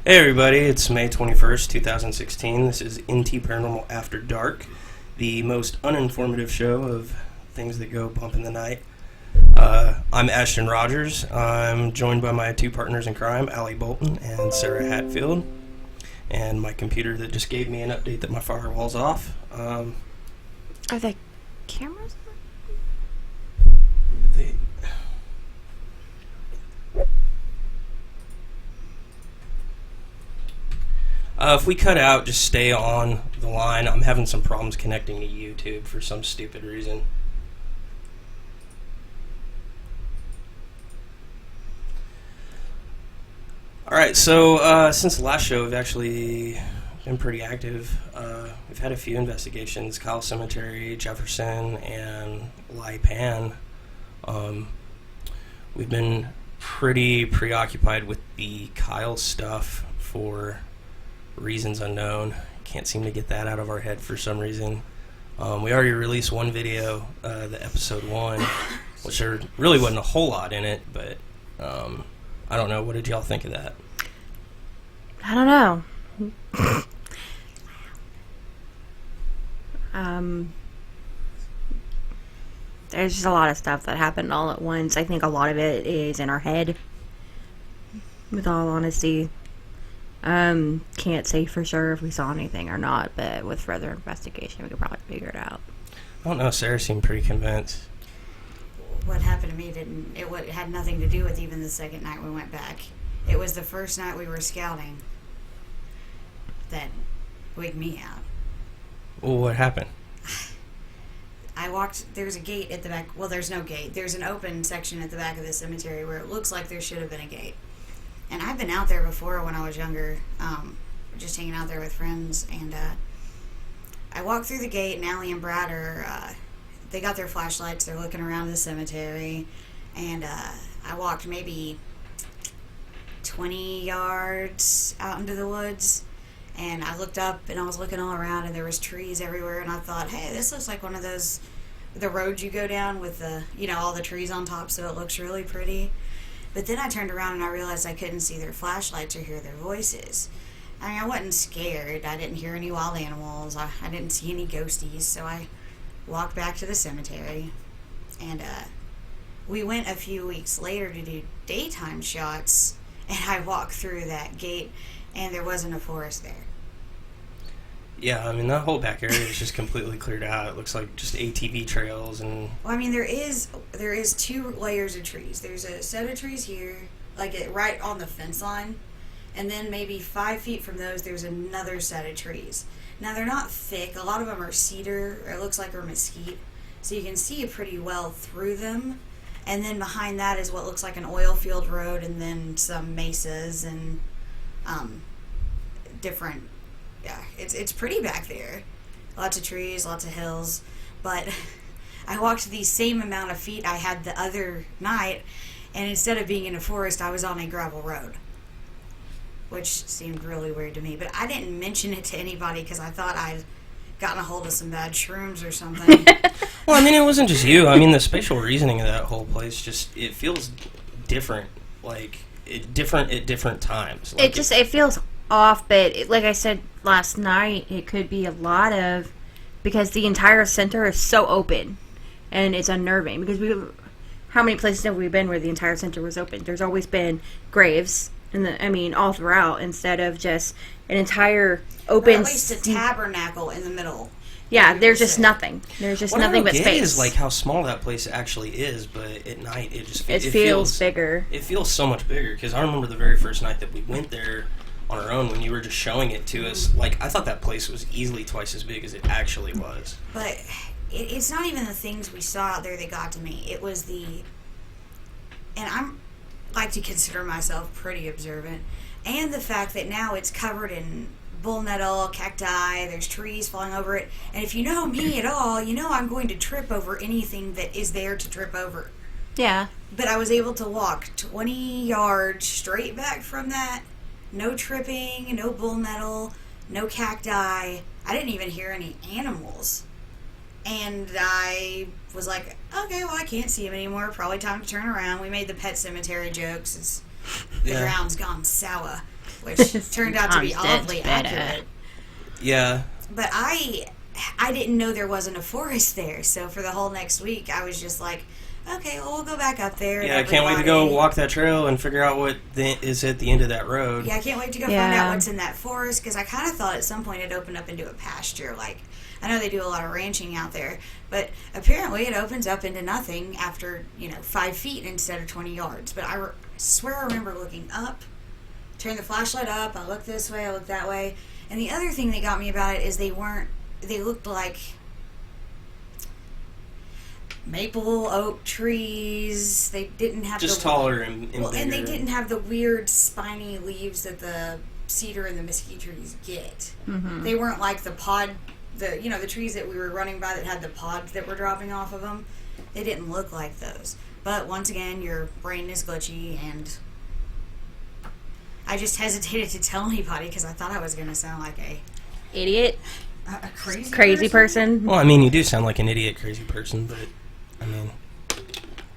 Hey everybody, it's May 21st, 2016. This is NTParanormal After Dark, the most uninformative show of things that go bump in the night. I'm Ashton Rogers. I'm joined by my two partners in crime, Allie Bolton and Sarah Hatfield, and my computer that just gave me an update that my firewall's off. Are the cameras They, if we cut out, just stay on the line. I'm having some problems connecting to YouTube for some stupid reason. Alright, so since the last show, we've actually been pretty active. We've had a few investigations, Kyle Cemetery, Jefferson, and Lai Pan. We've been pretty preoccupied with the Kyle stuff for reasons unknown. Can't seem to get that out of our head for some reason. We already released one video, the episode 1, which there really wasn't a whole lot in it, but I don't know. What did y'all think of that? I don't know. There's just a lot of stuff that happened all at once. I think a lot of it is in our head, with all honesty. Can't say for sure if we saw anything or not, but with further investigation, we could probably figure it out. I don't know. Sarah seemed pretty convinced. What happened to me it had nothing to do with even the second night we went back. It was the first night we were scouting that wigged me out. Well, what happened? I walked, there's a gate at the back. Well, there's no gate. There's an open section at the back of the cemetery where it looks like there should have been a gate. And I've been out there before when I was younger, just hanging out there with friends. And I walked through the gate, and Allie and Brad they got their flashlights. They're looking around the cemetery. And I walked maybe 20 yards out into the woods. And I looked up, and I was looking all around, and there was trees everywhere. And I thought, hey, this looks like one of those, the roads you go down with the, all the trees on top, so it looks really pretty. But then I turned around, and I realized I couldn't see their flashlights or hear their voices. I mean, I wasn't scared. I didn't hear any wild animals. I didn't see any ghosties. So I walked back to the cemetery. And we went a few weeks later to do daytime shots. And I walked through that gate, and there wasn't a forest there. Yeah, I mean, that whole back area is just completely cleared out. It looks like just ATV trails and... Well, I mean, there is 2 layers of trees. There's a set of trees here, right on the fence line. And then maybe 5 feet from those, there's another set of trees. Now, they're not thick. A lot of them are cedar, or it looks like they're mesquite. So you can see pretty well through them. And then behind that is what looks like an oil field road, and then some mesas and different... Yeah, it's pretty back there. Lots of trees, lots of hills. But I walked the same amount of feet I had the other night, and instead of being in a forest, I was on a gravel road, which seemed really weird to me. But I didn't mention it to anybody because I thought I'd gotten a hold of some bad shrooms or something. Well, I mean, it wasn't just you. I mean, the spatial reasoning of that whole place it feels different, different at different times. Like It feels off, but like I said last night, it could be a lot of, because the entire center is so open, and it's unnerving, because how many places have we been where the entire center was open? There's always been graves, all throughout, instead of just an entire open... Or at least a tabernacle in the middle. Yeah, there's just nothing. There's just nothing but space. What I don't get is like how small that place actually is, but at night it just it feels bigger. It feels so much bigger, because I remember the very first night that we went there on our own, when you were just showing it to us, I thought that place was easily twice as big as it actually was. But it's not even the things we saw out there that got to me. It was and I'm like to consider myself pretty observant, and the fact that now it's covered in bull nettle, cacti, there's trees falling over it, and if you know me at all, you know I'm going to trip over anything that is there to trip over. Yeah. But I was able to walk 20 yards straight back from that. No tripping, no bull nettle, no cacti. I didn't even hear any animals. And I was like, okay, well, I can't see him anymore. Probably time to turn around. We made the pet cemetery jokes. The ground's gone sour. which turned out to be Constant oddly beta. accurate. Yeah. But I didn't know there wasn't a forest there, so for the whole next week, I was just like, okay, well, we'll go back up there. Yeah, I can't wait to go walk that trail and figure out what is at the end of that road. Yeah, I can't wait to go find out what's in that forest, because I kind of thought at some point it opened up into a pasture. Like, I know they do a lot of ranching out there, but apparently it opens up into nothing after, 5 feet instead of 20 yards. But I swear I remember looking up, turn the flashlight up, I looked this way, I looked that way. And the other thing that got me about it is they looked like maple oak trees. They didn't have just taller and well, bigger. and they didn't have the weird spiny leaves that the cedar and the mesquite trees get. Mm-hmm. They weren't like the trees that we were running by that had the pods that were dropping off of them. They didn't look like those. But once again, your brain is glitchy, and I just hesitated to tell anybody because I thought I was going to sound like a crazy person. Well, I mean, you do sound like an idiot, crazy person, but I mean,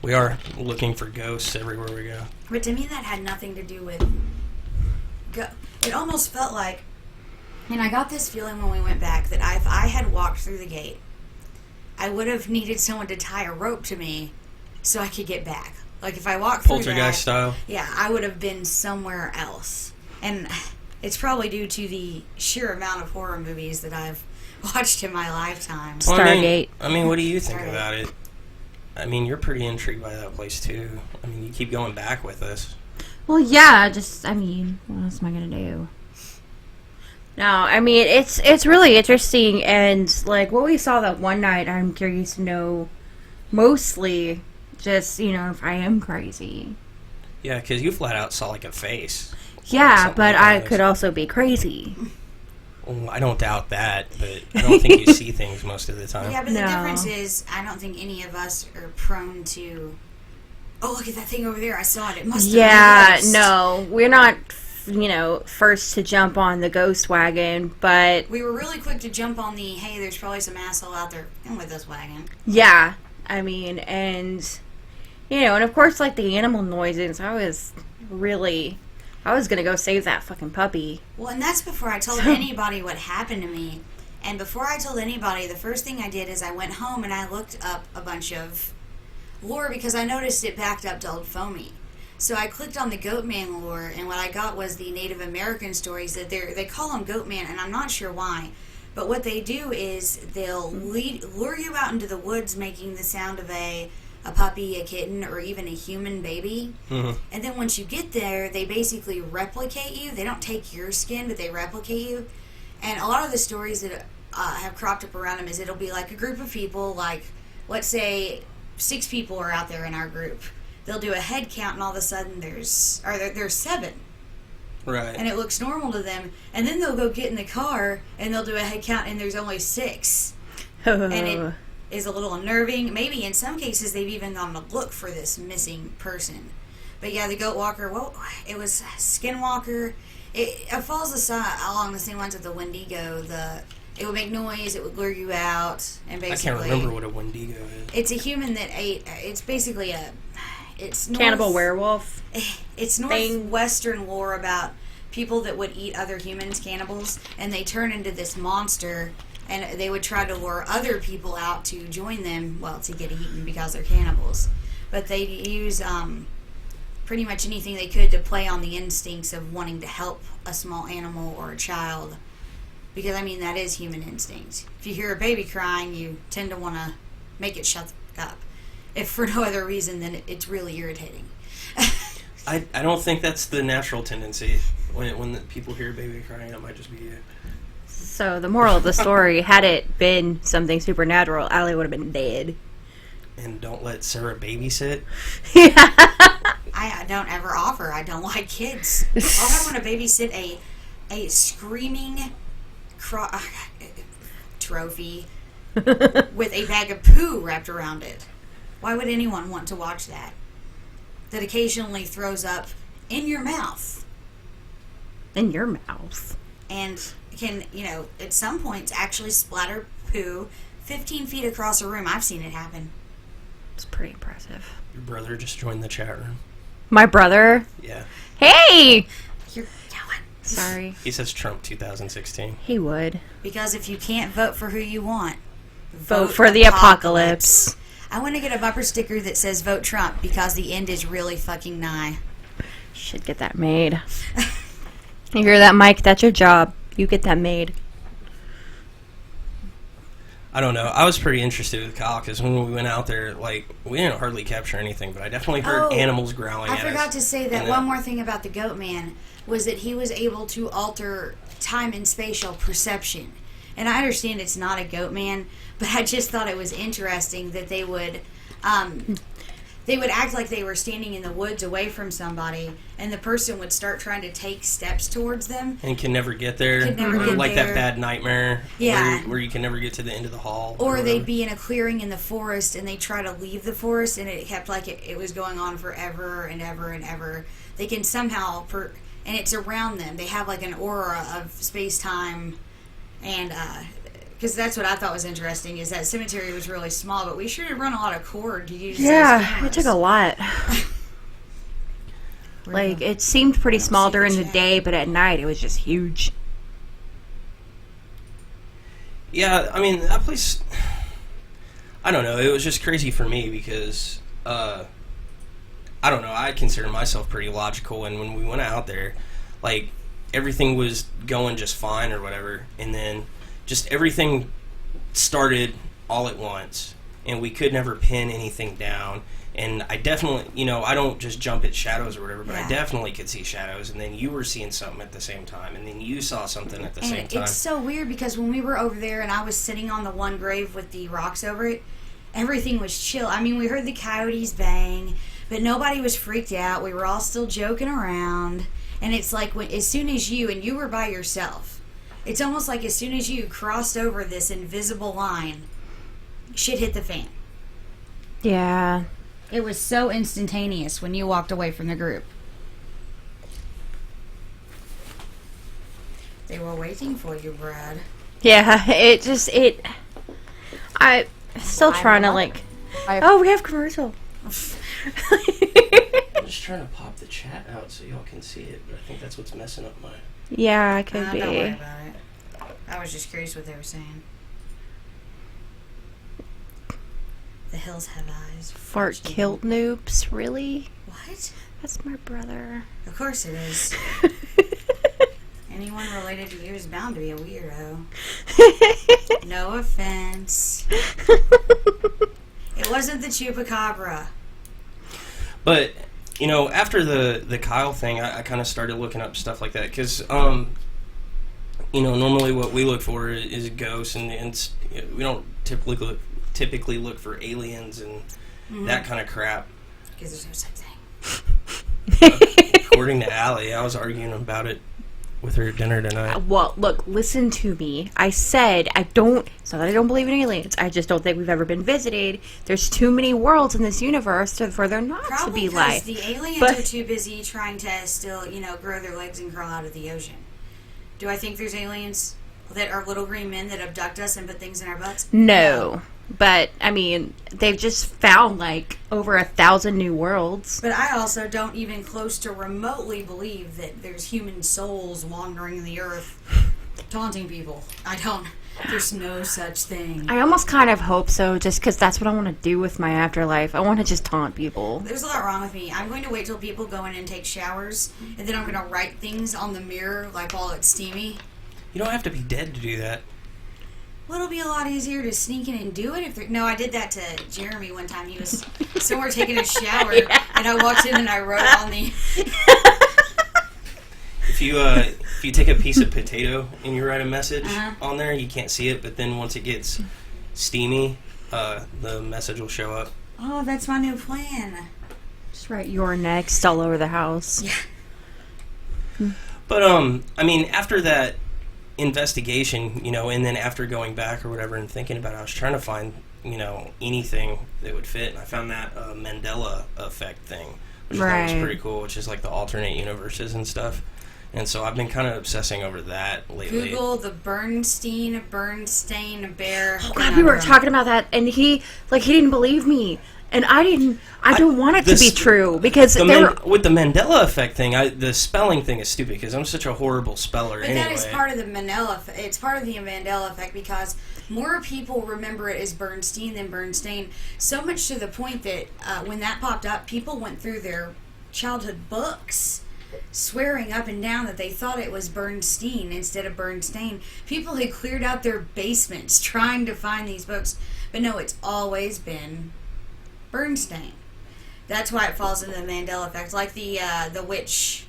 we are looking for ghosts everywhere we go. But to me, that had nothing to do with. It almost felt like, and I got this feeling when we went back that if I had walked through the gate, I would have needed someone to tie a rope to me so I could get back. Like if I walked through Poltergeist style. Yeah, I would have been somewhere else, and it's probably due to the sheer amount of horror movies that I've watched in my lifetime. Well, Stargate. I mean, what do you think Stargate. about it? I mean, you're pretty intrigued by that place too. I mean, you keep going back with us. Well, yeah, what else am I going to do? No, I mean, it's really interesting, and, like, what we saw that one night, I'm curious to know, mostly, just, if I am crazy. Yeah, because you flat out saw like a face. Yeah, Something but like I that. could also be crazy. Well, I don't doubt that, but I don't think you see things most of the time. Yeah, but No. the difference is I don't think any of us are prone to, oh, look at that thing over there, I saw it, it must have been Yeah, a ghost. no, we're not, first to jump on the ghost wagon, but, We were really quick to jump on the, hey, there's probably some asshole out there in with this wagon. yeah, I mean, and, and of course, like, the animal noises, I was gonna go save that fucking puppy. Well, and that's before I told anybody what happened to me. And before I told anybody, the first thing I did is I went home and I looked up a bunch of lore because I noticed it backed up to Old Foamy. So I clicked on the Goatman lore, and what I got was the Native American stories that they call them Goatman, and I'm not sure why. But what they do is they'll lure you out into the woods making the sound of a puppy, a kitten, or even a human baby. Mm-hmm. And then once you get there, they basically replicate you. They don't take your skin, but they replicate you. And a lot of the stories that have cropped up around them is it'll be like a group of people, like, let's say 6 people are out there in our group. They'll do a head count, and all of a sudden there's 7. Right. And it looks normal to them. And then they'll go get in the car, and they'll do a head count, and there's only 6. And it is a little unnerving. Maybe in some cases they've even gone to look for this missing person. But yeah, the goat walker, well, it was skinwalker. It falls along the same lines of the Wendigo. It would make noise, it would lure you out, and basically... I can't remember what a Wendigo is. It's a human that ate... It's basically it's Cannibal werewolf. It's northwestern lore about people that would eat other humans, cannibals, and they turn into this monster, and they would try to lure other people out to join them, well, to get eaten because they're cannibals. But they use pretty much anything they could to play on the instincts of wanting to help a small animal or a child. Because, I mean, that is human instinct. If you hear a baby crying, you tend to want to make it shut up. If for no other reason than it's really irritating. I don't think that's the natural tendency. When the people hear a baby crying, it might just be you. So the moral of the story, had it been something supernatural, Allie would have been dead. And don't let Sarah babysit. Yeah. I don't ever offer. I don't like kids. All I want to babysit a screaming trophy with a bag of poo wrapped around it. Why would anyone want to watch that? That occasionally throws up in your mouth. In your mouth. And can, at some points actually splatter poo 15 feet across a room. I've seen it happen. It's pretty impressive. Your brother just joined the chat room. My brother? Yeah. Hey! You're yelling. Sorry. He says Trump 2016. He would. Because if you can't vote for who you want, Vote for the apocalypse. I want to get a bumper sticker that says vote Trump because the end is really fucking nigh. Should get that made. You hear that, Mike? That's your job. You get that made. I don't know. I was pretty interested with Kyle because when we went out there, like, we didn't hardly capture anything, but I definitely heard animals growling at us. I forgot to say that And one more thing about the Goat Man was that he was able to alter time and spatial perception. And I understand it's not a Goat Man, but I just thought it was interesting that they would act like they were standing in the woods away from somebody, and the person would start trying to take steps towards them. And can never get there. Could never get like there. that bad nightmare Yeah. where you can never get to the end of the hall. Or they'd be in a clearing in the forest, and they try to leave the forest, and it kept like it was going on forever and ever and ever. They can somehow, and it's around them. They have like an aura of space-time, and because that's what I thought was interesting, is that cemetery was really small, but we sure did run a lot of cord to use those cameras. It took a lot. Like, it seemed pretty small during the day, but at night it was just huge. Yeah, I mean, that place, I don't know, it was just crazy for me because, I don't know, I consider myself pretty logical, and when we went out there, like, everything was going just fine or whatever, and then just everything started all at once, and we could never pin anything down. And I definitely, I don't just jump at shadows or whatever, but I definitely could see shadows, and then you were seeing something at the same time, and then you saw something at the same time. It's so weird because when we were over there and I was sitting on the one grave with the rocks over it, everything was chill. I mean, we heard the coyotes bang, but nobody was freaked out. We were all still joking around, and it's like as soon as you were by yourself, it's almost like as soon as you crossed over this invisible line, shit hit the fan. Yeah. It was so instantaneous when you walked away from the group. They were waiting for you, Brad. Yeah, I'm still trying to, like... Oh, we have commercial. I'm just trying to pop the chat out so y'all can see it, but I think that's what's messing up my... Yeah, it could be. Don't worry about it. I was just curious what they were saying. The hills have eyes. Fart killed noobs, really? What? That's my brother. Of course it is. Anyone related to you is bound to be a weirdo. No offense. It wasn't the chupacabra. But, after the Kyle thing, I kind of started looking up stuff like that, because, normally what we look for is ghosts, and we don't typically look for aliens and that kind of crap. Because there's no such thing. According to Allie, I was arguing about it with her at dinner tonight. Well, look, listen to me. I said it's not that I don't believe in aliens. I just don't think we've ever been visited. There's too many worlds in this universe for there not to be life. Probably because the aliens are too busy trying to still, grow their legs and crawl out of the ocean. Do I think there's aliens that are little green men that abduct us and put things in our butts? No. But, I mean, they've just found, over 1,000 new worlds. But I also don't even close to remotely believe that there's human souls wandering the earth taunting people. I don't. There's no such thing. I almost kind of hope so, just because that's what I want to do with my afterlife. I want to just taunt people. There's a lot wrong with me. I'm going to wait till people go in and take showers, and then I'm going to write things on the mirror, while it's steamy. You don't have to be dead to do that. Well, it'll be a lot easier to sneak in and do it. No, I did that to Jeremy one time. He was somewhere taking a shower, and I walked in and I wrote on the... If you take a piece of potato and you write a message on there, you can't see it, but then once it gets steamy, the message will show up. Oh, that's my new plan. Just write "you're next" all over the house. Yeah. But, after that investigation, and then after going back or whatever and thinking about it, I was trying to find, anything that would fit, and I found that Mandela effect thing, which I thought was pretty cool, which is like the alternate universes and stuff. And so I've been kind of obsessing over that lately. Google the Bernstein bear. Oh God, we were talking about that, and he didn't believe me. And I don't want it to be true because with the Mandela effect thing, the spelling thing is stupid because I'm such a horrible speller. But anyway. that is part of the It's part of the Mandela effect because more people remember it as Bernstein than Bernstein. So much to the point that when that popped up, people went through their childhood books swearing up and down that they thought it was Bernstein instead of Bernstein. People had cleared out their basements trying to find these books, but no, it's always been Bernstein. That's why it falls into the Mandela effect, like the witch,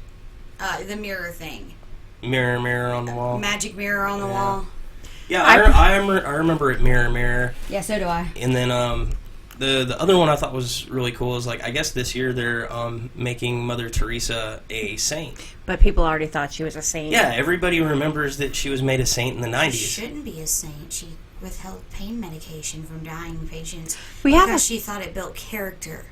the mirror thing. Mirror, mirror on the wall. Magic mirror on the wall. Yeah, I remember it. Mirror, mirror. Yeah, so do I. And then the other one I thought was really cool is, like, I guess this year they're making Mother Teresa a saint. But people already thought she was a saint. Yeah, everybody remembers that she was made a saint in the 90s. She shouldn't be a saint. She withheld pain medication from dying patients she thought it built character.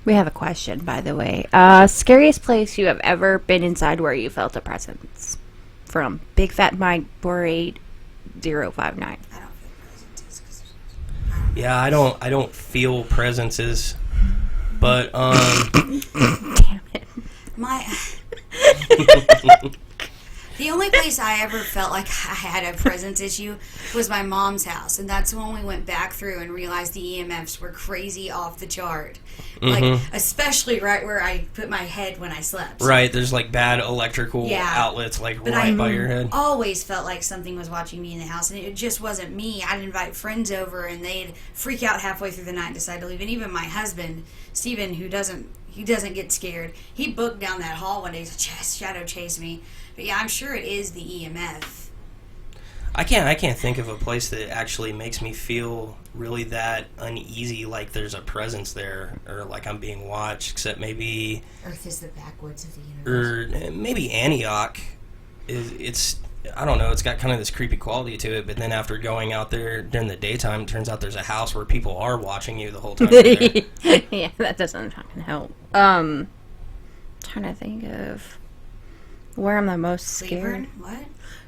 We have a question, by the way. Scariest place you have ever been inside where you felt a presence? From Big Fat Mike 48059. I don't feel presences. Yeah, I don't feel presences, but Damn it. The only place I ever felt like I had a presence issue was my mom's house, and that's when we went back through and realized the EMFs were crazy off the chart. Like, especially right where I put my head when I slept. Right, there's like bad electrical outlets like but right by your head. Always felt like something was watching me in the house, and it just wasn't me. I'd invite friends over, and they'd freak out halfway through the night and decide to leave. And even my husband, Steven, who doesn't get scared, he booked down that hall one day to shadow chase me. But yeah, I'm sure it is the EMF. I can't think of a place that actually makes me feel really that uneasy, like there's a presence there, or like I'm being watched, except maybe Earth is the backwoods of the universe. Or maybe Antioch. It's I don't know, it's got kind of this creepy quality to it, but then after going out there during the daytime, it turns out there's a house where people are watching you the whole time. Yeah, that doesn't fucking help. Trying to think of where I'm the most scared. Cleveland? What?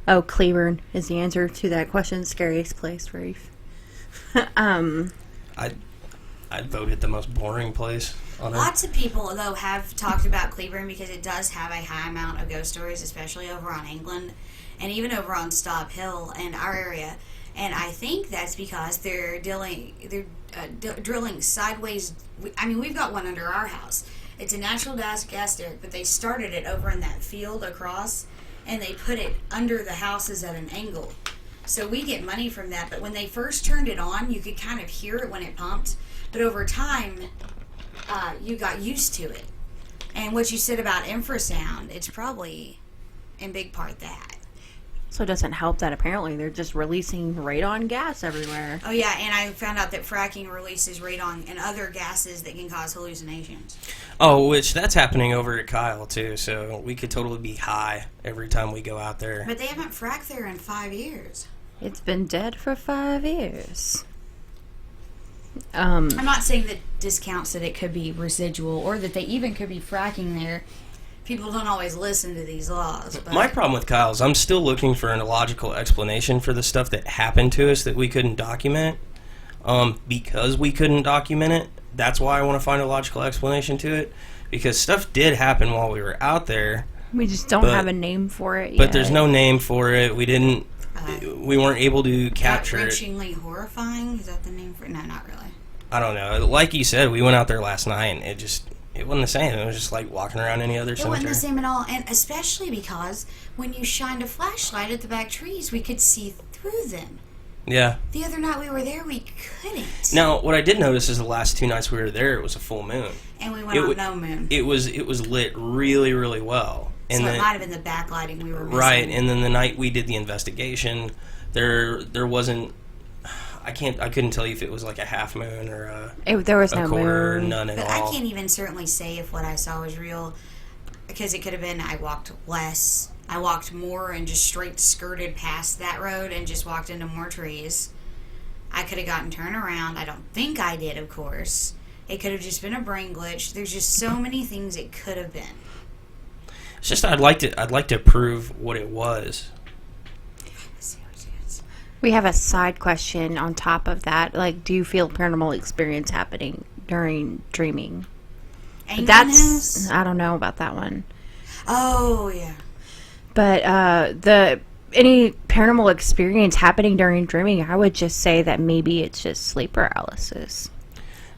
Oh, Cleveland is the answer to that question. Scariest place, Reef. I'd vote it the most boring place on Earth. Lots of people, though, have talked about Cleveland because it does have a high amount of ghost stories, especially over on England and even over on Stop Hill and our area. And I think that's because they're drilling sideways. I mean, we've got one under our house. It's a natural gas derrick, but they started it over in that field across, and they put it under the houses at an angle. So we get money from that. But when they first turned it on, you could kind of hear it when it pumped. But over time, you got used to it. And what you said about infrasound, it's probably in big part that. So it doesn't help that apparently they're just releasing radon gas everywhere. Oh, yeah, and I found out that fracking releases radon and other gases that can cause hallucinations. Oh, which that's happening over at Kyle, too, so we could totally be high every time we go out there. But they haven't fracked there in 5 years. It's been dead for 5 years. I'm not saying that discounts that it could be residual or that they even could be fracking there. People don't always listen to these laws. But my problem with Kyle is I'm still looking for an illogical explanation for the stuff that happened to us that we couldn't document. Because we couldn't document it, that's why I want to find a logical explanation to it. Because stuff did happen while we were out there. We just don't have a name for it yet. But there's no name for it. We weren't able to capture it. Gut-wrenchingly horrifying? Is that the name for it? No, not really. I don't know. Like you said, we went out there last night and it wasn't the same. It was just like walking around any other cemetery. It wasn't the same at all, and especially because when you shined a flashlight at the back trees, we could see through them. Yeah. The other night we were there, we couldn't. Now, what I did notice is the last 2 nights we were there, it was a full moon. And we went on no moon. It was lit really, really well. And so it might have been the backlighting we were missing. Right, and then the night we did the investigation, there wasn't. I couldn't tell you if it was like a half moon or there was a no quarter, moon. none at but all. I can't even certainly say if what I saw was real, because it could have been I walked less, I walked more, and just straight skirted past that road and just walked into more trees. I could have gotten turned around. I don't think I did, of course. It could have just been a brain glitch. There's just so many things it could have been. It's just I'd like to prove what it was. We have a side question on top of that. Like, do you feel paranormal experience happening during dreaming? Angriness? I don't know about that one. Oh, yeah. But any paranormal experience happening during dreaming, I would just say that maybe it's just sleep paralysis.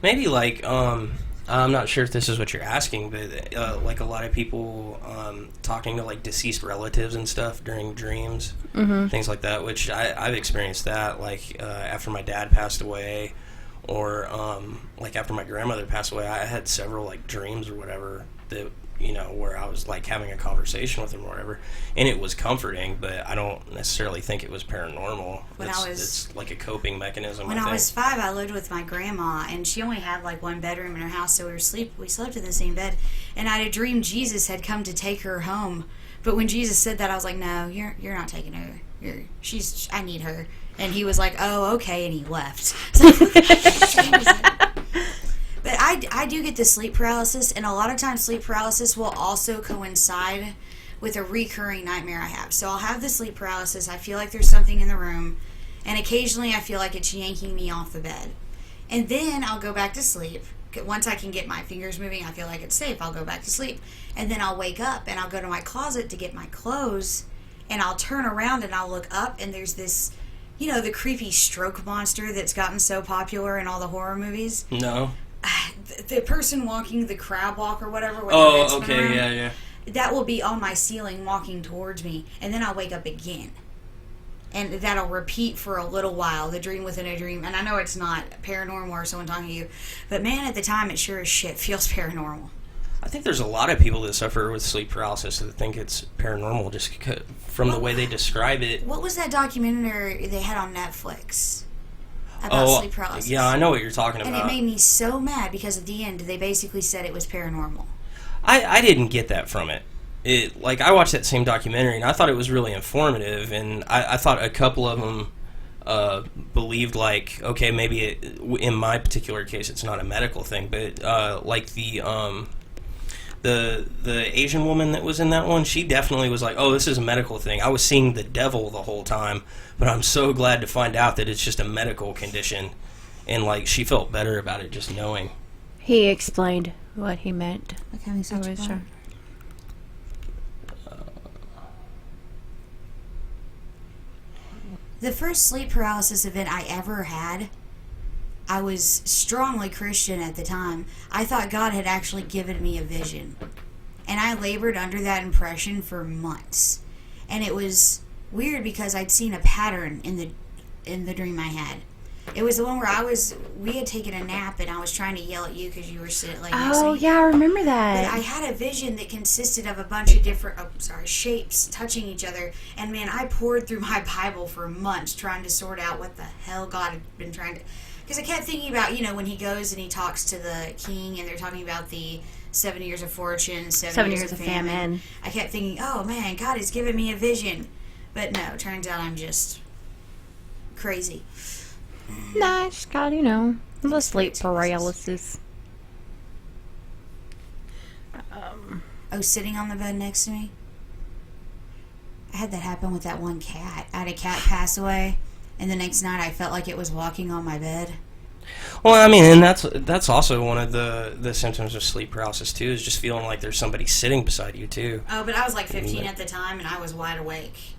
Maybe like I'm not sure if this is what you're asking, but like a lot of people talking to like deceased relatives and stuff during dreams, things like that. Which I've experienced that, like after my dad passed away, or like after my grandmother passed away. I had several like dreams or whatever that, you know, where I was like having a conversation with them or whatever, and it was comforting, but I don't necessarily think it was paranormal. It's like a coping mechanism. When I was 5, I lived with my grandma, and she only had like one bedroom in her house, so we slept in the same bed, and I had a dream Jesus had come to take her home. But when Jesus said that, I was like, no, you're not taking her. I need her. And he was like, oh, okay, and he left. But I do get the sleep paralysis, and a lot of times sleep paralysis will also coincide with a recurring nightmare I have. So I'll have the sleep paralysis, I feel like there's something in the room, and occasionally I feel like it's yanking me off the bed. And then I'll go back to sleep. Once I can get my fingers moving, I feel like it's safe, I'll go back to sleep. And then I'll wake up, and I'll go to my closet to get my clothes, and I'll turn around and I'll look up, and there's this, you know, the creepy stroke monster that's gotten so popular in all the horror movies. No. The person walking the crab walk or whatever. Oh, okay, yeah. That will be on my ceiling walking towards me, and then I'll wake up again. And that'll repeat for a little while, the dream within a dream. And I know it's not paranormal or someone talking to you, but man, at the time, it sure as shit feels paranormal. I think there's a lot of people that suffer with sleep paralysis that think it's paranormal just from the way they describe it. What was that documentary they had on Netflix about sleep paralysis? Yeah, I know what you're talking about. And it made me so mad because at the end, they basically said it was paranormal. I didn't get that from it. Like, I watched that same documentary, and I thought it was really informative, and I thought a couple of them believed, like, okay, maybe in my particular case it's not a medical thing, but like the Asian woman that was in that one, she definitely was like, oh, this is a medical thing. I was seeing the devil the whole time, but I'm so glad to find out that it's just a medical condition. And, like, she felt better about it just knowing. He explained what he meant. Okay, so sure. The first sleep paralysis event I ever had, I was strongly Christian at the time. I thought God had actually given me a vision. And I labored under that impression for months. And it was weird because I'd seen a pattern in the dream I had. It was the one where we had taken a nap and I was trying to yell at you because you were sitting like next to me. Oh, yeah, I remember that. But I had a vision that consisted of a bunch of different, shapes touching each other. And man, I poured through my Bible for months trying to sort out what the hell God had been trying to... Because I kept thinking about, you know, when he goes and he talks to the king and they're talking about the 7 years of fortune, 7 years of famine. I kept thinking, oh man, God has given me a vision. But no, it turns out I'm just crazy. Nah, I just got, you know, the sleep paralysis. Sitting on the bed next to me? I had that happen with that one cat. I had a cat pass away, and the next night I felt like it was walking on my bed. Well, I mean, and that's also one of the symptoms of sleep paralysis, too, is just feeling like there's somebody sitting beside you, too. Oh, but I was like 15 at the time, and I was wide awake.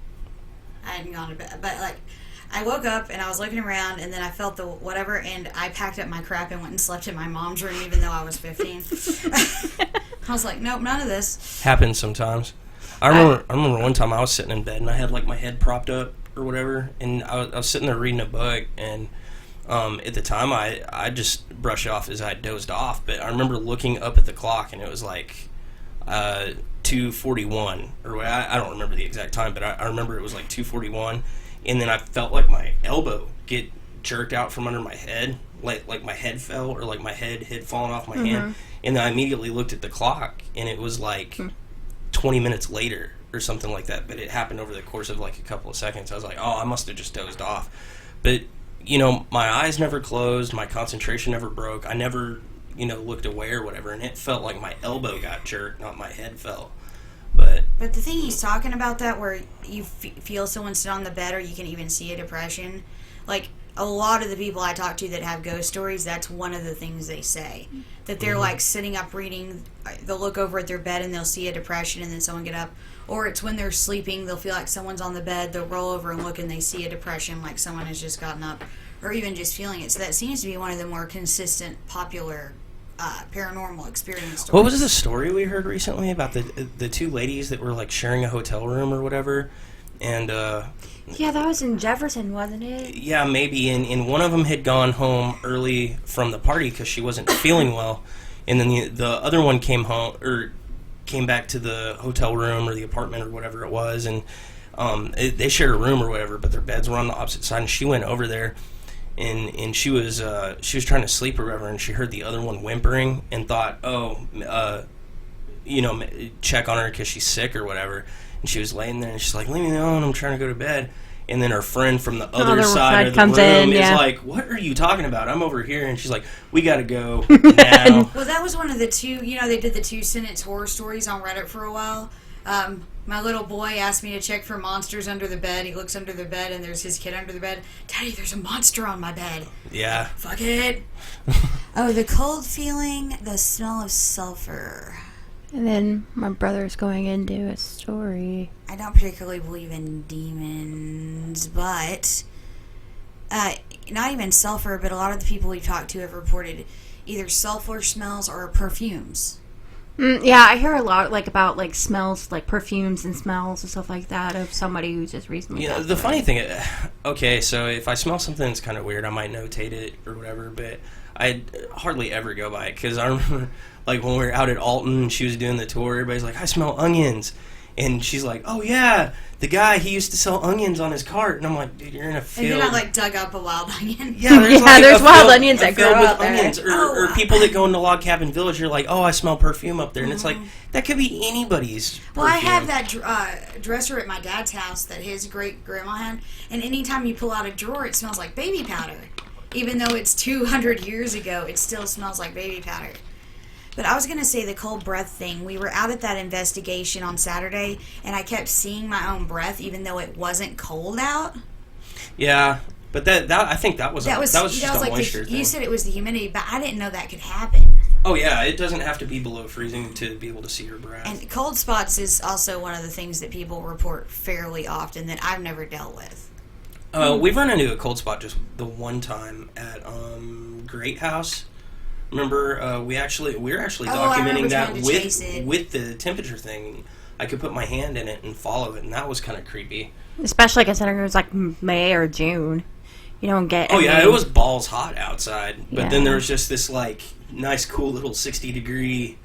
I hadn't gone to bed. But, like, I woke up, and I was looking around, and then I felt the whatever, and I packed up my crap and went and slept in my mom's room, even though I was 15. I was like, nope, none of this. Happens sometimes. I remember one time I was sitting in bed, and I had, like, my head propped up or whatever, and I was sitting there reading a book, and at the time I just brushed it off as I dozed off, but I remember looking up at the clock, and it was like 2:41, or I don't remember the exact time, but I remember it was like 2:41, and then I felt like my elbow get jerked out from under my head, like my head fell, or like my head had fallen off my hand, and then I immediately looked at the clock, and it was like 20 minutes later or something like that, but it happened over the course of like a couple of seconds. I was like, oh, I must have just dozed off. But, you know, my eyes never closed, my concentration never broke, I never, you know, looked away or whatever, and it felt like my elbow got jerked, not my head fell. But But the thing he's talking about, that where you feel someone sit on the bed, or you can even see a depression, like a lot of the people I talk to that have ghost stories, that's one of the things they say, that they're like sitting up reading, they'll look over at their bed and they'll see a depression and then someone get up, or it's when they're sleeping, they'll feel like someone's on the bed, they'll roll over and look and they see a depression, like someone has just gotten up, or even just feeling it. So that seems to be one of the more consistent, popular paranormal experience stories. what was the story we heard recently about the two ladies that were like sharing a hotel room or whatever? And Yeah, that was in Jefferson, wasn't it? yeah, maybe. And one of them had gone home early from the party because she wasn't feeling well, and then the other one came home or came back to the hotel room or the apartment or whatever it was, and they shared a room or whatever, but their beds were on the opposite side. And she went over there, and she was trying to sleep or whatever, and she heard the other one whimpering and thought, check on her because she's sick or whatever. And she was laying there, and she's like, leave me alone, I'm trying to go to bed. And then her friend from the other side of the room is like, what are you talking about? I'm over here. And she's like, we got to go now. Well, that was one of the two, they did the 2-sentence horror stories on Reddit for a while. My little boy asked me to check for monsters under the bed. He looks under the bed, and there's his kid under the bed. Daddy, there's a monster on my bed. Yeah. Fuck it. Oh, the cold feeling, the smell of sulfur. And then my brother's going into a story. I don't particularly believe in demons, but not even sulfur, but a lot of the people we've talked to have reported either sulfur smells or perfumes. Yeah, I hear a lot about smells, like perfumes and smells and stuff like that of somebody who just recently. Yeah, the funny thing, okay, so if I smell something that's kind of weird, I might notate it or whatever, but I hardly ever go by it because I remember, like, when we were out at Alton and she was doing the tour, everybody's like, I smell onions. And she's like, oh, yeah, the guy, he used to sell onions on his cart. And I'm like, dude, you're in a field. Have you not, dug up a wild onion? Yeah, there's wild onions that grow out there. Onions. Or people that go into Log Cabin Village, you're like, oh, I smell perfume up there. And it's like, that could be anybody's perfume. Well, I have that dresser at my dad's house that his great-grandma had. And anytime you pull out a drawer, it smells like baby powder. Even though it's 200 years ago, it still smells like baby powder. But I was going to say the cold breath thing. We were out at that investigation on Saturday, and I kept seeing my own breath, even though it wasn't cold out. Yeah, but that I think that was just a moisture thing. You said it was the humidity, but I didn't know that could happen. Oh, yeah, it doesn't have to be below freezing to be able to see your breath. And cold spots is also one of the things that people report fairly often that I've never dealt with. We've run into a cold spot just the one time at Great House. Remember, we were actually documenting that with the temperature thing. I could put my hand in it and follow it, and that was kind of creepy. Especially considering it was like May or June. You don't get. It was balls hot outside, but then there was just this like nice, cool little 60-degree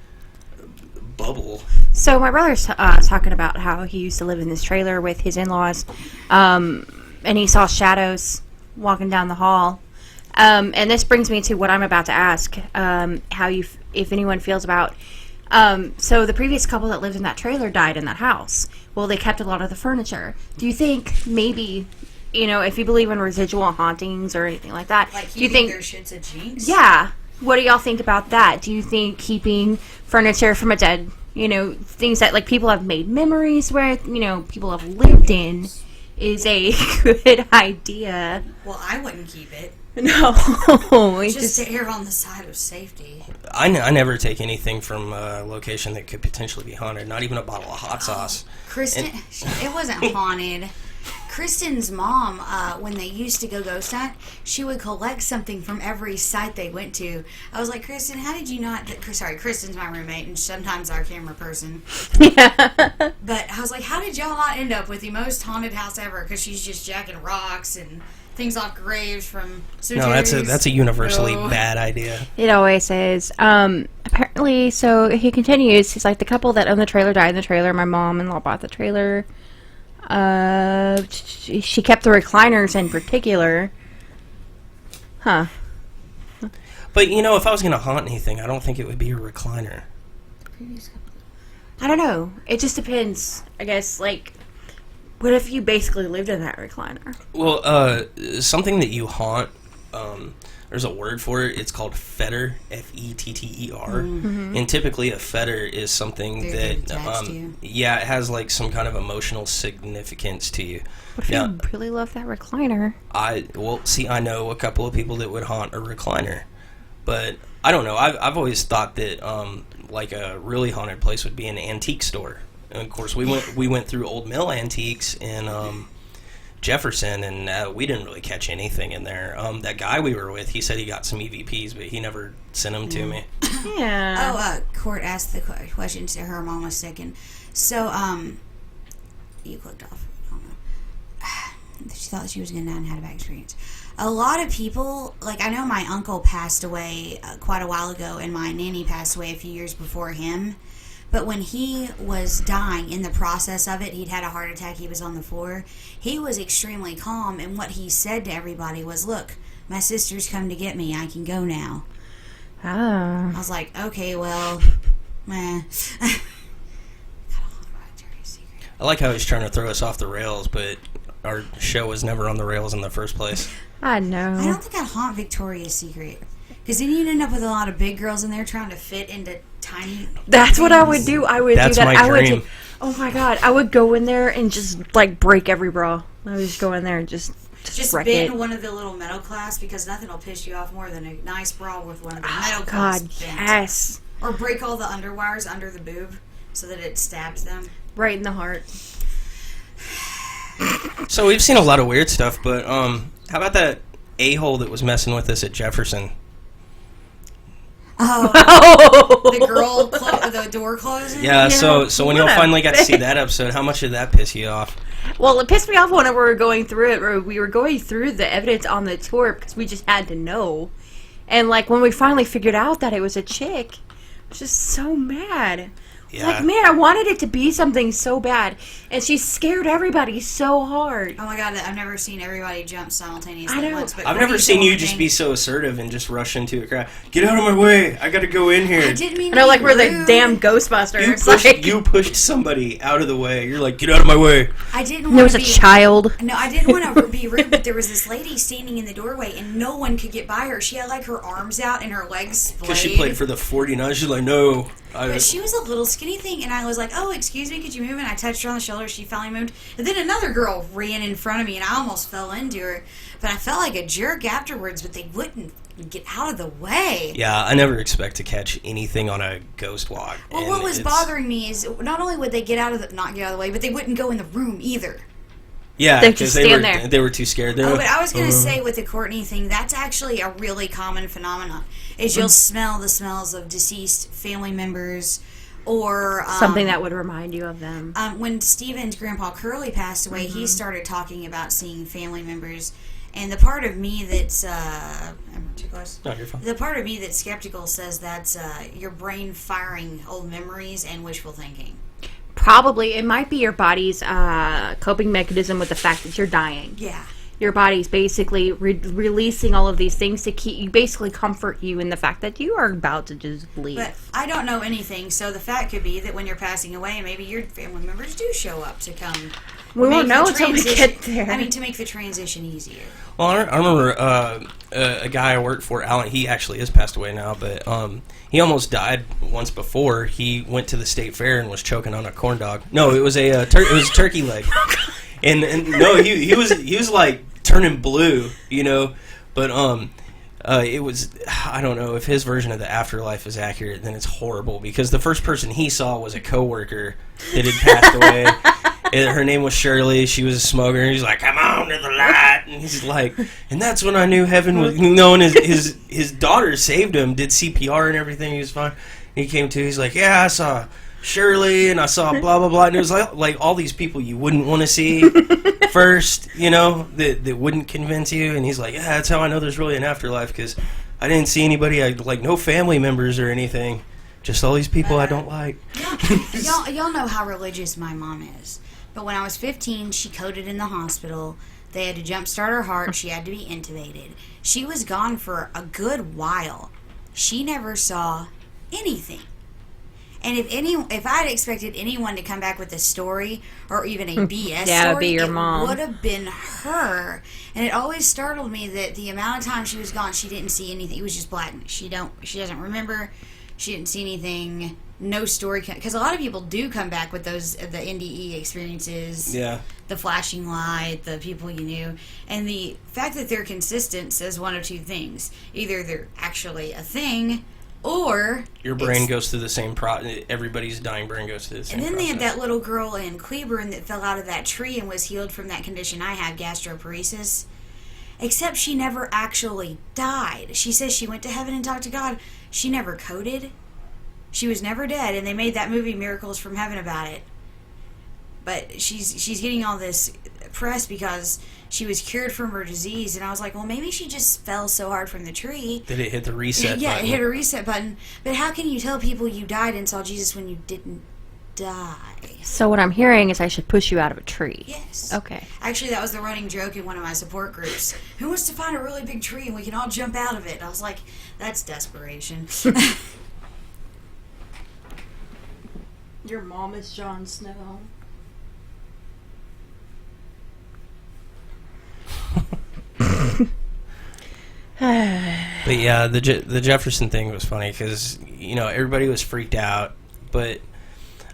bubble. So my brother's talking about how he used to live in this trailer with his in-laws, and he saw shadows walking down the hall. And this brings me to what I'm about to ask, if anyone feels about. So the previous couple that lived in that trailer died in that house. Well, they kept a lot of the furniture. Do you think maybe, if you believe in residual hauntings or anything like that, like do you think there's shits and jinx? Yeah. What do y'all think about that? Do you think keeping furniture from a dead, things that like people have made memories with, people have lived in, is a good idea? Well, I wouldn't keep it. No, just to err on the side of safety. I never take anything from a location that could potentially be haunted. Not even a bottle of hot sauce. Kristen, it wasn't haunted. Kristen's mom, when they used to go ghost hunt, she would collect something from every site they went to. I was like, Kristen, how did you not... Sorry, Kristen's my roommate, and sometimes our camera person. Yeah. But I was like, how did y'all not end up with the most haunted house ever? Because she's just jacking rocks and things off graves from cemeteries. No, that's a universally bad idea. It always is. Apparently, so he continues, he's like, the couple that owned the trailer died in the trailer. My mom-in-law bought the trailer. She kept the recliners in particular. Huh. But, if I was going to haunt anything, I don't think it would be a recliner. I don't know. It just depends. I guess, what if you basically lived in that recliner? Well, something that you haunt, there's a word for it. It's called fetter, F-E-T-T-E-R. And typically a fetter is something Very that, attached to you. yeah, it has like some kind of emotional significance to you. What if you really love that recliner? I know a couple of people that would haunt a recliner, but I don't know. I've always thought that like a really haunted place would be an antique store. And of course, we went through Old Mill Antiques in Jefferson, and we didn't really catch anything in there. That guy we were with, he said he got some EVPs, but he never sent them to me. Yeah. Court asked the question to her mom was sick, and so you clicked off. I don't know. She thought she was going to die and had a bad experience. A lot of people, like I know my uncle passed away quite a while ago, and my nanny passed away a few years before him. But when he was dying, in the process of it, he'd had a heart attack, he was on the floor. He was extremely calm, and what he said to everybody was, "Look, my sister's come to get me, I can go now." Oh. I was like, okay, well, meh. I like how he's trying to throw us off the rails, but our show was never on the rails in the first place. I know. I don't think I'd haunt Victoria's Secret. Because then you'd end up with a lot of big girls in there trying to fit into tiny... That's what I would do. I would That's do that. my I would dream. oh my god. I would go in there and just, like, break every bra. I would just go in there and just wreck bend it. one of the little metal clasps, because nothing will piss you off more than a nice bra with one of the Oh metal god, clasps bent. yes. Or break all the underwires under the boob so that it stabs them. Right in the heart. So we've seen a lot of weird stuff, but how about that a-hole that was messing with us at Jefferson? Oh, the girl, the door closing? Yeah, so when y'all what a finally got to see that episode, how much did that piss you off? Well, it pissed me off whenever we were going through it. Or we were going through the evidence on the tour because we just had to know. And, like, when we finally figured out that it was a chick, I was just so mad. Yeah. Like, man, I wanted it to be something so bad. And she scared everybody so hard. Oh my god, I've never seen everybody jump simultaneously I know. once. But I've never seen you just be so assertive and just rush into a crowd. Get out of my way! I gotta go in here. I didn't mean I know, to like, be we're the rude. damn Ghostbusters. You pushed somebody out of the way. You're like, get out of my way. I didn't There want was to a be child. No, I didn't want to be rude, but there was this lady standing in the doorway, and no one could get by her. She had, like, her arms out and her legs splayed. Because she played for the 49ers. She's like, no. But she was a little skinny thing, and I was like, oh, excuse me, could you move? And I touched her on the shoulder. She finally moved. And then another girl ran in front of me, and I almost fell into her. But I felt like a jerk afterwards, but they wouldn't get out of the way. Yeah, I never expect to catch anything on a ghost walk. Well, and what was bothering me is not only would they not get out of the way, but they wouldn't go in the room either. Yeah, They'd because just stand there. They were too scared. Oh, but I was going to say with the Courtney thing, that's actually a really common phenomenon. Is you'll smell the smells of deceased family members, or Something that would remind you of them. When Steven's grandpa Curly passed away, he started talking about seeing family members, and the part of me that's am I too close? No, you're fine. The part of me that's skeptical says that's your brain firing old memories and wishful thinking. Probably. It might be your body's coping mechanism with the fact that you're dying. Yeah. Your body's basically releasing all of these things to keep you, basically comfort you in the fact that you are about to just leave. But I don't know anything, so the fact could be that when you're passing away, maybe your family members do show up to come. We won't make know the until we transition- get there. I mean, to make the transition easier. Well, I remember a guy I worked for, Alan. He actually is passed away now, but he almost died once before. He went to the state fair and was choking on a corn dog. No, it was it was a turkey leg. And no, he was like turning blue, you know, but it was, I don't know if his version of the afterlife is accurate. Then it's horrible because the first person he saw was a coworker that had passed away. And her name was Shirley. She was a smoker. And he's like, "Come on to the light." And he's like, and that's when I knew heaven was. And his daughter saved him, did CPR and everything. He was fine. And he came to. He's like, "Yeah, I saw Shirley and I saw blah blah blah." And it was like all these people you wouldn't want to see first, you know, that wouldn't convince you. And he's like, "Yeah, that's how I know there's really an afterlife because I didn't see anybody. Like no family members or anything. Just all these people I don't like." Y'all know how religious my mom is. But when I was 15, she coded in the hospital. They had to jumpstart her heart. She had to be intubated. She was gone for a good while. She never saw anything. And if I had expected anyone to come back with a story or even a BS Yeah, it would story, be your it mom. would have been her. And it always startled me that the amount of time she was gone, she didn't see anything. It was just blackness. She doesn't remember. She didn't see anything. No story, because a lot of people do come back with the NDE experiences. Yeah. The flashing light, the people you knew, and the fact that they're consistent says one of two things: either they're actually a thing, or your brain goes through the same everybody's dying brain goes through the same And then process. they had that little girl in Cleburne that fell out of that tree and was healed from that condition I have, gastroparesis. Except she never actually died. She says she went to heaven and talked to God. She never coded. She was never dead, and they made that movie Miracles from Heaven about it. But she's getting all this press because she was cured from her disease, and I was like, well, maybe she just fell so hard from the tree. Did it hit the reset button? Yeah, it hit a reset button. But how can you tell people you died and saw Jesus when you didn't die? So what I'm hearing is I should push you out of a tree. Yes. Okay. Actually, that was the running joke in one of my support groups. Who wants to find a really big tree and we can all jump out of it? And I was like, that's desperation. Your mom is Jon Snow. But yeah, the Jefferson thing was funny because everybody was freaked out, but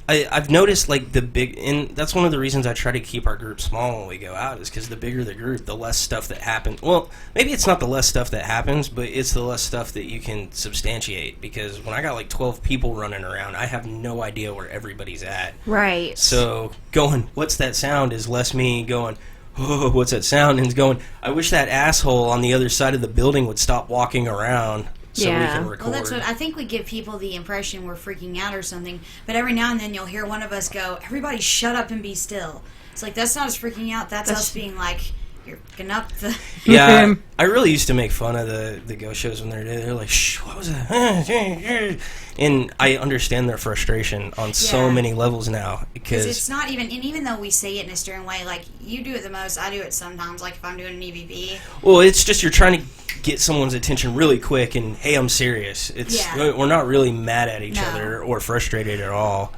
I've noticed like the big, and that's one of the reasons I try to keep our group small when we go out, is because the bigger the group, the less stuff that happens. Well, maybe it's not the less stuff that happens, but it's the less stuff that you can substantiate. Because when I got like 12 people running around, I have no idea where everybody's at. Right. So going, what's that sound, is less me going, oh, what's that sound, and going, I wish that asshole on the other side of the building would stop walking around. So we can record. Well, that's what I think. We give people the impression we're freaking out or something, but every now and then you'll hear one of us go, everybody shut up and be still. It's like, that's not us freaking out, that's us being like, you're fucking up the... Yeah, I really used to make fun of the ghost shows when they're like, shh, what was that? And I understand their frustration on so many levels now. Because it's not even, and even though we say it in a stern way, like, you do it the most, I do it sometimes, like if I'm doing an EVP. Well, it's just you're trying to get someone's attention really quick and, hey, I'm serious. We're not really mad at each other or frustrated at all.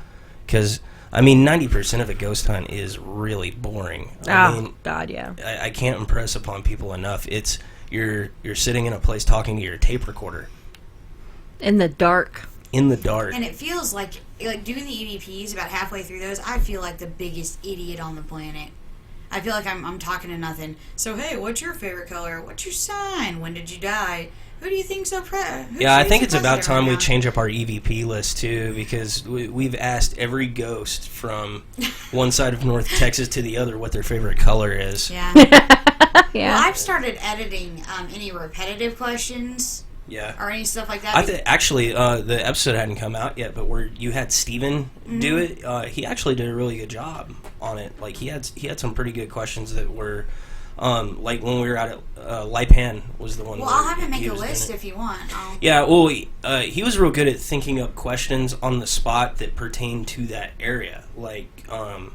Because, I mean, 90% of a ghost hunt is really boring. I mean, God, yeah. I can't impress upon people enough. It's you're sitting in a place talking to your tape recorder. In the dark. In the dark. And it feels like doing the EVPs, about halfway through those, I feel like the biggest idiot on the planet. I feel like I'm talking to nothing. So, hey, what's your favorite color? What's your sign? When did you die? Who do you think's so Yeah, I think it's about time we change up our EVP list, too, because we've asked every ghost from one side of North Texas to the other what their favorite color is. Yeah. Yeah. Well, I've started editing any repetitive questions. Yeah. Or any stuff like that. Actually, the episode hadn't come out yet, but where you had Steven do it, he actually did a really good job on it. Like, he had some pretty good questions that were, like when we were out at Lipan was the one. Well, I'll have him make a list if you want. Yeah, well, he was real good at thinking up questions on the spot that pertain to that area. Like, the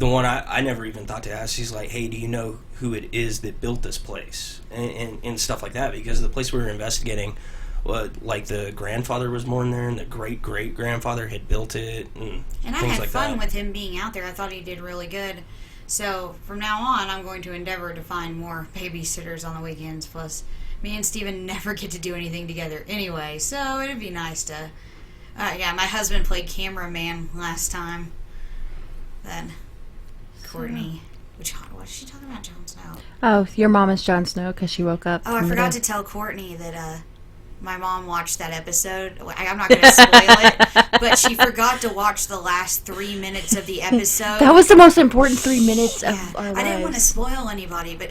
one I never even thought to ask, he's like, hey, do you know who it is that built this place? And stuff like that, because the place we were investigating, like the grandfather was born there and the great-great-grandfather had built it, and I things had like fun that. with him being out there. I thought he did really good. So from now on, I'm going to endeavor to find more babysitters on the weekends. Plus, me and Steven never get to do anything together anyway, so it'd be nice to... yeah, my husband played cameraman last time. Then Courtney... What is she talking about, Jon Snow? Oh, your mom is Jon Snow because she woke up. Oh, I forgot to tell Courtney that my mom watched that episode. I'm not going to spoil it, but she forgot to watch the last 3 minutes of the episode. That was the most important 3 minutes of our lives. I didn't want to spoil anybody, but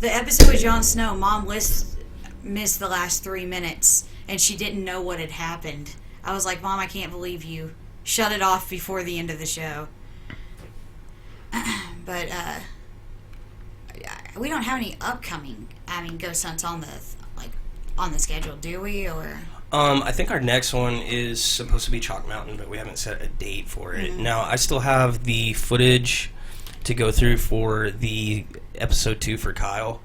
the episode with Jon Snow, Mom missed the last 3 minutes, and she didn't know what had happened. I was like, Mom, I can't believe you shut it off before the end of the show. But we don't have any upcoming, ghost hunts on the schedule, do we? Or I think our next one is supposed to be Chalk Mountain, but we haven't set a date for it. Now, I still have the footage to go through for the episode 2 for Kyle,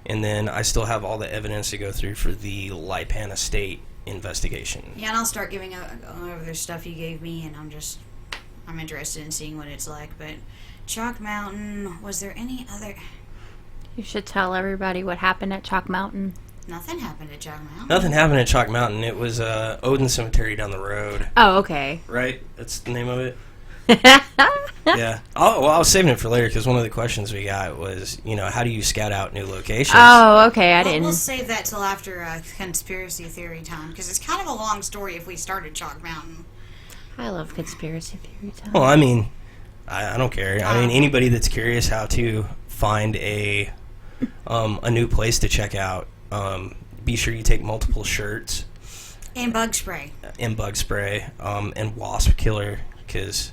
and then I still have all the evidence to go through for the Lipan Estate investigation. Yeah, and I'll start giving over the stuff you gave me, and I'm interested in seeing what it's like. But Chalk Mountain, was there any other? You should tell everybody what happened at Chalk Mountain. Nothing happened at Chalk Mountain. Nothing happened at Chalk Mountain. It was Odin Cemetery down the road. Oh, okay. Right? That's the name of it? Yeah. Oh, well, I was saving it for later because one of the questions we got was, how do you scout out new locations? Oh, okay. I didn't. We'll save that till after conspiracy theory time because it's kind of a long story if we started Chalk Mountain. I love conspiracy theory time. Well, I mean, I don't care. I mean, anybody that's curious how to find a new place to check out, be sure you take multiple shirts. And bug spray. And wasp killer, because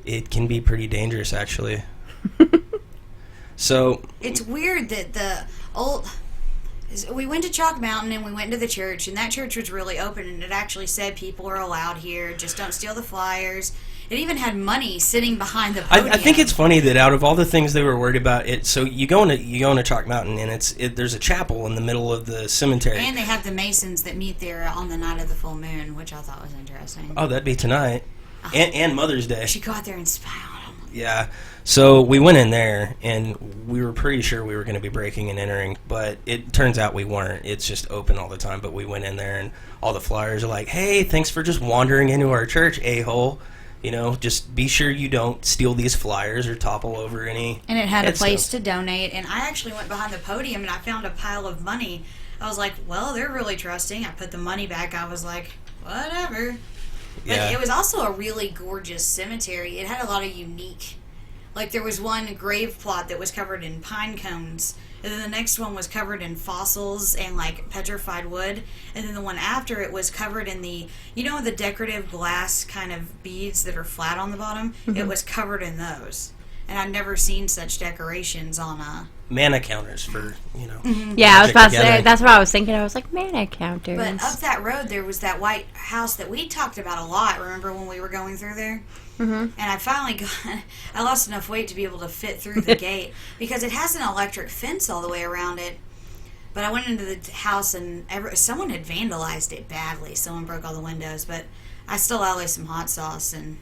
it can be pretty dangerous, actually. So it's weird that we went to Chalk Mountain and we went to the church, and that church was really open, and it actually said people are allowed here, just don't steal the flyers. It even had money sitting behind the podium. I think it's funny that out of all the things they were worried about, so you go into Chalk Mountain, and there's a chapel in the middle of the cemetery, and they have the Masons that meet there on the night of the full moon, which I thought was interesting. Oh, that'd be tonight, and Mother's Day. You should go out there and spy on them. Yeah. So we went in there, and we were pretty sure we were going to be breaking and entering, but it turns out we weren't. It's just open all the time. But we went in there, and all the flyers are like, "Hey, thanks for just wandering into our church, a-hole. Just be sure you don't steal these flyers or topple over any." And it had a place to donate. And I actually went behind the podium and I found a pile of money. I was like, well, they're really trusting. I put the money back. I was like, whatever. But it was also a really gorgeous cemetery. It had a lot of unique. Like, there was one grave plot that was covered in pine cones, and then the next one was covered in fossils and, like, petrified wood, and then the one after it was covered in the decorative glass kind of beads that are flat on the bottom? Mm-hmm. It was covered in those. And I've never seen such decorations on a... Mana counters for, Mm-hmm. Yeah, I was about to say, that's what I was thinking. I was like, mana counters. But up that road, there was that white house that we talked about a lot, remember when we were going through there? Mm-hmm. And I finally I lost enough weight to be able to fit through the gate because it has an electric fence all the way around it. But I went into the house and someone had vandalized it badly. Someone broke all the windows, but I still allow some hot sauce, and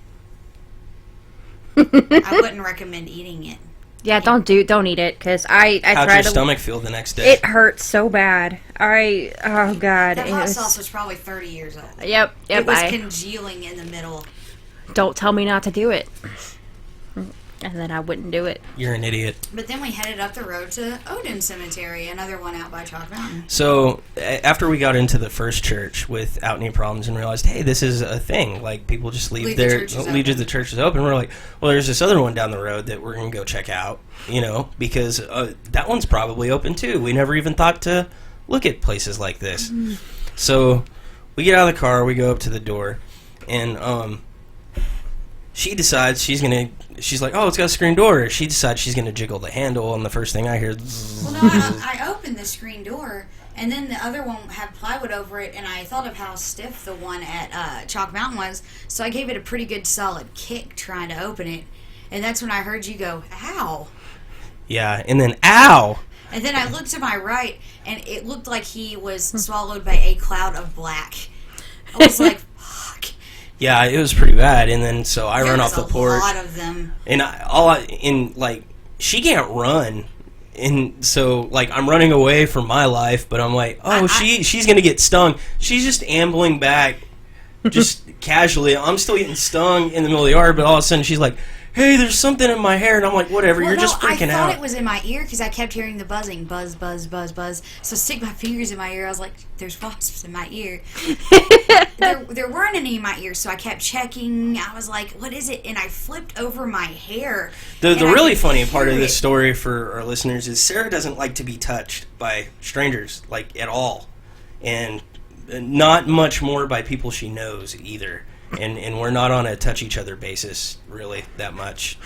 I wouldn't recommend eating it. Yeah, don't eat it because I tried. How'd your stomach feel the next day? It hurt so bad. Oh god, that hot sauce was probably 30 years old. Yep. It was congealing in the middle. Don't tell me not to do it. And then I wouldn't do it. You're an idiot. But then we headed up the road to Odin Cemetery, another one out by Chalk Mountain. So after we got into the first church without any problems and realized, hey, this is a thing. Like, people just leave the church is open. We're like, well, there's this other one down the road that we're going to go check out, because that one's probably open too. We never even thought to look at places like this. Mm-hmm. So we get out of the car, we go up to the door, and she decides she's like, oh, it's got a screen door. She decides she's going to jiggle the handle, and the first thing I hear... Well, no, I opened the screen door, and then the other one had plywood over it, and I thought of how stiff the one at Chalk Mountain was, so I gave it a pretty good solid kick trying to open it, and that's when I heard you go, ow. Yeah, and then, ow! And then I looked to my right, and it looked like he was swallowed by a cloud of black. I was like... Yeah, it was pretty bad, and then so I run off the porch. There was a lot of them. And she can't run, and so like I'm running away from my life, but I'm like, oh, she's gonna get stung. She's just ambling back, just casually. I'm still getting stung in the middle of the yard, but all of a sudden she's like, hey, there's something in my hair, and I'm like, whatever, you're just freaking out. I thought it was in my ear because I kept hearing the buzzing, buzz, buzz, buzz, buzz. So I stick my fingers in my ear. I was like, there's wasps in my ear. there weren't any in my ear, so I kept checking. I was like, what is it? And I flipped over my hair. The really funny part of this story for our listeners is Sarah doesn't like to be touched by strangers, like, at all. And not much more by people she knows either. And we're not on a touch each other basis really that much.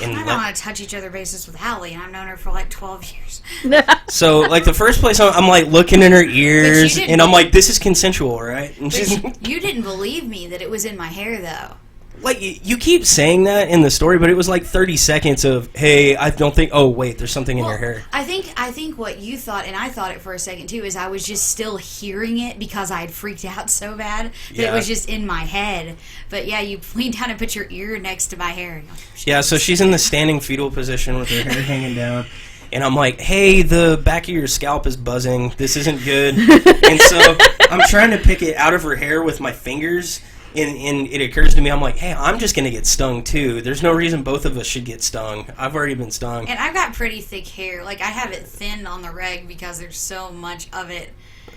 I'm not on a touch each other basis with Hallie, and I've known her for like 12 years. So like the first place I'm like looking in her ears, and I'm like, this is consensual, right? And you didn't believe me that it was in my hair though. Like, you keep saying that in the story, but it was like 30 seconds of, hey, I don't think, oh, wait, there's something in your hair. I think what you thought, and I thought it for a second too, is I was just still hearing it because I had freaked out so bad that it was just in my head. But yeah, you leaned down and put your ear next to my hair. Yeah, so she's in the standing fetal position with her hair hanging down. And I'm like, hey, the back of your scalp is buzzing. This isn't good. And so I'm trying to pick it out of her hair with my fingers. And it occurs to me, I'm like, hey, I'm just going to get stung, too. There's no reason both of us should get stung. I've already been stung. And I've got pretty thick hair. Like, I have it thin on the reg because there's so much of it.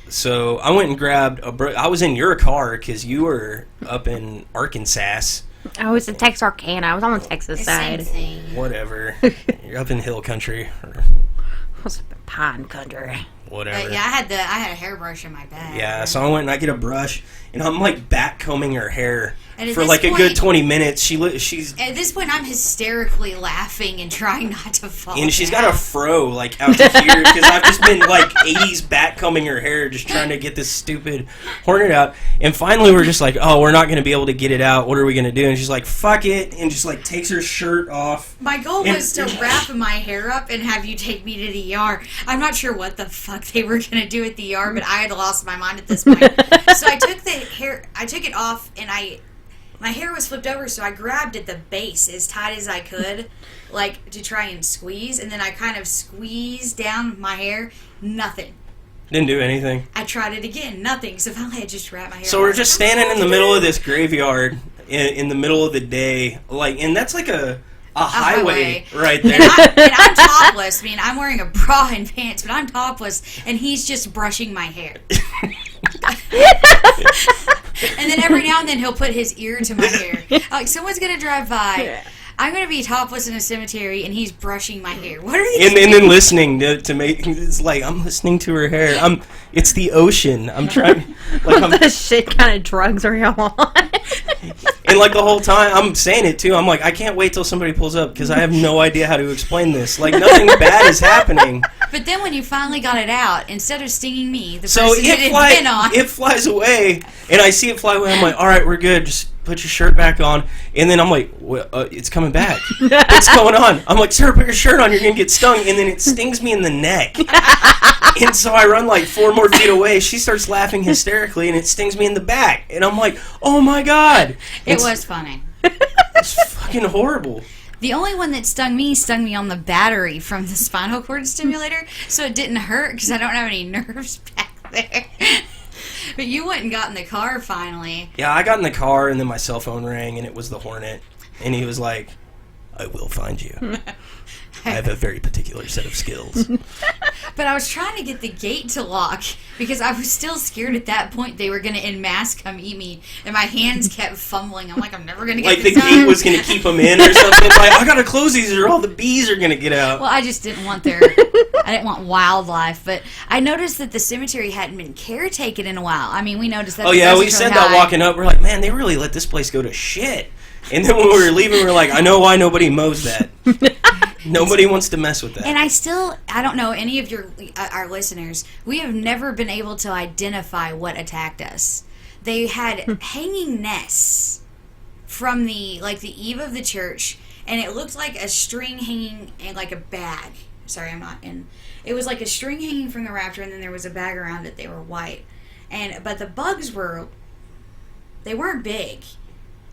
So I went and grabbed I was in your car because you were up in Arkansas. I was in Texarkana. I was on the Texas side. Same thing. Whatever. You're up in hill country. Or I was up in pine country. whatever. But yeah, I had a hairbrush in my bag. Yeah, so I went and I get a brush, and I'm like back combing her hair for like a point, good 20 minutes. She's at this point, I'm hysterically laughing and trying not to fall. And she's got a fro like out to here because I've just been like 80s back combing her hair, just trying to get this stupid hornet out. And finally, we're just like, oh, we're not going to be able to get it out. What are we going to do? And she's like, fuck it, and just like takes her shirt off. My goal was to wrap my hair up and have you take me to the ER. I'm not sure what the fuck they were going to do at the ER, but I had lost my mind at this point. So I took it off, and my hair was flipped over, so I grabbed at the base as tight as I could, like, to try and squeeze, and then I kind of squeezed down my hair. Nothing. Didn't do anything. I tried it again. Nothing. So finally I just wrapped my hair. So we're just standing in the middle of this graveyard in the middle of the day, like, and that's like a highway right there. And I'm topless. I mean, I'm wearing a bra and pants, but I'm topless, and he's just brushing my hair. And then every now and then he'll put his ear to my hair. Like, someone's going to drive by. Yeah. I'm going to be topless in a cemetery, and he's brushing my hair. What are you doing? And then listening to make it's like, I'm listening to her hair. It's the ocean. I'm trying. Like, what the shit kind of drugs are you on? And like the whole time, I'm saying it too. I'm like, I can't wait till somebody pulls up because I have no idea how to explain this. Like, nothing bad is happening. But then when you finally got it out, instead of stinging me, the so person it flies away, and I see it fly away. I'm like, all right, we're good. Just put your shirt back on. And then I'm like, it's coming back. What's going on? I'm like, sir, put your shirt on. You're going to get stung. And then it stings me in the neck. And so I run like 4 more feet away. She starts laughing hysterically, and it stings me in the back. And I'm like, oh my God. It was funny. It's fucking horrible. The only one that stung me on the battery from the spinal cord stimulator, so it didn't hurt because I don't have any nerves back there. But you went and got in the car finally. Yeah, I got in the car, and then my cell phone rang, and it was the Hornet. And he was like, I will find you. I have a very particular set of skills. But I was trying to get the gate to lock because I was still scared at that point they were going to en masse come eat me. And my hands kept fumbling. I'm like, I'm never going to get like this the done. gate was going to keep them in or something. Like, I got to close these or all the bees are going to get out. Well, I just didn't want I didn't want wildlife. But I noticed that the cemetery hadn't been caretaken in a while. I mean, we noticed that. Oh, yeah, we said that walking up. We're like, man, they really let this place go to shit. And then when we were leaving, we were like, I know why nobody mows that. Nobody wants to mess with that. And I don't know any of our listeners. We have never been able to identify what attacked us. They had hanging nests from the eve of the church, and it looked like a string hanging in like a bag. Sorry, I'm not in. It was like a string hanging from the rafter, and then there was a bag around it. They were white, but the bugs they weren't big.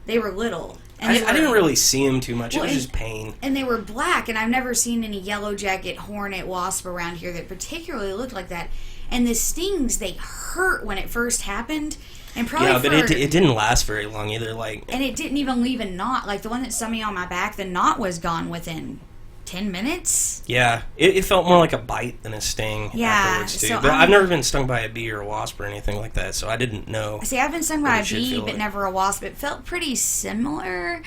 They were little. And I didn't really see them too much. Well, it was just pain. And they were black, and I've never seen any yellow jacket, hornet, wasp around here that particularly looked like that. And the stings, they hurt when it first happened. And probably but it didn't last very long either. And it didn't even leave a knot. Like the one that stung me on my back, the knot was gone within 10 minutes. Yeah, it felt more like a bite than a sting afterwards, too. But I've never been stung by a bee or a wasp or anything like that, so I didn't know. See, I've been stung by a bee, but never a wasp. It felt pretty similar,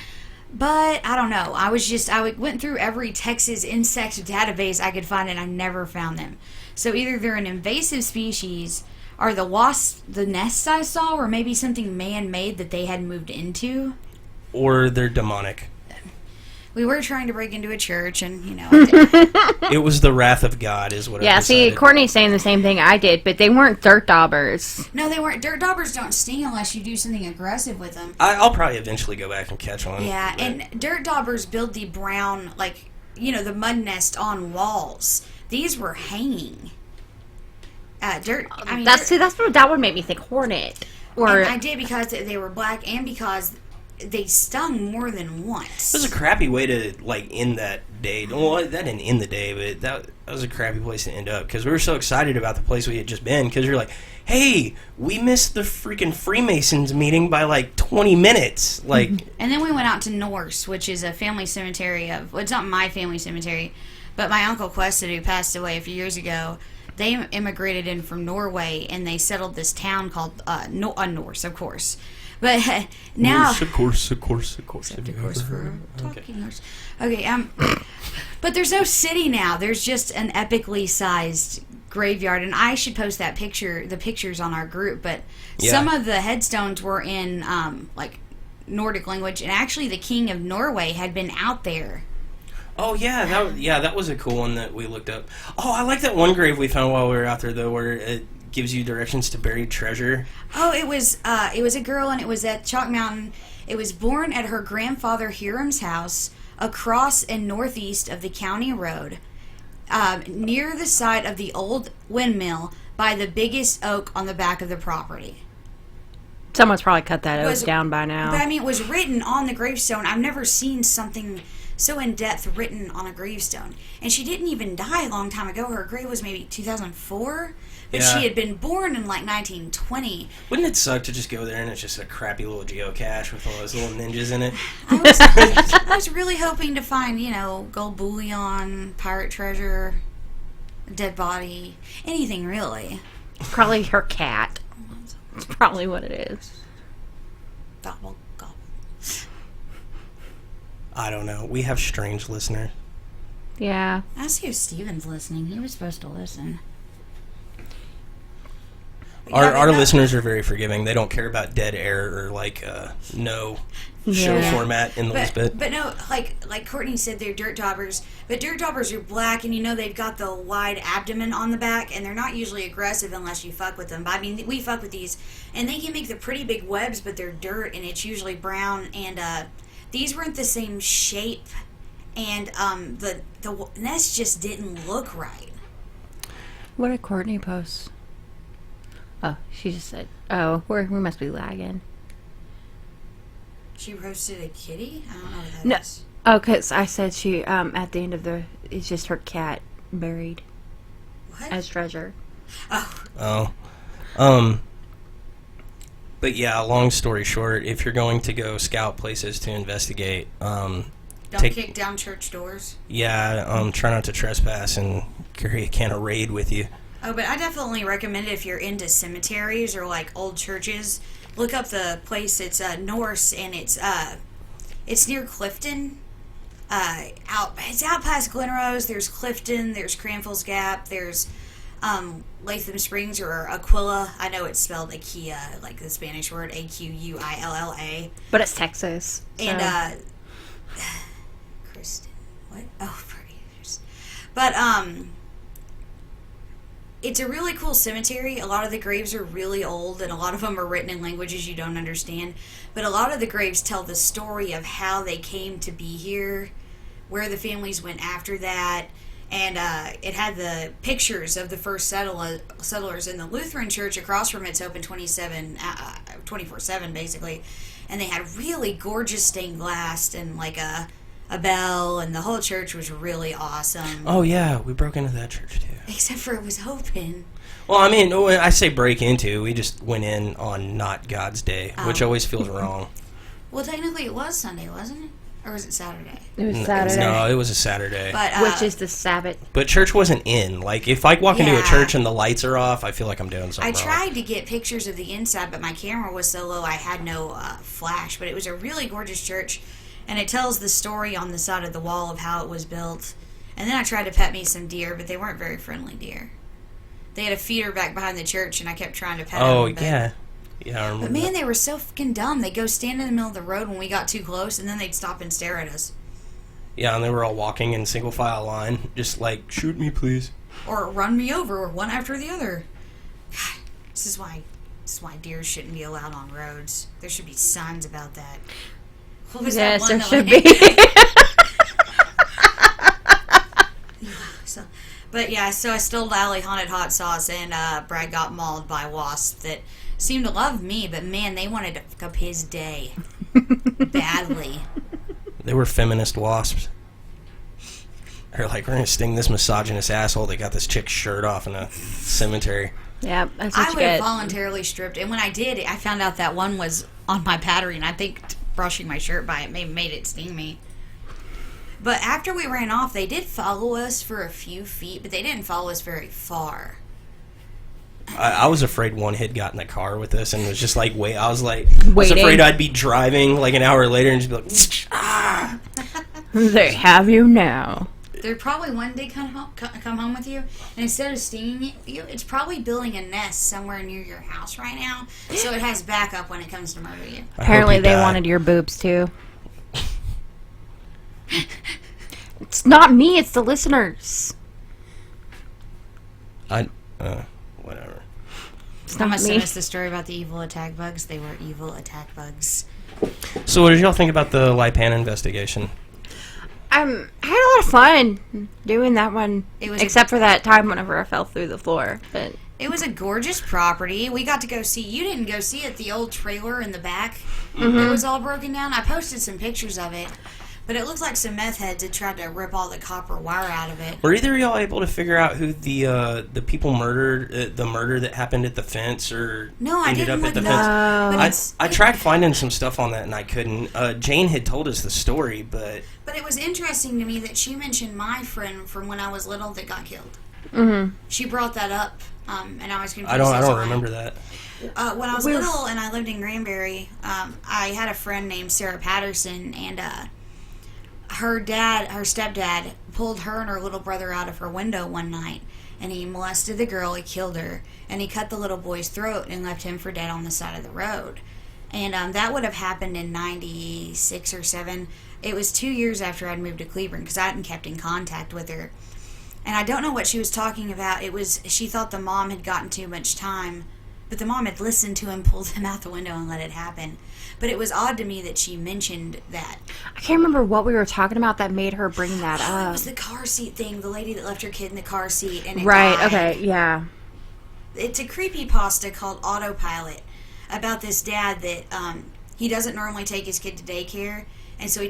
but I don't know. I went through every Texas insect database I could find, and I never found them. So either they're an invasive species, or the nests I saw were maybe something man-made that they had moved into. Or they're demonic. We were trying to break into a church, and, It was the wrath of God, is what I Yeah, see, decided. Courtney's saying the same thing I did, but they weren't dirt daubers. No, they weren't. Dirt daubers don't sting unless you do something aggressive with them. I'll probably eventually go back and catch one. Yeah, but- and dirt daubers build the brown, the mud nest on walls. These were hanging. That would make me think hornet. Or And I did because they were black and because they stung more than once. It was a crappy way to, end that day. Well, that didn't end the day, but that was a crappy place to end up. Because we were so excited about the place we had just been. Because you're like, hey, we missed the freaking Freemasons meeting by, 20 minutes. And then we went out to Norse, which is a family cemetery it's not my family cemetery, but my Uncle Quested, who passed away a few years ago, they immigrated in from Norway, and they settled this town called Norse, of course. But now... Norse, of course. Of course, for talking Norse. Okay, but there's no city now. There's just an epically sized graveyard, and I should post the pictures on our group, but some of the headstones were in, Nordic language, and actually the king of Norway had been out there. Oh, yeah, that was a cool one that we looked up. Oh, I like that one grave we found while we were out there, though, where it gives you directions to buried treasure. Oh, it was a girl, and it was at Chalk Mountain. It was born at her grandfather Hiram's house across and northeast of the county road, near the site of the old windmill by the biggest oak on the back of the property. someone's probably cut that oak down by now. But, it was written on the gravestone. I've never seen something so in-depth written on a gravestone. And she didn't even die a long time ago. Her grave was maybe 2004. But she had been born in 1920. Wouldn't it suck to just go there and it's just a crappy little geocache with all those little ninjas in it? I was really hoping to find, gold bullion, pirate treasure, dead body, anything really. Probably her cat. That's probably what it is. Gobble, gobble. I don't know. We have strange listeners. Yeah. I see if Steven's listening. He was supposed to listen. Our listeners are very forgiving. They don't care about dead air or no show format in the least bit. But no, like Courtney said, they're dirt daubers. But dirt daubers are black, and they've got the wide abdomen on the back, and they're not usually aggressive unless you fuck with them. But we fuck with these, and they can make the pretty big webs, but they're dirt, and it's usually brown. And these weren't the same shape, and the nest just didn't look right. What did Courtney post? Oh, she just said, we must be lagging. She roasted a kitty? I don't know what that is. Oh, because I said she, at the end of it's just her cat buried. What? As treasure. Oh. But yeah, long story short, if you're going to go scout places to investigate, Don't kick down church doors. Yeah, try not to trespass and carry a can of Raid with you. Oh, but I definitely recommend it if you're into cemeteries or old churches. Look up the place. It's Norse, and it's near Clifton. It's out past Glenrose. There's Clifton. There's Cranfill's Gap. There's Latham Springs or Aquila. I know it's spelled Aquila, like the Spanish word Aquilla. But it's Texas. So. And Kristen, what? Oh, pretty. But it's a really cool cemetery. A lot of the graves are really old, and a lot of them are written in languages you don't understand. But a lot of the graves tell the story of how they came to be here, where the families went after that, and it had the pictures of the first settlers in the Lutheran church across from it's open 24/7, basically. And they had really gorgeous stained glass and a bell, and the whole church was really awesome. Oh, yeah, we broke into that church, too. Except for it was open. Well, I mean, when I say break into, we just went in on not God's day, which always feels wrong. Well, technically it was Sunday, wasn't it? Or was it Saturday? It was Saturday. No, it was a Saturday. But, which is the Sabbath. But church wasn't in. If I walk into a church and the lights are off, I feel like I'm doing something I wrong. tried to get pictures of the inside, but my camera was so low I had no flash. But it was a really gorgeous church. And it tells the story on the side of the wall of how it was built. And then I tried to pet me some deer, but they weren't very friendly deer. They had a feeder back behind the church, and I kept trying to pet them. Oh, yeah. Yeah, I remember. But man, they were so fucking dumb. They'd go stand in the middle of the road when we got too close, and then they'd stop and stare at us. Yeah, and they were all walking in single file line, just like, shoot me, please. Or run me over, one after the other. God, this is why deer shouldn't be allowed on roads. There should be signs about that. What was Yes, that one there should that be. So, but yeah, so I stole Alley Haunted Hot Sauce, and Brad got mauled by wasps that seemed to love me, but man, they wanted to fuck up his day badly. They were feminist wasps. They're like, we're going to sting this misogynist asshole that got this chick's shirt off in a cemetery. Yeah, that's I what you would have get. voluntarily stripped, and when I did, I found out that one was on my battery, and I think brushing my shirt by it made it sting me. But after we ran off, they did follow us for a few feet, but they didn't follow us very far. I was afraid one had got in the car with us and was just like, wait. I was afraid I'd be driving like an hour later and just be like, ah. They have you now. They're probably one day come home with you, and instead of stinging you, it's probably building a nest somewhere near your house right now, so it has backup when it comes to murder you. Apparently they wanted your boobs too. It's not me, it's the listeners. Whatever. It's I not must me. send us the story about the evil attack bugs. They were evil attack bugs. So what did y'all think about the Lipan investigation? I had a lot of fun doing that one, It was except for that time whenever I fell through the floor. But It was a gorgeous property. We got to go see. You didn't go see it. The old trailer in the back. It was all broken down. I posted some pictures of it. But it looked like some meth heads had tried to rip all the copper wire out of it. Were either of y'all able to figure out who the people murdered, the murder that happened at the fence, or No, I ended didn't up at look the it fence? up. But I tried finding some stuff on that and I couldn't. Jane had told us the story, but it was interesting to me that she mentioned my friend from when I was little that got killed. mm-hmm. She brought that up, and I was confused. I don't as to why. remember that. When I was little and I lived in Granbury, I had a friend named Sarah Patterson, and her stepdad, pulled her and her little brother out of her window one night, and he molested the girl, he killed her, and he cut the little boy's throat and left him for dead on the side of the road. And that would have happened in 96 or 7. It was 2 years after I'd moved to Cleveland, because I hadn't kept in contact with her. And I don't know what she was talking about. She thought the mom had gotten too much time, but the mom had listened to him, pulled him out the window, and let it happen. But it was odd to me that she mentioned that. I can't remember what we were talking about that made her bring that It up. was the car seat thing, the lady that left her kid in the car seat and it Right, died. okay, yeah. It's a creepypasta called Autopilot about this dad that he doesn't normally take his kid to daycare. And so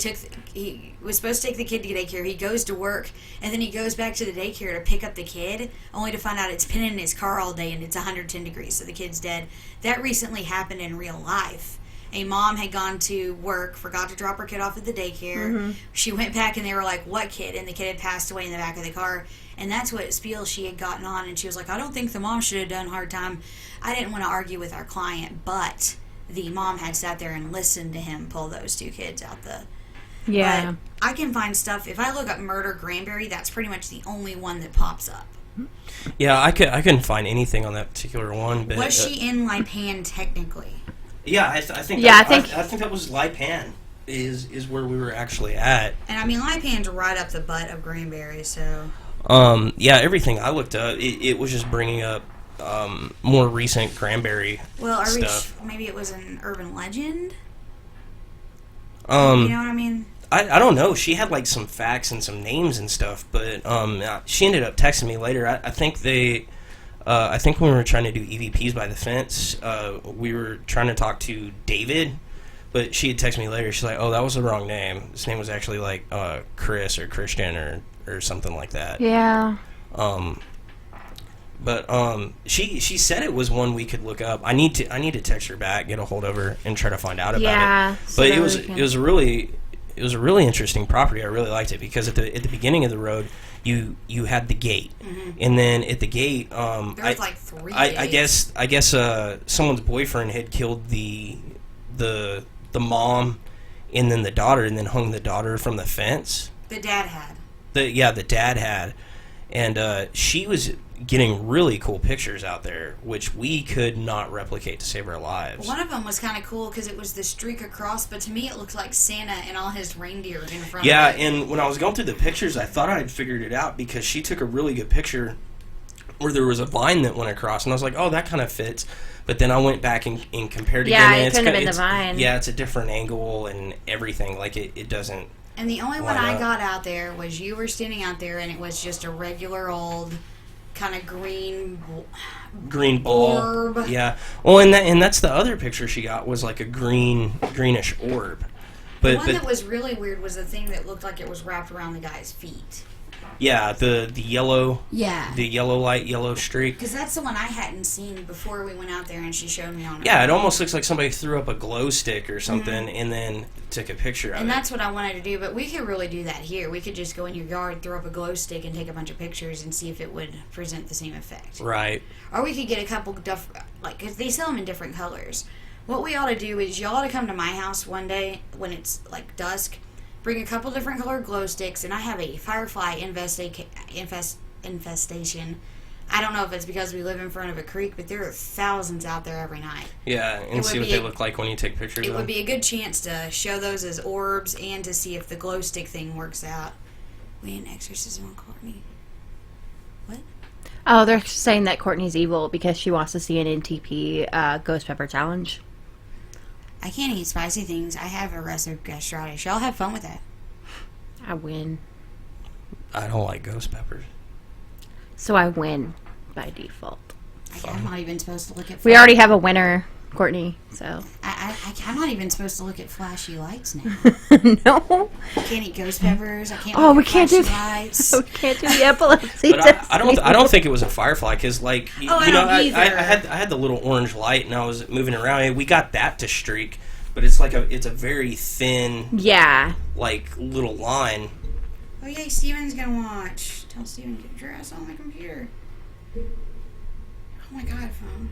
he was supposed to take the kid to daycare. He goes to work, and then he goes back to the daycare to pick up the kid, only to find out it's been in his car all day and it's 110 degrees, so the kid's dead. That recently happened in real life. A mom had gone to work, forgot to drop her kid off at the daycare. Mm-hmm. She went back, and they were like, "What kid?" And the kid had passed away in the back of the car. And that's what spiel she had gotten on. And she was like, "I don't think the mom should have done hard time." I didn't want to argue with our client, but the mom had sat there and listened to him pull those two kids out the... Yeah. But I can find stuff. If I look up Murder Granbury, that's pretty much the only one that pops up. Yeah, I couldn't find anything on that particular one. But Was she in Lipan technically? Yeah, I think. Yeah, I think that was Lipan is where we were actually at. And I mean, Lipan's right up the butt of Granbury, so... Yeah, everything I looked up, it was just bringing up more recent Granbury Well, stuff. maybe it was an urban legend? You know what I mean? I don't know. She had like some facts and some names and stuff, but she ended up texting me later. I think when we were trying to do EVPs by the fence, we were trying to talk to David, but she had texted me later. She's like, "Oh, that was the wrong name. His name was actually like Chris or Christian or something like that." Yeah. But she said it was one we could look up. I need to text her back, get a hold of her, and try to find out about it. So But it was a really interesting property. I really liked it because at the beginning of the road, you had the gate, and then at the gate, There was like 3 I gates. guess someone's boyfriend had killed the mom, and then the daughter, and then hung the daughter from the fence. The dad had. The dad had, and she was getting really cool pictures out there, which we could not replicate to save our lives. One of them was kind of cool because it was the streak across, but to me it looked like Santa and all his reindeer in front Yeah, of it. and when I was going through the pictures, I thought I had figured it out because she took a really good picture where there was a vine that went across, and I was like, oh, that kind of fits. But then I went back and compared again. Yeah, and it couldn't have been the vine. Yeah, it's a different angle and everything. Like, it doesn't... And the only one I got out there was you were standing out there, and it was just a regular old kind of green ball orb. Yeah. Well, and that's the other picture she got was like a greenish orb. But the one that was really weird was the thing that looked like it was wrapped around the guy's feet. Yeah, the yellow. Yeah. The yellow streak. Because that's the one I hadn't seen before we went out there, and she showed me on it. Yeah, it almost looks like somebody threw up a glow stick or something and then took a picture of it. And that's what I wanted to do, but we could really do that here. We could just go in your yard, throw up a glow stick, and take a bunch of pictures and see if it would present the same effect. Right. Or we could get a couple, because they sell them in different colors. What we ought to do is you ought to come to my house one day when it's like dusk, bring a couple different colored glow sticks, and I have a firefly infestation. I don't know if it's because we live in front of a creek, but there are thousands out there every night. Yeah, and see what they look like when you take pictures of them. It would be a good chance to show those as orbs and to see if the glow stick thing works out. We had an exorcism on Courtney. What? Oh, they're saying that Courtney's evil because she wants to see an NTP ghost pepper challenge. I can't eat spicy things. I have aggressive gastritis. Y'all have fun with that. I win. I don't like ghost peppers. So I win by default. I'm not even supposed to look at... We already have a winner, Courtney, so... I'm not even supposed to look at flashy lights now. No. I can't eat ghost peppers. I can't Oh, look we at can't do flashy lights. We can't do the epilepsy But I don't think it was a firefly because, like, you know, I had the little orange light and I was moving around and we got that to streak, but it's like it's a very thin, yeah, like little line. Oh yay, Steven's gonna watch. Tell Steven to get your ass on the computer. Oh my god, phone.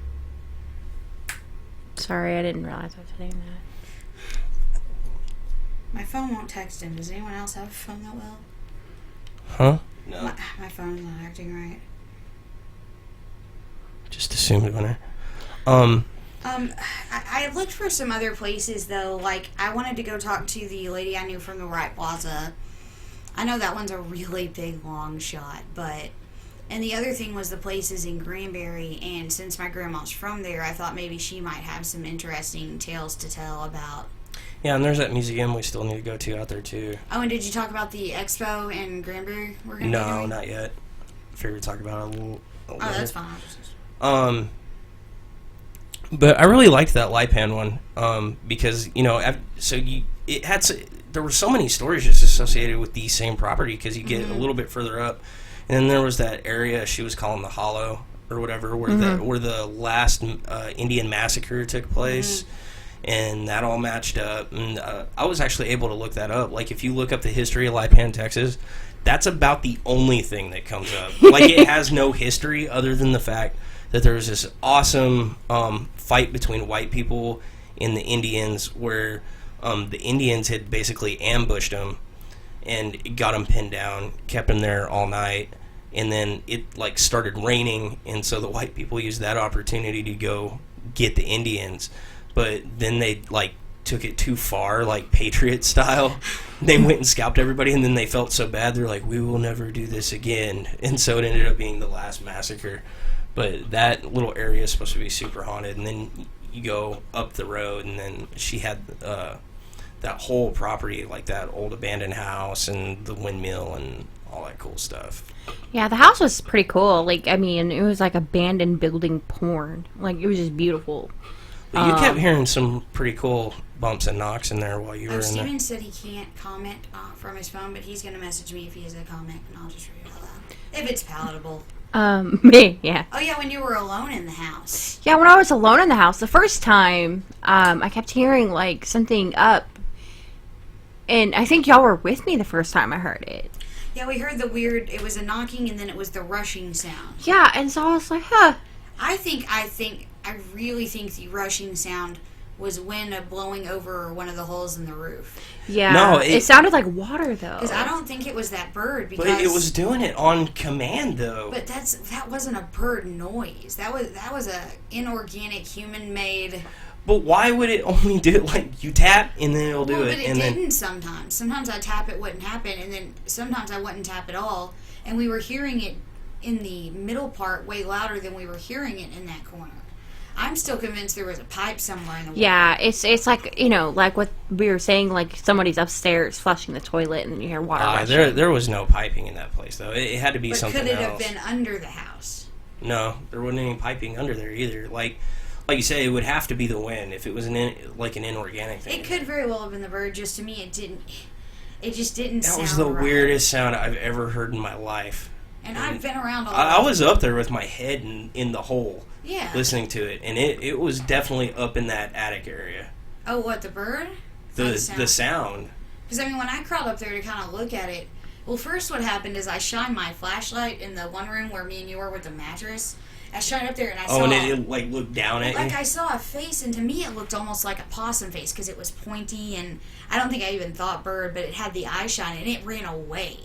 Sorry, I didn't realize I was saying that. My phone won't text him. Does anyone else have a phone that will? Huh? No. My phone's not acting right. Just assumed winner. I looked for some other places though. Like I wanted to go talk to the lady I knew from the Wright Plaza. I know that one's a really big long shot, but. And the other thing was the places in Granbury, and since my grandma's from there, I thought maybe she might have some interesting tales to tell about. Yeah, and there's that museum we still need to go to out there too. Oh, and did you talk about the expo in Granbury? No, not yet. Figured we'd talk about it a little later. Oh, that's fine. But I really liked that Lipan one because, you know, there were so many stories just associated with the same property because you get a little bit further up. And then there was that area she was calling the Hollow or whatever, where the last Indian massacre took place, and that all matched up. And I was actually able to look that up. Like if you look up the history of Lipan, Texas, that's about the only thing that comes up. Like it has no history other than the fact that there was this awesome fight between white people and the Indians, where the Indians had basically ambushed them and got them pinned down, kept them there all night, and then it like started raining, and so the white people used that opportunity to go get the Indians, but then they like took it too far, like Patriot style. They went and scalped everybody, and then they felt so bad they're like, we will never do this again, and so it ended up being the last massacre. But that little area is supposed to be super haunted, and then you go up the road, and then she had that whole property, like that old abandoned house and the windmill and all that cool stuff. Yeah, the house was pretty cool. Like, I mean, it was like abandoned building porn. Like, it was just beautiful. But you kept hearing some pretty cool bumps and knocks in there while you were in there. Steven said he can't comment from his phone, but he's going to message me if he has a comment, and I'll just read it out loud. If it's palatable. Me, yeah. Oh, yeah, when you were alone in the house. Yeah, when I was alone in the house, the first time, I kept hearing, like, something up. And I think y'all were with me the first time I heard it. Yeah, we heard the weird, it was a knocking and then it was the rushing sound. Yeah, and so I was like, huh. I really think the rushing sound was wind blowing over one of the holes in the roof. Yeah. No, it sounded like water, though. Because I don't think it was that bird. Because, but it was doing it on command, though. But that wasn't a bird noise. That was a inorganic, human-made. But why would it only do it like you tap and then it'll do Well, it? but it and didn't then sometimes. Sometimes I tap, it wouldn't happen, and then sometimes I wouldn't tap at all. And we were hearing it in the middle part way louder than we were hearing it in that corner. I'm still convinced there was a pipe somewhere in the wall. Yeah, it's like, like what we were saying, like somebody's upstairs flushing the toilet and you hear water rushing. There was no piping in that place, though. It had to be But something else. could it have been under the house? No, there wasn't any piping under there either. Like you say, it would have to be the wind if it was an inorganic thing. It could very well have been the bird. Just to me, it didn't. It just didn't sound That was the right. weirdest sound I've ever heard in my life. And I've been around a lot. I was up there with my head in the hole. Yeah. Listening to it, and it was definitely up in that attic area. Oh, what, the bird? The sound. Because, I mean, when I crawled up there to kind of look at it, well, first what happened is I shined my flashlight in the one room where me and you were with the mattress. I shined up there and I saw... Oh, and it like looked down at you? Like, I saw a face, and to me it looked almost like a possum face because it was pointy, and I don't think I even thought bird, but it had the eye shine, and it ran away.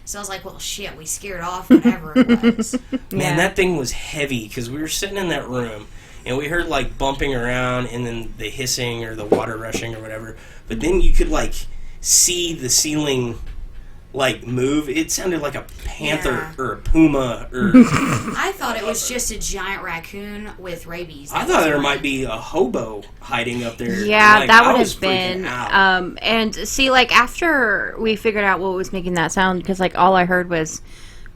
So I was like, well, shit, we scared off whatever it was. Man, that thing was heavy because we were sitting in that room and we heard like bumping around and then the hissing or the water rushing or whatever. But then you could like see the ceiling like move. It sounded like a panther or a puma or... I thought it was just a giant raccoon with rabies. I thought there might be a hobo hiding up there. Yeah, Like, that I would was have freaking been. out. And see, like after we figured out what was making that sound, because like all I heard was,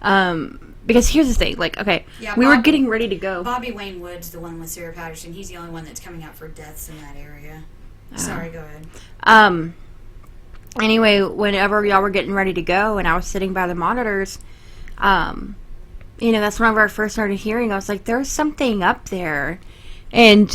because here's the thing, like okay, Yeah, we were getting ready to go. Bobby Wayne Wood's the one with Sarah Patterson. He's the only one that's coming out for deaths in that area. Sorry, go ahead. Anyway, whenever y'all were getting ready to go, and I was sitting by the monitors, that's whenever I first started hearing. I was like, "There's something up there," and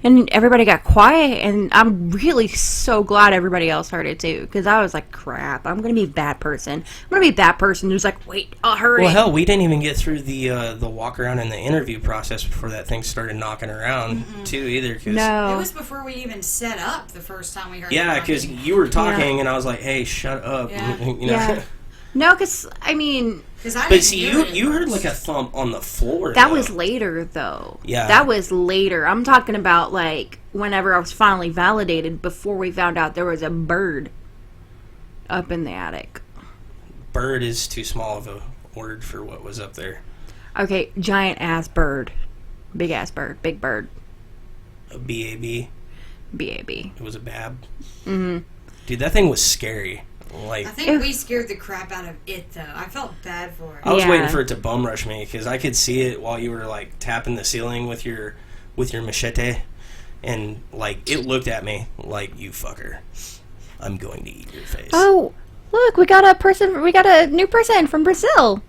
and everybody got quiet. And I'm really so glad everybody else heard it too, because I was like, "Crap, I'm gonna be a bad person. I'm gonna be a bad person who's like, wait, I'll hurry." Well, hell, we didn't even get through the walk around and the interview process before that thing started knocking around too either. Cause, No, It was before we even set up the first time we heard. Yeah, it because knocking. you were talking and I was like, "Hey, shut up!" Yeah. Yeah. No, because I mean, 'Cause I But didn't see, hear it at you heard first. like a thump on the floor. that though. was later though. Yeah. That was later. I'm talking about like whenever I was finally validated, before we found out there was a bird up in the attic. Bird is too small of a word for what was up there. Okay, giant ass bird. Big ass bird. Big bird. A BAB. B-A-B. It was a bab. Mm-hmm. Dude, that thing was scary. Like, I think we scared the crap out of it, though. I felt bad for it. I was Yeah. waiting for it to bum rush me because I could see it while you were like tapping the ceiling with your machete, and like it looked at me like, "You fucker, I'm going to eat your face." Oh, look, we got a new person from Brazil.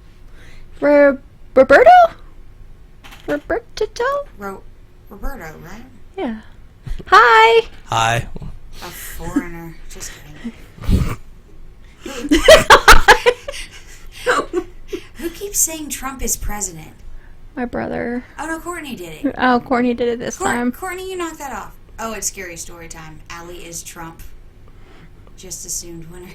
Roberto? Roberto, right? Yeah. Hi. Hi. A foreigner. Just kidding. Who keeps saying Trump is president? My brother. Oh, no, Courtney did it. Oh, Courtney did it this time. Courtney, you knocked that off. Oh, it's scary story time. Allie is Trump. Just assumed winner.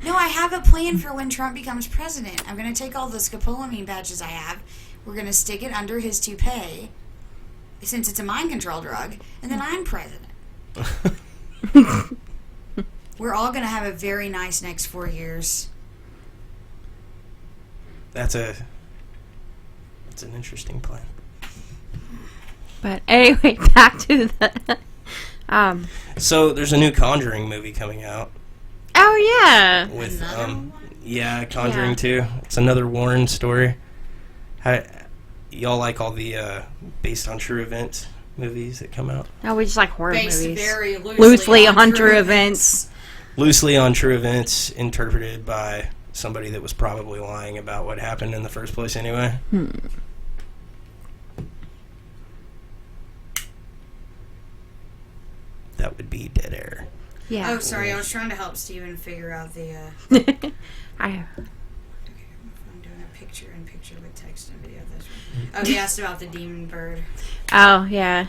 No, I have a plan for when Trump becomes president. I'm going to take all the scopolamine badges I have. We're going to stick it under his toupee, since it's a mind control drug, and then I'm president. We're all going to have a very nice next 4 years. That's an interesting plan. But anyway, back to the So there's a new Conjuring movie coming out Oh yeah. with Another one? Conjuring Yeah. 2. It's another Warren story. Y'all like all the based on true events movies that come out? No, we just like horror Based movies. very Loosely on on true true events. Loosely on true events, interpreted by somebody that was probably lying about what happened in the first place anyway. That would be dead air. Yeah. Oh, sorry. I was trying to help Steven figure out the... I I'm doing a picture-in-picture with text and video. That's right. Oh, he asked about the demon bird. Oh yeah.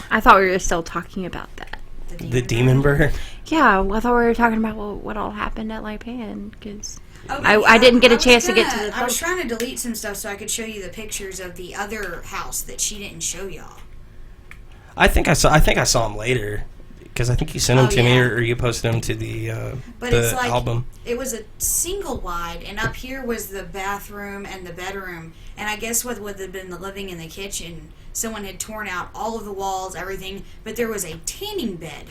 I thought we were still talking about that. The demon burger? Yeah, I thought we were talking about what all happened at Lipan, because Okay, I didn't get a was chance to get to the... I was trying to delete some stuff so I could show you the pictures of the other house that she didn't show y'all. I think I saw them later, because I think you sent them to me, yeah. or you posted them to the But the it's like, album. it was a single wide, and up here was the bathroom and the bedroom. And I guess what would have been the living and the kitchen, someone had torn out all of the walls, everything, but there was a tanning bed.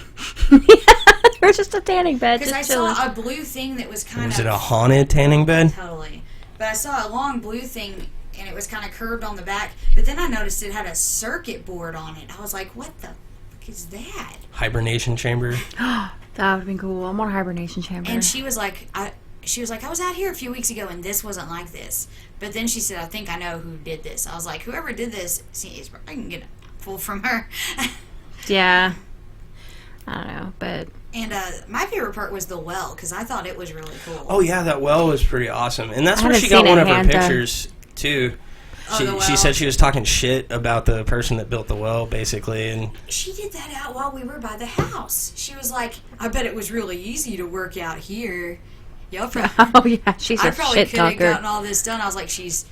There was just a tanning bed. Because I saw a blue thing that was kind of... Was it a haunted tanning bed? Totally. But I saw a long blue thing, and it was kind of curved on the back. But then I noticed it had a circuit board on it. I was like, what the fuck is that? Hibernation chamber. That would have been cool. I'm on a hibernation chamber. And she was like, I was out here a few weeks ago, and this wasn't like this. But then she said, I think I know who did this. I was like, whoever did this, I can get a full from her. Yeah. I don't know, but... And my favorite part was the well, because I thought it was really cool. Oh yeah, that well was pretty awesome, and that's I where haven't she got seen one it of her hand done. pictures too. Oh, the well. She said she was talking shit about the person that built the well, basically, and She did that out while we were by the house. She was like, I bet it was really easy to work out here. Y'all probably... Oh, yeah, she's I a probably shit could have talker. gotten all this done. I was like, she's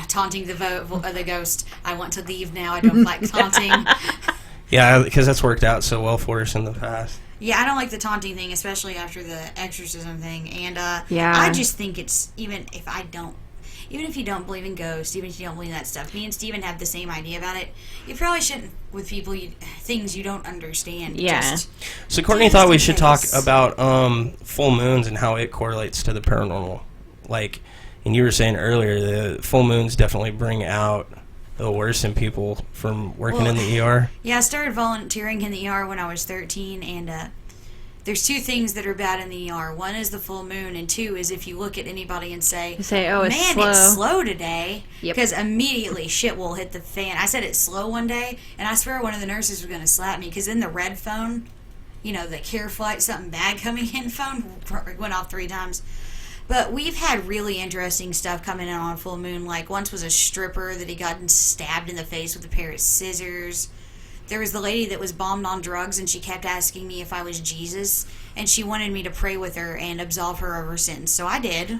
taunting the ghost. I want to leave now. I don't like taunting. yeah, because that's worked out so well for us in the past. Yeah, I don't like the taunting thing, especially after the exorcism thing. And Yeah. I just think it's, even if you don't believe in ghosts, even if you don't believe in that stuff, me and Steven have the same idea about it. You probably shouldn't, with people, things you don't understand. Yeah. Just, So Courtney just thought we in should talk case. about full moons and how it correlates to the paranormal. Like, and you were saying earlier, the full moons definitely bring out the worst in people from working in the ER. Yeah, I started volunteering in the ER when I was 13, and there's two things that are bad in the ER. One is the full moon, and two is if you look at anybody and say, You say, oh, it's man, slow. it's slow today, Yep. because immediately shit will hit the fan. I said it's slow one day, and I swear one of the nurses was going to slap me, because in the red phone, the care flight, something bad coming in phone went off 3 times. But we've had really interesting stuff coming in on full moon. Like, once was a stripper that he got stabbed in the face with a pair of scissors. There was the lady that was bombed on drugs, and she kept asking me if I was Jesus, and she wanted me to pray with her and absolve her of her sins. So I did.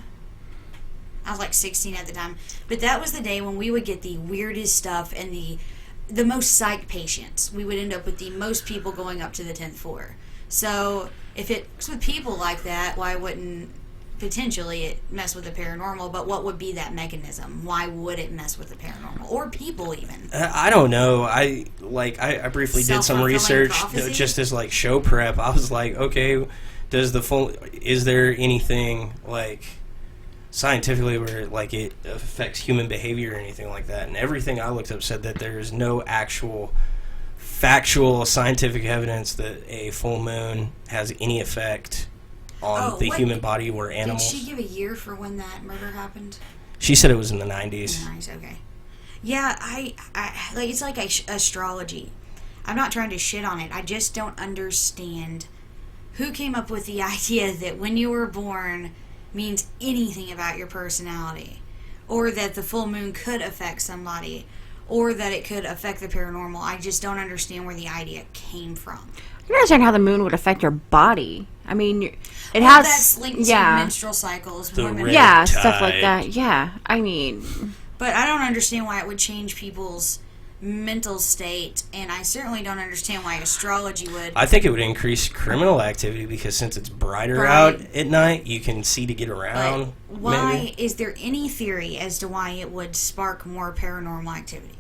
I was like 16 at the time. But that was the day when we would get the weirdest stuff and the most psych patients. We would end up with the most people going up to the 10th floor. So if it's with people like that, why wouldn't potentially it mess with the paranormal? But what would be that mechanism? Why would it mess with the paranormal, or people even? I don't know. I briefly did some Self-fulfilling research prophecy? just as like show prep. I was like, okay, is there anything like scientifically where like it affects human behavior or anything like that? And everything I looked up said that there is no actual factual scientific evidence that a full moon has any effect on the human body or animals. Did she give a year for when that murder happened? She said it was in the 90s. Nice, okay. Yeah, I like, it's like astrology. I'm not trying to shit on it. I just don't understand who came up with the idea that when you were born means anything about your personality, or that the full moon could affect somebody, or that it could affect the paranormal. I just don't understand where the idea came from. I don't understand how the moon would affect your body. I mean, it Well, has... that's linked to yeah. menstrual cycles. The women- red Yeah, tide. stuff like that. Yeah, I mean... But I don't understand why it would change people's mental state, and I certainly don't understand why astrology would. I think it would increase criminal activity because since it's brighter Right. out at night, you can see to get around. But why maybe. is there any theory as to why it would spark more paranormal activity?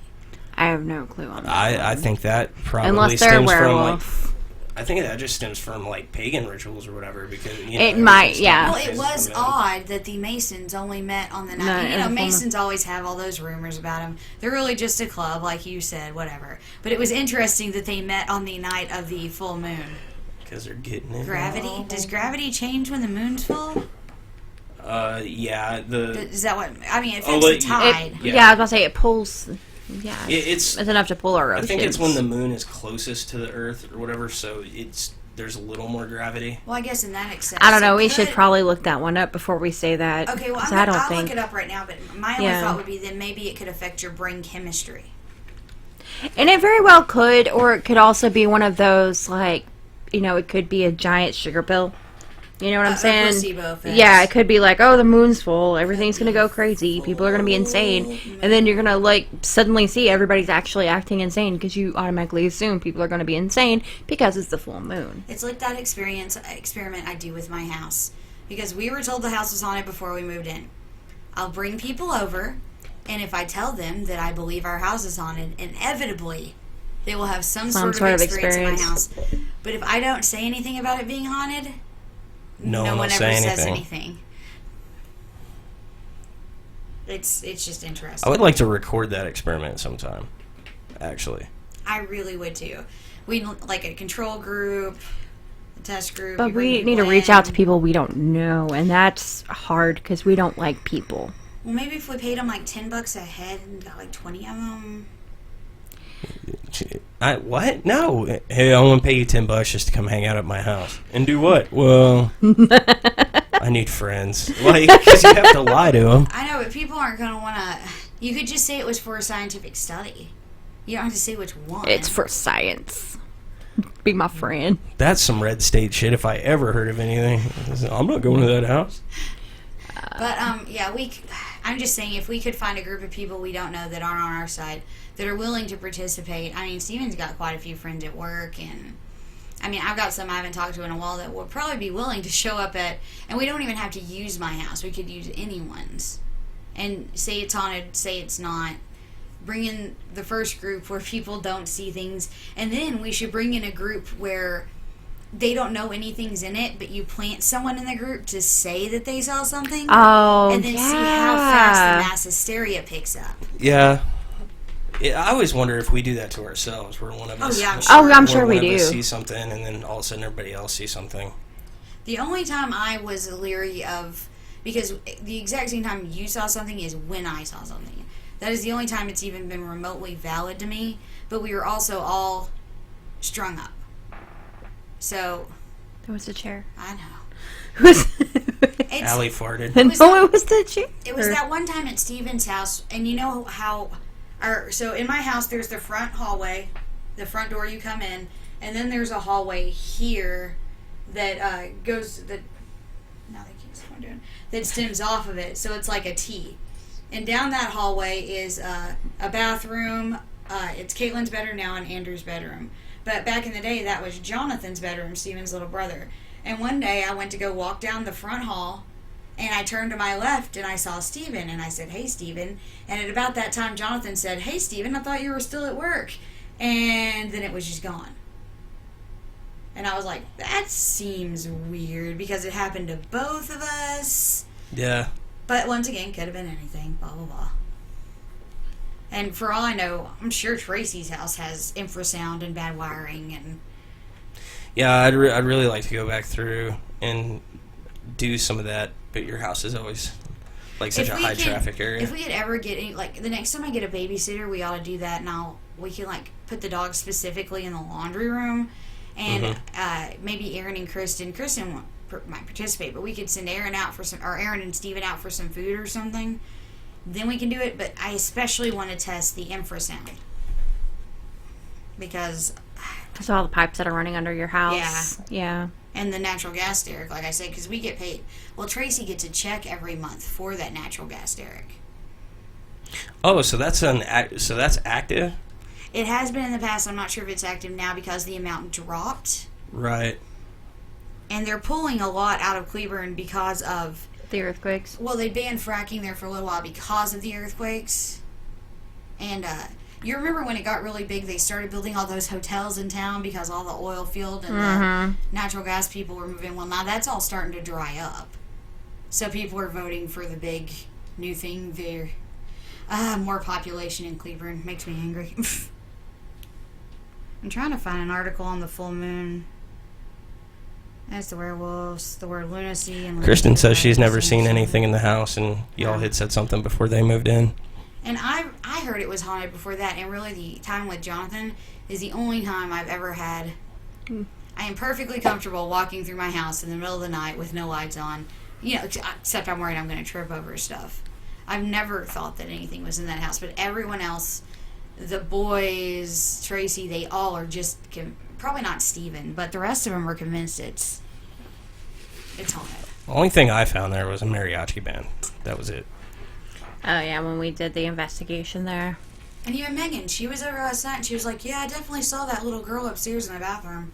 I have no clue on that. I think that probably Unless they're a stems from like. werewolf. I think that just stems from like pagan rituals or whatever because It might, yeah. Well, it was odd that the Masons only met on the night. No, Masons always have all those rumors about them. They're really just a club, like you said, whatever. But it was interesting that they met on the night of the full moon. Because they're getting it. Gravity? Does gravity change when the moon's full? Yeah. Is that what? I mean, it Oh, affects the but- tide. Yeah. Yeah. I was about to say, it pulls... Yeah, It's enough to pull our I oceans. think it's when the moon is closest to the Earth or whatever, so there's a little more gravity. Well, I guess in that extent. I don't know. We should probably look that one up before we say that. Okay, well, 'cause I'll look it up right now, but my only Yeah. thought would be then maybe it could affect your brain chemistry. And it very well could, or it could also be one of those, like, it could be a giant sugar pill. You know what I'm saying? A placebo effect. Yeah, it could be like, oh, the moon's full, everything's going to go crazy, people are going to be insane, and then you're going to, like, suddenly see everybody's actually acting insane because you automatically assume people are going to be insane because it's the full moon. It's like that experiment I do with my house. Because we were told the house was haunted before we moved in. I'll bring people over, and if I tell them that I believe our house is haunted, inevitably they will have some sort of experience in my house. But if I don't say anything about it being haunted, no one ever says anything. It's just interesting. I would like to record that experiment sometime, actually. I really would too. We like a control group, a test group. But we need to reach out to people we don't know, and that's hard because we don't like people. Well, maybe if we paid them like $10 a head and got like 20 of them. What? No. Hey, I want to pay you $10 just to come hang out at my house. And do what? Well, I need friends. Like, because you have to lie to them. I know, but people aren't going to want to... You could just say it was for a scientific study. You don't have to say which one. It's for science. Be my friend. That's some red state shit if I ever heard of anything. I'm not going to that house. But, yeah, I'm just saying, if we could find a group of people we don't know that aren't on our side, that are willing to participate. I mean, Steven's got quite a few friends at work, and, I mean, I've got some I haven't talked to in a while that would probably be willing to show up at, and we don't even have to use my house. We could use anyone's. And say it's haunted, say it's not. Bring in the first group where people don't see things, and then we should bring in a group where they don't know anything's in it, but you plant someone in the group to say that they saw something. Oh, and then see how fast the mass hysteria picks up. Yeah. I always wonder if we do that to ourselves, where one of us, I'm sure we do. See something, and then all of a sudden everybody else sees something. The only time I was leery of, because the exact same time you saw something is when I saw something. That is the only time it's even been remotely valid to me. But we were also all strung up. So. There was a chair. I know. Allie farted. It was the chair. It was that one time at Steven's house, and you know how. So in my house, there's the front hallway, the front door you come in, and then there's a hallway here that goes that stems off of it, so it's like a T. And down that hallway is a bathroom. It's Caitlin's bedroom now and Andrew's bedroom. But back in the day, that was Jonathan's bedroom, Steven's little brother. And one day, I went to go walk down the front hall, and I turned to my left, and I saw Steven, and I said, "Hey, Steven." And at about that time, Jonathan said, "Hey, Steven, I thought you were still at work." And then it was just gone. And I was like, that seems weird, because it happened to both of us. Yeah. But once again, could have been anything, blah, blah, blah. And for all I know, I'm sure Tracy's house has infrasound and bad wiring. And yeah, I'd really like to go back through and do some of that, but your house is always like such a high traffic area. If we could ever get any, like the next time I get a babysitter, we ought to do that, and we can like put the dog specifically in the laundry room, and maybe Aaron and Kristen might participate, but we could send Aaron out or Aaron and Steven out for some food or something. Then we can do it, but I especially want to test the infrasound. Because all the pipes that are running under your house. Yeah. And the natural gas derrick, like I said, because we get paid. Well, Tracy gets a check every month for that natural gas derrick. Oh, so that's active? It has been in the past. I'm not sure if it's active now because the amount dropped. Right. And they're pulling a lot out of Cleburne because of the earthquakes. Well, they banned fracking there for a little while because of the earthquakes. And you remember when it got really big, they started building all those hotels in town because all the oil field and the natural gas people were moving. Well, now that's all starting to dry up. So people are voting for the big new thing there. More population in Cleburne. Makes me angry. I'm trying to find an article on the full moon. That's the werewolves, the word lunacy. And Kristen says she's never seen anything in the house, and y'all had said something before they moved in. And I heard it was haunted before that, and really the time with Jonathan is the only time I've ever had. I am perfectly comfortable walking through my house in the middle of the night with no lights on, except I'm worried I'm going to trip over stuff. I've never thought that anything was in that house, but everyone else the boys, Tracy, they all are just probably not Steven, but the rest of them are convinced it's haunted. The only thing I found there was a mariachi band. That was it. Oh, yeah, when we did the investigation there. And even Megan, she was over last night, and she was like, yeah, I definitely saw that little girl upstairs in the bathroom.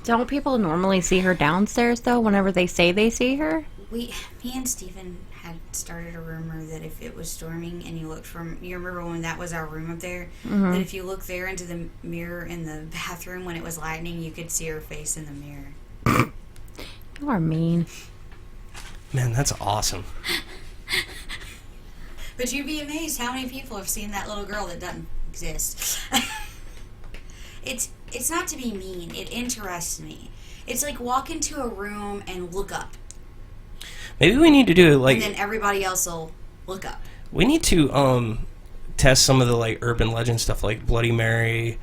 Don't people normally see her downstairs, though, whenever they say they see her? Me and Steven had started a rumor that if it was storming and you looked you remember when that was our room up there? Mm-hmm. That if you looked there into the mirror in the bathroom when it was lightning, you could see her face in the mirror. You are mean. Man, that's awesome. But you'd be amazed how many people have seen that little girl that doesn't exist. It's not to be mean. It interests me. It's like walk into a room and look up. Maybe we need to do like... And then everybody else will look up. We need to test some of the like urban legend stuff like Bloody Mary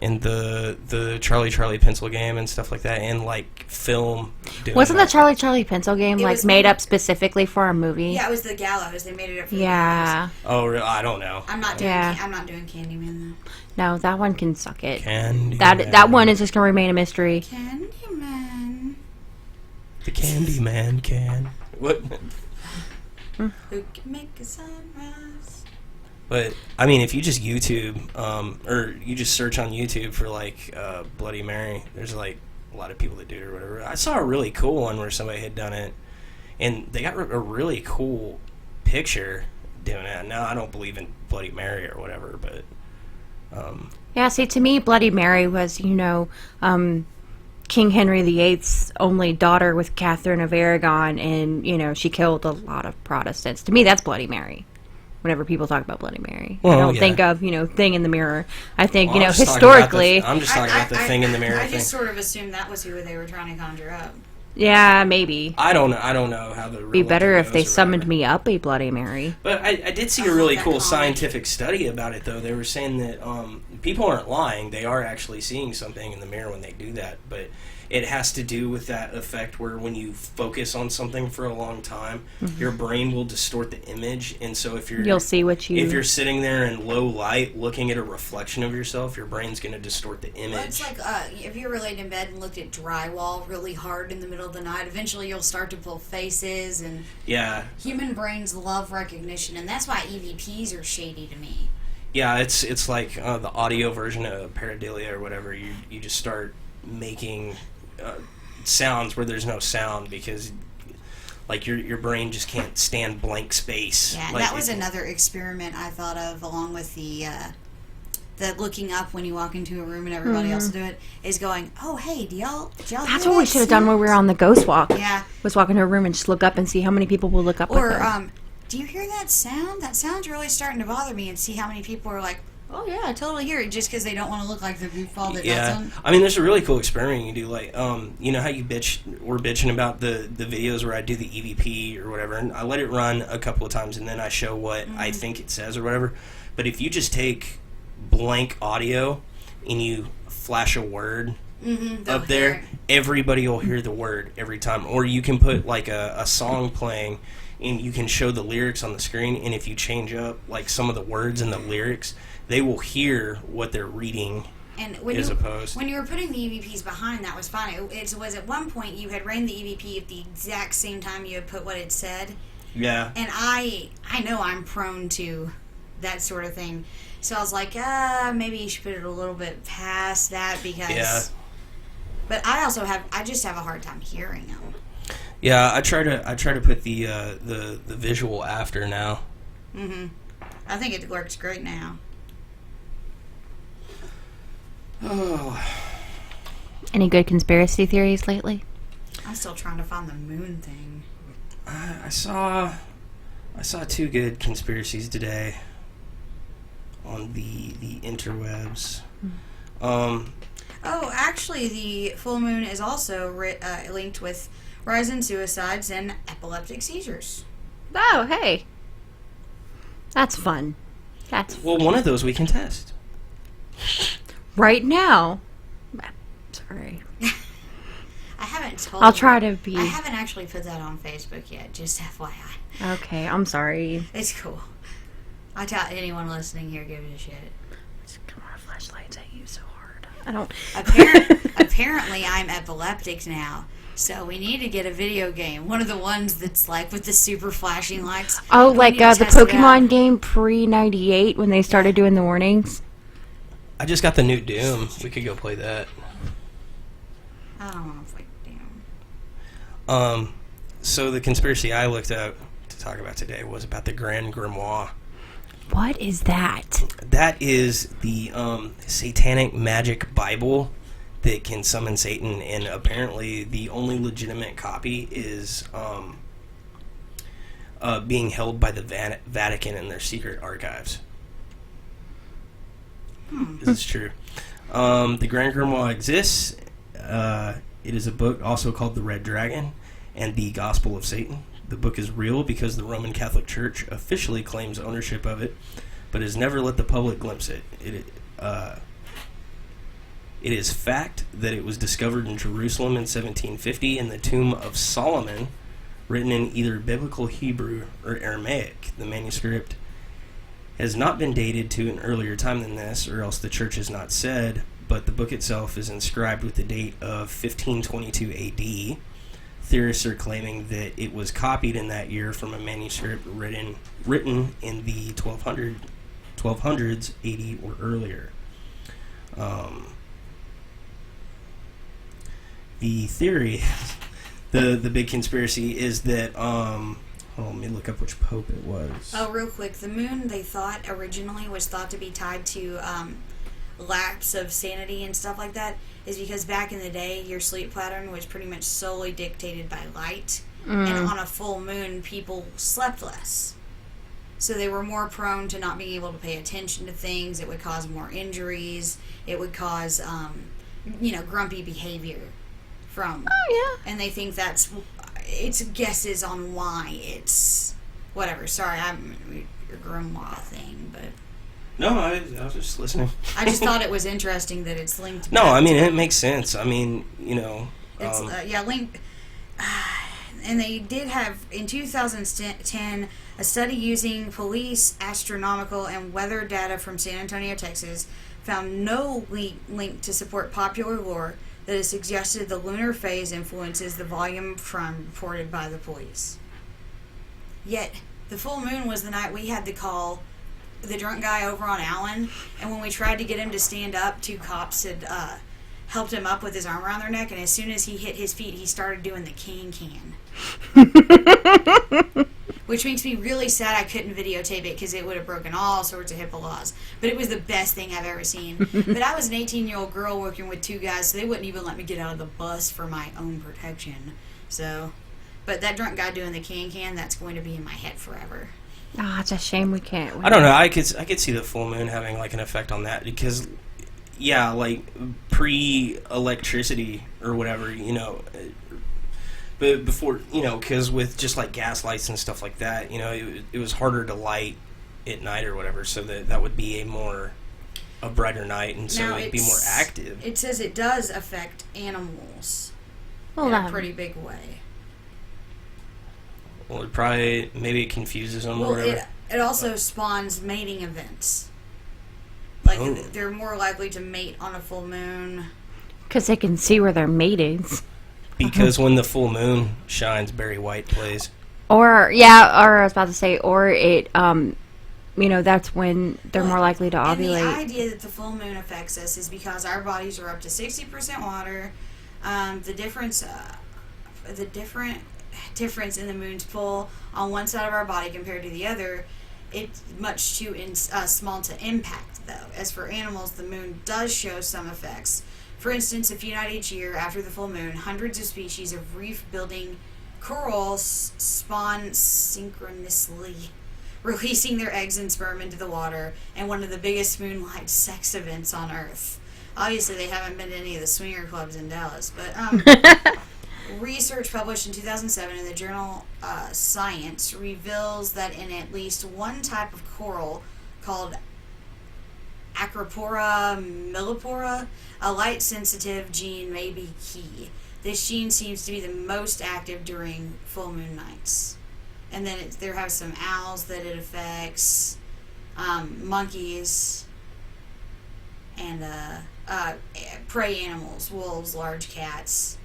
and the Charlie Pencil game and stuff like that, and like film. Wasn't the Charlie Pencil game like made up specifically for a movie? Yeah, it was the Gallows. They made it up for the Gallows. Oh, really? I don't know. I'm not doing Candyman though. No, that one can suck it. Candyman. That one is just gonna remain a mystery. Candyman. The Candyman can. What? Who can make a sunrise? But I mean, if you just YouTube, or you just search on YouTube for like Bloody Mary, there's like a lot of people that do it or whatever. I saw a really cool one where somebody had done it, and they got a really cool picture doing it. Now I don't believe in Bloody Mary or whatever, but yeah. See, to me, Bloody Mary was King Henry VIII's only daughter with Catherine of Aragon, and she killed a lot of Protestants. To me, that's Bloody Mary. Whenever people talk about Bloody Mary, I don't think of thing in the mirror. I think historically. I'm just talking about the thing in the mirror. I just sort of assumed that was who they were trying to conjure up. Yeah, maybe. I don't know how the. Be better if they summoned me up a Bloody Mary. But I did see a really cool scientific study about it, though. They were saying that people aren't lying; they are actually seeing something in the mirror when they do that. But it has to do with that effect where when you focus on something for a long time, your brain will distort the image, and so you'll see what you. If you're sitting there in low light, looking at a reflection of yourself, your brain's going to distort the image. Well, it's like if you were laying in bed and looked at drywall really hard in the middle of the night, eventually you'll start to pull faces, and human brains love recognition, and that's why EVPs are shady to me. Yeah, it's like the audio version of pareidolia or whatever. You just start making sounds where there's no sound because like your brain just can't stand blank space. Yeah, like, that was another experiment I thought of along with the looking up when you walk into a room and everybody else do it, is going, oh, hey, do y'all That's what we should have done when we were on the ghost walk. Yeah. Was walk into a room and just look up and see how many people will look up or, with us. Do you hear that sound? That sound's really starting to bother me, and see how many people are like, oh, yeah, I totally hear it, just because they don't want to look like the goofball that does them. I mean, there's a really cool experiment you can do. Like, you know how we're bitching about the videos where I do the EVP or whatever, and I let it run a couple of times, and then I show what I think it says or whatever. But if you just take blank audio and you flash a word up there, everybody will hear the word every time. Or you can put, like, a song playing, and you can show the lyrics on the screen, and if you change up, like, some of the words in the lyrics, they will hear what they're reading. And when you were putting the EVPs behind, that was fine. It was at one point you had ran the EVP at the exact same time you had put what it said. Yeah. And I know I'm prone to that sort of thing. So I was like, maybe you should put it a little bit past that because... Yeah. But I just have a hard time hearing them. Yeah, I try to put the visual after now. Mm-hmm. I think it works great now. Oh. Any good conspiracy theories lately? I'm still trying to find the moon thing. I saw 2 good conspiracies today on the interwebs. Oh, actually, the full moon is also linked with rise in suicides and epileptic seizures. Oh, hey. That's fun. Well, one of those we can test. Right now. Sorry. I haven't told I'll try to be... I haven't actually put that on Facebook yet, just FYI. Okay, I'm sorry. It's cool. I tell anyone listening here, give it a shit. Come on, flashlights at you so hard. I don't. Apparently, I'm epileptic now. So we need to get a video game. One of the ones that's like with the super flashing lights. Oh, like the test it Pokemon out. game pre-98 when they started doing the warnings? I just got the new Doom. We could go play that. I don't know if damn. So the conspiracy I looked up to talk about today was about the Grand Grimoire. What is that? That is the satanic magic Bible that can summon Satan, and apparently the only legitimate copy is being held by the Vatican in their secret archives. This is true. The Grand Grimoire exists. It is a book also called The Red Dragon and the Gospel of Satan. The book is real because the Roman Catholic Church officially claims ownership of it, but has never let the public glimpse it. It is fact that it was discovered in Jerusalem in 1750 in the tomb of Solomon, written in either biblical Hebrew or Aramaic. The manuscript has not been dated to an earlier time than this, or else the church has not said, but the book itself is inscribed with the date of 1522 AD. Theorists are claiming that it was copied in that year from a manuscript written in the 1200s AD or earlier. The theory, the big conspiracy is that, let me look up which pope it was. Oh, real quick. The moon, they thought originally was thought to be tied to lapse of sanity and stuff like that, is because back in the day, your sleep pattern was pretty much solely dictated by light. And on a full moon, people slept less. So they were more prone to not being able to pay attention to things. It would cause more injuries. It would cause, grumpy behavior from. Oh, yeah. And they think it's guesses on why it's whatever. Sorry, I'm your grandma thing, but No, I was just listening. I just thought it was interesting that it's linked. No, back I mean, to- it makes sense. I mean, It's linked. And they did have in 2010 a study using police, astronomical, and weather data from San Antonio, Texas, found no link to support popular lore that has suggested the lunar phase influences the volume from reported by the police. Yet, the full moon was the night we had to call the drunk guy over on Allen, and when we tried to get him to stand up, two cops had helped him up with his arm around their neck, and as soon as he hit his feet, he started doing the can. Which makes me really sad I couldn't videotape it, because it would have broken all sorts of HIPAA laws. But it was the best thing I've ever seen. But I was an 18-year-old girl working with two guys, so they wouldn't even let me get out of the bus for my own protection. So, but that drunk guy doing the can, that's going to be in my head forever. Ah, it's a shame we can't. I don't know. I could see the full moon having like an effect on that because, yeah, like pre-electricity or whatever, but before, because with just like gas lights and stuff like that, it was harder to light at night or whatever, so that would be a brighter night, and so it'd be more active. It says it does affect animals Well, in a pretty big way. Well, maybe it confuses them or Well, whatever. it also spawns mating events. Like, they're more likely to mate on a full moon. because they can see where their mate is. Because when the full moon shines, Barry White plays. Or I was about to say, or it, that's when they're more likely to And the ovulate. idea that the full moon affects us is because our bodies are up to 60% water. The difference in the moon's pull on one side of our body compared to the other, it's much too small to impact, though. As for animals, the moon does show some effects. For instance, a few nights each year after the full moon, hundreds of species of reef-building corals spawn synchronously, releasing their eggs and sperm into the water, and one of the biggest moonlight sex events on Earth. Obviously, they haven't been to any of the swinger clubs in Dallas, but research published in 2007 in the journal Science reveals that in at least one type of coral called Acropora millipora, a light-sensitive gene may be key. This gene seems to be the most active during full moon nights. And then there have some owls that it affects, monkeys. and prey animals, wolves, large cats.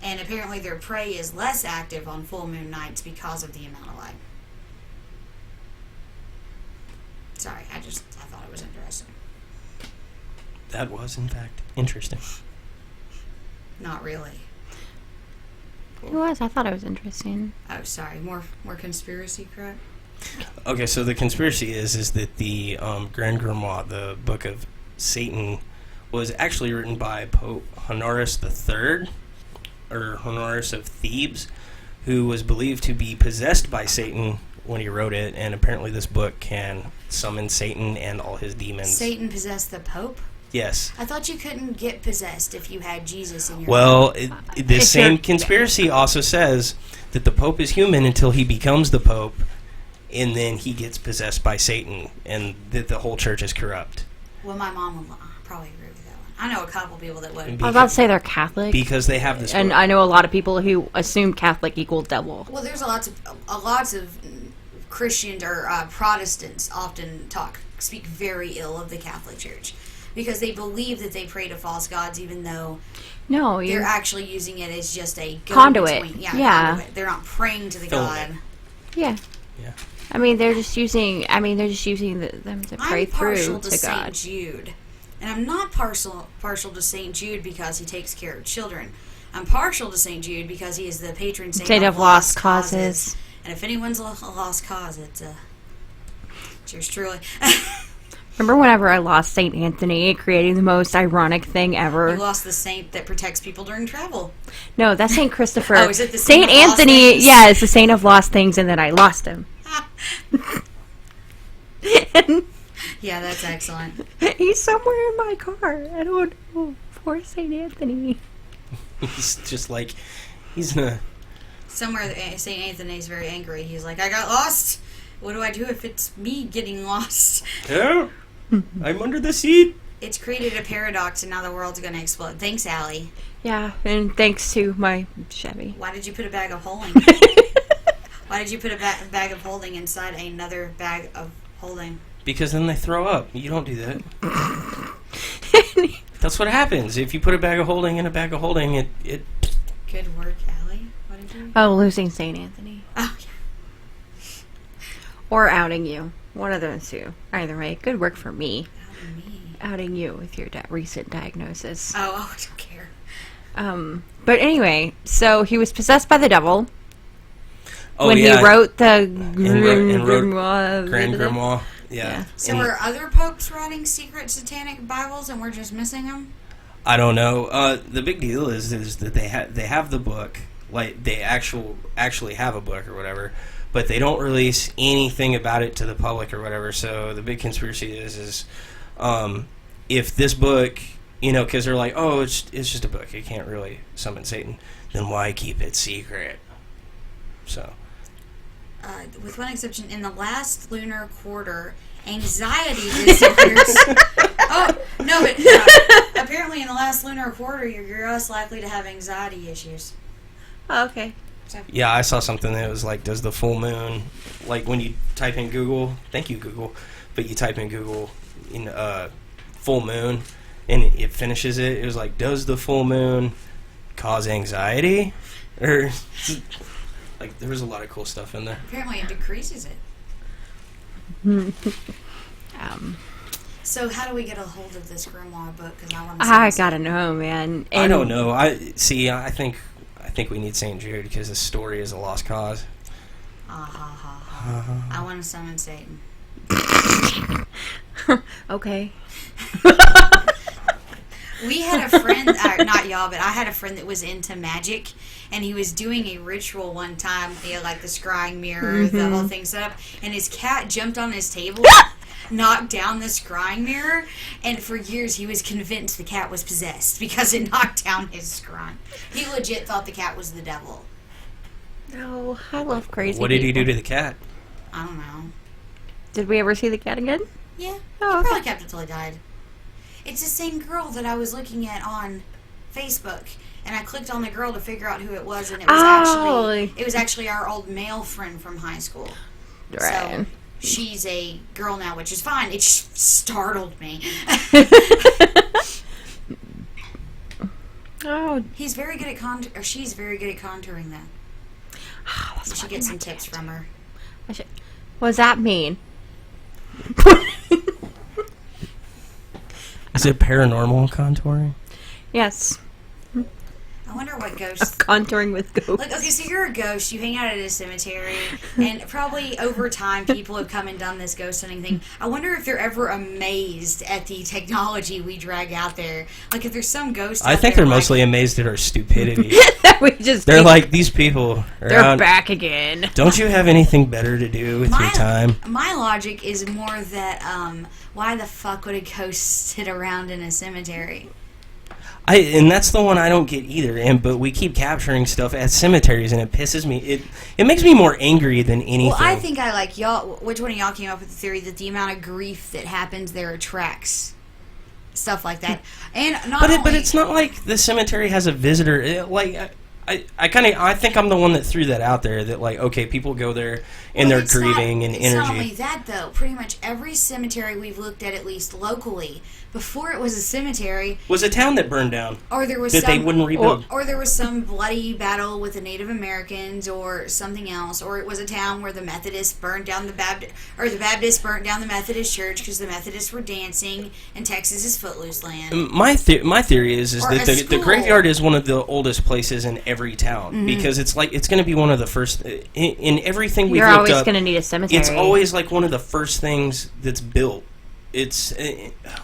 And apparently their prey is less active on full moon nights because of the amount of light. Sorry, I thought it was interesting. That was, in fact, interesting. Not really. It was. I thought it was interesting. Oh, sorry. More conspiracy crap? Okay, so the conspiracy is that the Grand Grimoire, the Book of Satan, was actually written by Pope Honorius III, or Honorius of Thebes, who was believed to be possessed by Satan when he wrote it, and apparently this book can summon Satan and all his demons. Satan possessed the Pope? Yes. I thought you couldn't get possessed if you had Jesus in your Well, life. this same conspiracy also says that the Pope is human until he becomes the Pope, and then he gets possessed by Satan, and that the whole church is corrupt. Well, my mom would probably agree with that one. I know a couple people that would. I was about to say they're Catholic. Because they have this and book. I know a lot of people who assume Catholic equals devil. Well, there's a lots of Christians or Protestants often speak very ill of the Catholic Church because they believe that they pray to false gods, even though they're actually using it as just a conduit. Conduit. They're not praying to the God. Yeah. Yeah. I mean, they're just using them to pray I'm partial through to to God. St. Jude. And I'm not partial to St. Jude because he takes care of children. I'm partial to St. Jude because he is the patron saint of lost causes. And if anyone's a lost cause, it's yours truly. Remember whenever I lost St. Anthony, creating the most ironic thing ever? You lost the saint that protects people during travel. No, that's St. Christopher. Oh, is it the St. saint of lost Anthony? things? Yeah, it's the saint of lost things, and then I lost him. Yeah, that's excellent. He's somewhere in my car. I don't know. Poor St. Anthony. He's just like, he's in a... Somewhere St. Anthony's very angry. He's like, I got lost. What do I do if it's me getting lost? Yeah, I'm under the seat. It's created a paradox, and now the world's going to explode. Thanks, Allie. Yeah, and thanks to my Chevy. Why did you put a bag of holding? Why did you put a bag of holding inside another bag of holding? Because then they throw up. You don't do that. That's what happens. If you put a bag of holding in a bag of holding, it... Good work, Allie. What did you... Oh, losing St. Anthony. Oh, yeah. Or outing you. One of those two. Either way, good work for me. Outing me. Outing you with your recent diagnosis. Oh, I don't care. But anyway, so he was possessed by the devil. Oh, when yeah. he wrote the Grand Grimoire. Yeah. So are other popes writing secret satanic Bibles and we're just missing them? I don't know. The big deal is that they have the book, like they actually have a book or whatever, but they don't release anything about it to the public or whatever. So the big conspiracy is if this book, because they're like, oh, it's just a book, it can't really summon Satan, then why keep it secret? So. With one exception, in the last lunar quarter, anxiety disappears. Oh, no, but apparently in the last lunar quarter, you're less likely to have anxiety issues. Oh, okay. So. Yeah, I saw something that was like, does the full moon, like when you type in Google, thank you Google, but you type in Google in full moon, and it finishes it, it was like, does the full moon cause anxiety? Or... Like, there was a lot of cool stuff in there. Apparently it decreases it. So how do we get a hold of this grimoire book? Because I gotta know, man. And I don't know. I think we need St. Jude because the story is a lost cause. I want to summon Satan. Okay. We had a friend, not y'all, but I had a friend that was into magic, and he was doing a ritual one time, like the scrying mirror, the whole thing set up, and his cat jumped on his table, knocked down the scrying mirror, and for years he was convinced the cat was possessed because it knocked down his scrying. He legit thought the cat was the devil. No, I love crazy What did he people. do to the cat? I don't know. Did we ever see the cat again? Yeah, Oh, he probably okay. kept it till he died. It's the same girl that I was looking at on Facebook, and I clicked on the girl to figure out who it was, and it was actually our old male friend from high school. Right. So she's a girl now, which is fine. It startled me. Oh, He's very good at she's very good at contouring, though. You should get some tips from her. What does that mean? Is it paranormal contouring? Yes. I wonder what ghosts... Contouring with ghosts. Like, okay, so you're a ghost, you hang out at a cemetery, and probably over time people have come and done this ghost hunting thing. I wonder if they're ever amazed at the technology we drag out there. Like, if there's some ghost I think they're mostly amazed at our stupidity. They're like, these people are They're back again. Don't you have anything better to do with your time? My logic is more that, why the fuck would a ghost sit around in a cemetery? And that's the one I don't get either. But we keep capturing stuff at cemeteries, and it pisses me. It makes me more angry than anything. Well, I think I like y'all. Which one of y'all came up with the theory that the amount of grief that happens there attracts stuff like that? And but it's not like the cemetery has a visitor. I think I'm the one that threw that out there. That like, okay, people go there and they're grieving and energy. It's not only that though. Pretty much every cemetery we've looked at least locally, before it was a cemetery, was a town that burned down, or there was they wouldn't rebuild, or there was some bloody battle with the Native Americans, or something else, or it was a town where the Methodists burned down the Baptists burnt down the Methodist church because the Methodists were dancing, and Texas is footloose land. My theory is that the graveyard is one of the oldest places in every town, because it's like it's going to be one of the first in everything we've looked up. You're always going to need a cemetery. It's always like one of the first things that's built. It's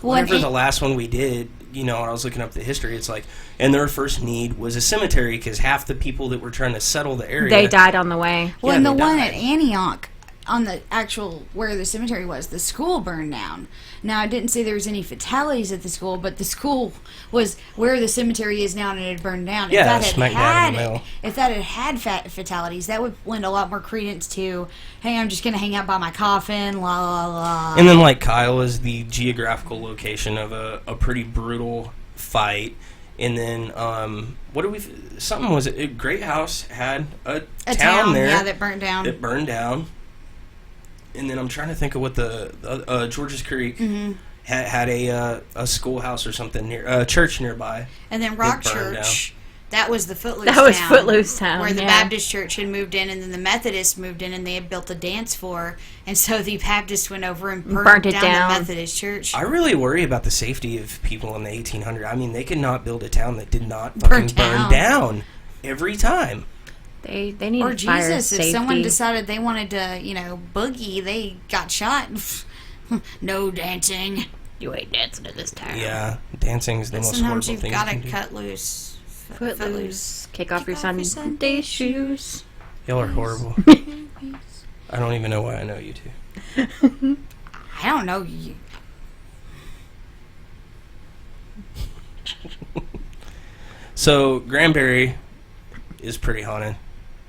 whenever the last one we did, when I was looking up the history, it's like, and their first need was a cemetery because half the people that were trying to settle the area, they died on the way. Well, and the one at Antioch, on the actual where the cemetery was, the school burned down. Now, I didn't say there was any fatalities at the school, but the school was where the cemetery is now, and it had burned down. Yeah, smack dab in the middle. If that had fatalities, that would lend a lot more credence to, hey, I'm just going to hang out by my coffin, la la la. And then, like, Kyle is the geographical location of a pretty brutal fight. And then, Great House had a town there. Yeah, that burned down. And then I'm trying to think of what the Georges Creek had a schoolhouse or something near a church nearby. And then Rock Church, that was the Footloose town. That was Footloose town, where the Baptist church had moved in, and then the Methodists moved in, and they had built a dance floor, and so the Baptists went over and burnt down the Methodist church. I really worry about the safety of people in the 1800s. I mean, they could not build a town that did not fucking burn down every time. They need or fire Jesus, safety. If someone decided they wanted to, boogie, they got shot. No dancing. You ain't dancing in this town. Yeah, dancing's the most horrible thing. Sometimes you've got to cut loose. Footloose. Kick off your Sunday shoes. Y'all are horrible. I don't even know why I know you two. I don't know you. So, Granbury is pretty haunted,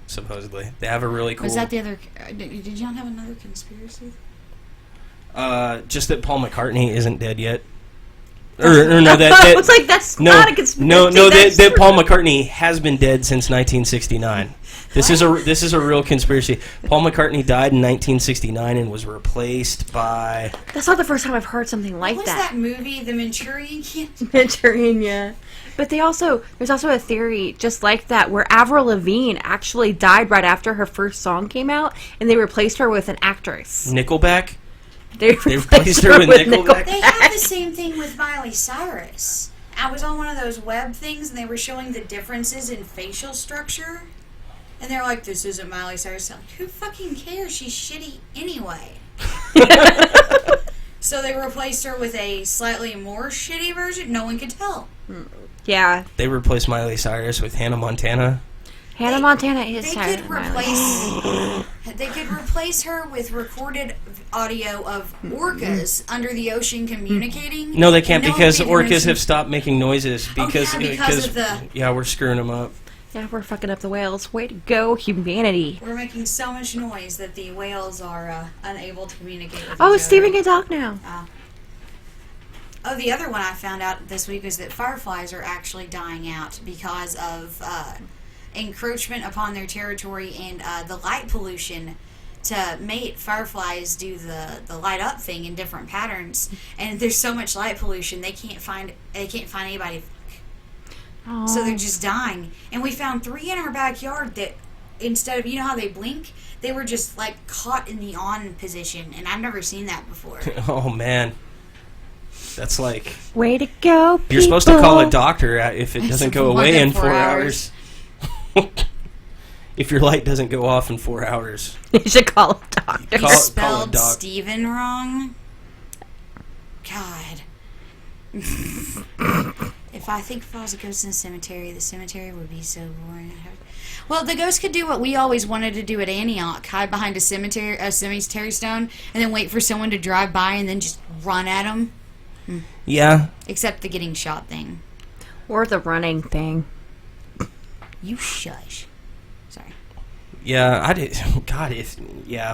supposedly. They have a really cool... Was that the other... Did you not have another conspiracy? Just that Paul McCartney isn't dead yet. Or no, that I was like, that's not a conspiracy. No, that Paul McCartney has been dead since 1969. This is a real conspiracy. Paul McCartney died in 1969 and was replaced by... That's not the first time I've heard something like what that. What was that movie, The Manchurian Candidate? Manchurian, yeah. But there's also a theory just like that where Avril Lavigne actually died right after her first song came out, and they replaced her with an actress. Nickelback? They replaced her with Nickelback. They have the same thing with Miley Cyrus. I was on one of those web things, and they were showing the differences in facial structure. And they're like, this isn't Miley Cyrus. I'm like, who fucking cares? She's shitty anyway. So they replaced her with a slightly more shitty version. No one could tell. Yeah. They replaced Miley Cyrus with Hannah Montana. Hannah Montana is They could replace her with recorded audio of orcas under the ocean communicating. No, they can't because orcas have stopped making noises because of the... Yeah, we're screwing them up. Yeah, we're fucking up the whales. Way to go, humanity. We're making so much noise that the whales are unable to communicate with each other. Stephen can talk now. The other one I found out this week is that fireflies are actually dying out because of encroachment upon their territory and the light pollution to mate, fireflies do the light up thing in different patterns, and there's so much light pollution they can't find anybody. Oh. So they're just dying. And we found 3 in our backyard that instead of, you know how they blink, they were just like caught in the on position, and I've never seen that before. Oh man, that's like Way to go, people. you're supposed to call a doctor if it doesn't go More away than in 4 hours. If your light doesn't go off in 4 hours, You should call a doctor. You Call a spelled doc. Steven wrong. God. If I was a ghost in the cemetery would be so boring. Well, the ghost could do what we always wanted to do at Antioch: hide behind a cemetery stone, and then wait for someone to drive by and then just run at them. yeah. Except the getting shot thing. Or the running thing. You shush. Sorry. Yeah, I did. God, if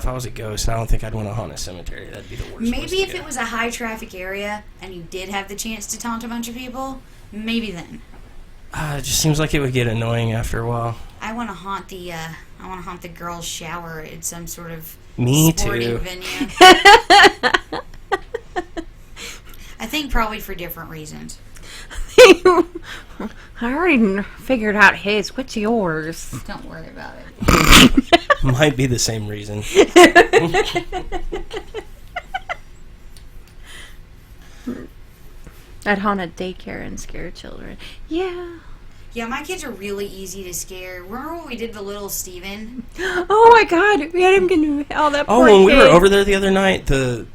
I was a ghost, I don't think I'd want to haunt a cemetery. That'd be the worst. Maybe if it was a high traffic area and you did have the chance to taunt a bunch of people, maybe then. It just seems like it would get annoying after a while. I want to haunt the girls' shower at some sort of Me sporting too. venue. I think probably for different reasons. I already figured out his. What's yours? Don't worry about it. Might be the same reason. I'd haunt a daycare and scare children. Yeah. Yeah, my kids are really easy to scare. Remember when we did the little Steven? Oh my god, we had him get that Oh, poor when we were kid. over there the other night, the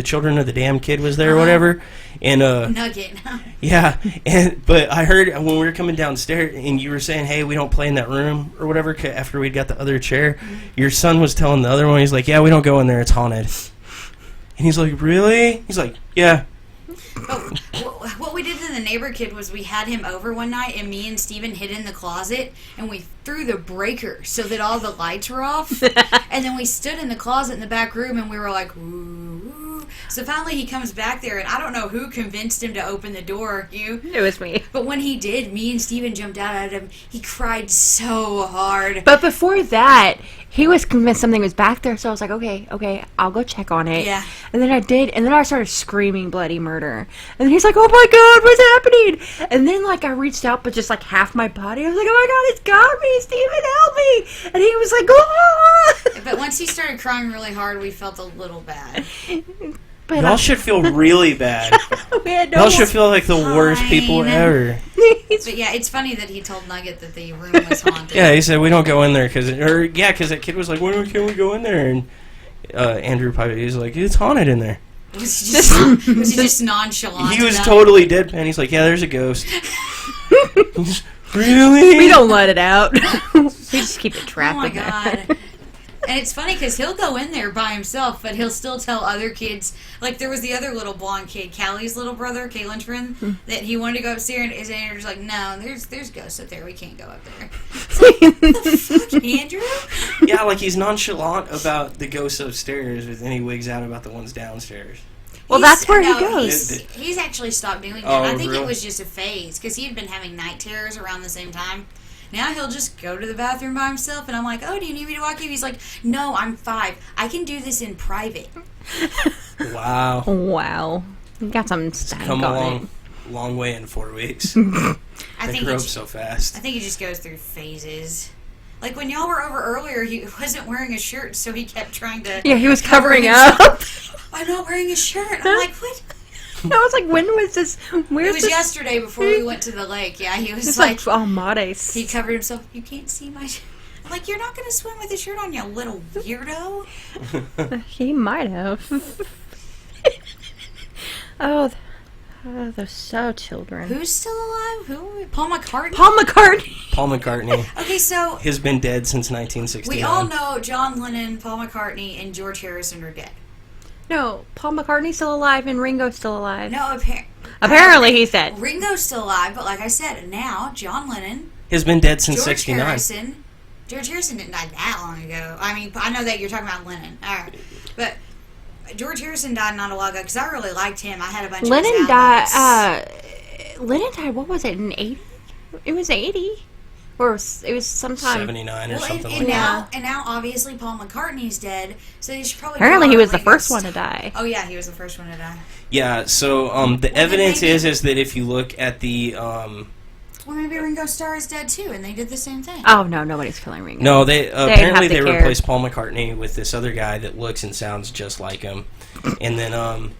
children of the damn kid was there or whatever, and Nugget. yeah, but I heard when we were coming downstairs and you were saying, hey, we don't play in that room or whatever after we'd got the other chair. Your son was telling the other one, he's like, yeah, we don't go in there, it's haunted. And he's like, really? He's like, yeah. Oh, what we did to the neighbor kid was we had him over one night, and me and Steven hid in the closet, and we threw the breaker so that all the lights were off. And then we stood in the closet in the back room, and we were like, ooh, ooh. So finally he comes back there, and I don't know who convinced him to open the door. You? It was me. But when he did, me and Steven jumped out at him. He cried so hard. But before that, he was convinced something was back there, so I was like, okay, I'll go check on it. Yeah. And then I did, and then I started screaming bloody murder. And then he's like, oh my god, what's happening? And then, like, I reached out, but just, like, half my body. I was like, oh my god, it's got me, Steven, help me! And he was like, ah! But once he started crying really hard, we felt a little bad. But Y'all should feel really bad. we had no Y'all should feel like the worst people Fine. ever. But yeah, it's funny that he told Nugget that the room was haunted. Yeah, he said we don't go in there because that kid was like, when can we go in there? And Andrew probably he was like, it's haunted in there. Was he just nonchalant? He was about totally deadpan. He's like, yeah, there's a ghost. Really? We don't let it out. We just keep it it? trapped Oh my in there. god. And it's funny because he'll go in there by himself, but he'll still tell other kids. Like, there was the other little blonde kid, Callie's little brother, Caitlin's friend, that he wanted to go upstairs, and his Andrew's like, no, there's ghosts up there. We can't go up there. It's like, what the fuck, Andrew? Yeah, like he's nonchalant about the ghosts upstairs, but then he wigs out about the ones downstairs. Well, that's where he goes. He's actually stopped doing that. Oh, I think really? it was just a phase, because he had been having night terrors around the same time. Now he'll just go to the bathroom by himself, and I'm like, oh, do you need me to walk you? He's like, no, I'm 5. I can do this in private. Wow. Wow. You got some stank Come on it. a long way in 4 weeks. I They think grew up he, so fast. I think he just goes through phases. Like when y'all were over earlier, he wasn't wearing a shirt, so he kept trying to. Yeah, he was cover covering himself. up. I'm not wearing a shirt. I'm like, what? I was like, when was this? It Where's was this? yesterday before we went to the lake. Yeah, he was It's like, like, oh, modest. he covered himself. You can't see my. I'm like, you're not gonna swim with a shirt on, you little weirdo. He might have. Those so children. Who's still alive? Who? Paul McCartney. Paul McCartney. Paul McCartney Okay, so has been dead since 1969. we all know John Lennon, Paul McCartney, and George Harrison are dead. No, Paul McCartney's still alive and Ringo's still alive. No, Apparently he's dead. Ringo's still alive, but like I said, now John Lennon, Has been dead since George 69. Harrison. George Harrison didn't die that long ago. I mean, I know that you're talking about Lennon. All right, but George Harrison died not a while ago because I really liked him. I had a bunch of his albums. Lennon died, what was it, in 80? It was 80. Or it was sometime. 79 or something and like that. now obviously Paul McCartney's dead, so they should probably. Apparently, he was the Ringo first one to die. Oh yeah, he was the first one to die. Yeah, so the evidence is that if you look at the... Well, maybe Ringo Starr is dead too, and they did the same thing. Oh no, nobody's killing Ringo. No, they apparently have to they care. replaced Paul McCartney with this other guy that looks and sounds just like him. And then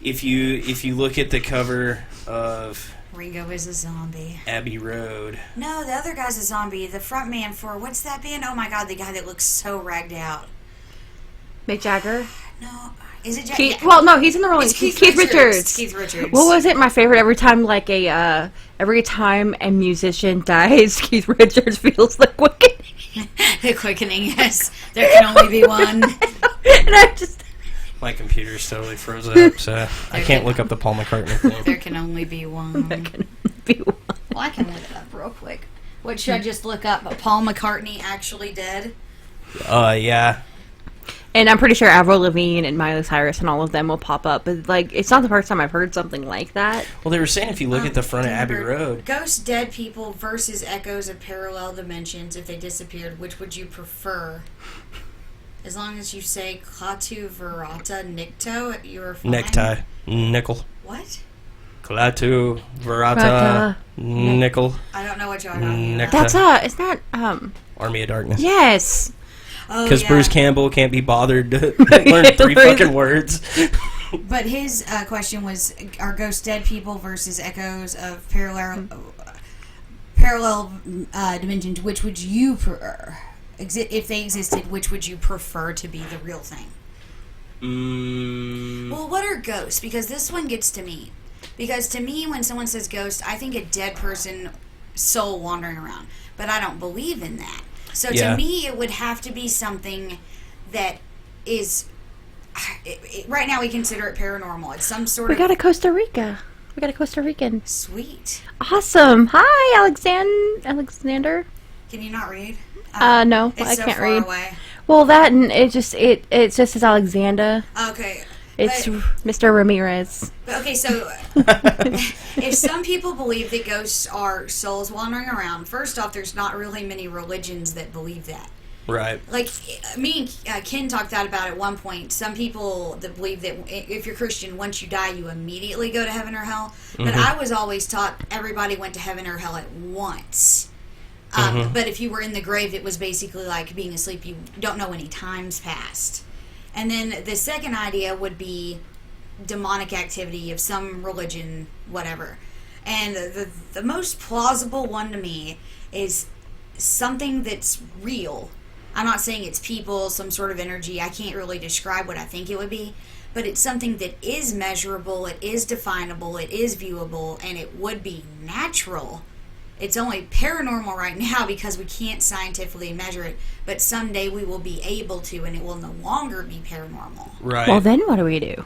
if you look at the cover of Ringo is a zombie. Abbey Road. No, the other guy's a zombie. The front man for what's that band? Oh my god, the guy that looks so ragged out. Mick Jagger. No, is it Keith, well, no, he's in the Rolling. It's Keith Keith Richards. It's Keith Richards. What was it? My favorite every time, every time a musician dies, Keith Richards feels the quickening. The quickening, yes. There can only be one. And I just. My computer's totally froze up, so I can't look up the Paul McCartney thing. There can only be one. There can be one. Well, I can look it up real quick. What should I just look up? Paul McCartney actually dead? Yeah. And I'm pretty sure Avril Lavigne and Miley Cyrus and all of them will pop up. But, it's not the first time I've heard something like that. Well, they were saying if you look at the front of Abbey Road... Ghost dead people versus echoes of parallel dimensions. If they disappeared, which would you prefer? As long as you say Klaatu Verata Nikto, you're fine. Necktie. Nickel. What? Klaatu Verata Nickel. I don't know what you're talking about. Necktie. It's not, Army of Darkness. Yes. Because Bruce Campbell can't be bothered to learn 3 fucking words. But his question was, are ghosts dead people versus echoes of parallel dimensions? Which would you prefer? If they existed, which would you prefer to be the real thing? Well, what are ghosts? Because this one gets to me. Because to me, when someone says ghost, I think a dead person soul wandering around. But I don't believe in that. So to me, it would have to be something that is... right now, we consider it paranormal. It's some sort of... We got a Costa Rica. We got a Costa Rican. Sweet. Awesome. Hi, Alexander. Can you not read? No, it's I so can't far read. Away. Well, that and it just says Alexander. Okay. It's Mr. Ramirez. Okay, so if some people believe that ghosts are souls wandering around, first off, there's not really many religions that believe that. Right. Like, me and Ken talked about it at one point. Some people that believe that if you're Christian, once you die, you immediately go to heaven or hell. But I was always taught everybody went to heaven or hell at once. But if you were in the grave, it was basically like being asleep. You don't know any times passed. And then the second idea would be demonic activity of some religion, whatever. And the most plausible one to me is something that's real. I'm not saying it's people, some sort of energy. I can't really describe what I think it would be. But it's something that is measurable, it is definable, it is viewable, and it would be natural. It's only paranormal right now because we can't scientifically measure it, but someday we will be able to, and it will no longer be paranormal. Right. Well, then what do we do?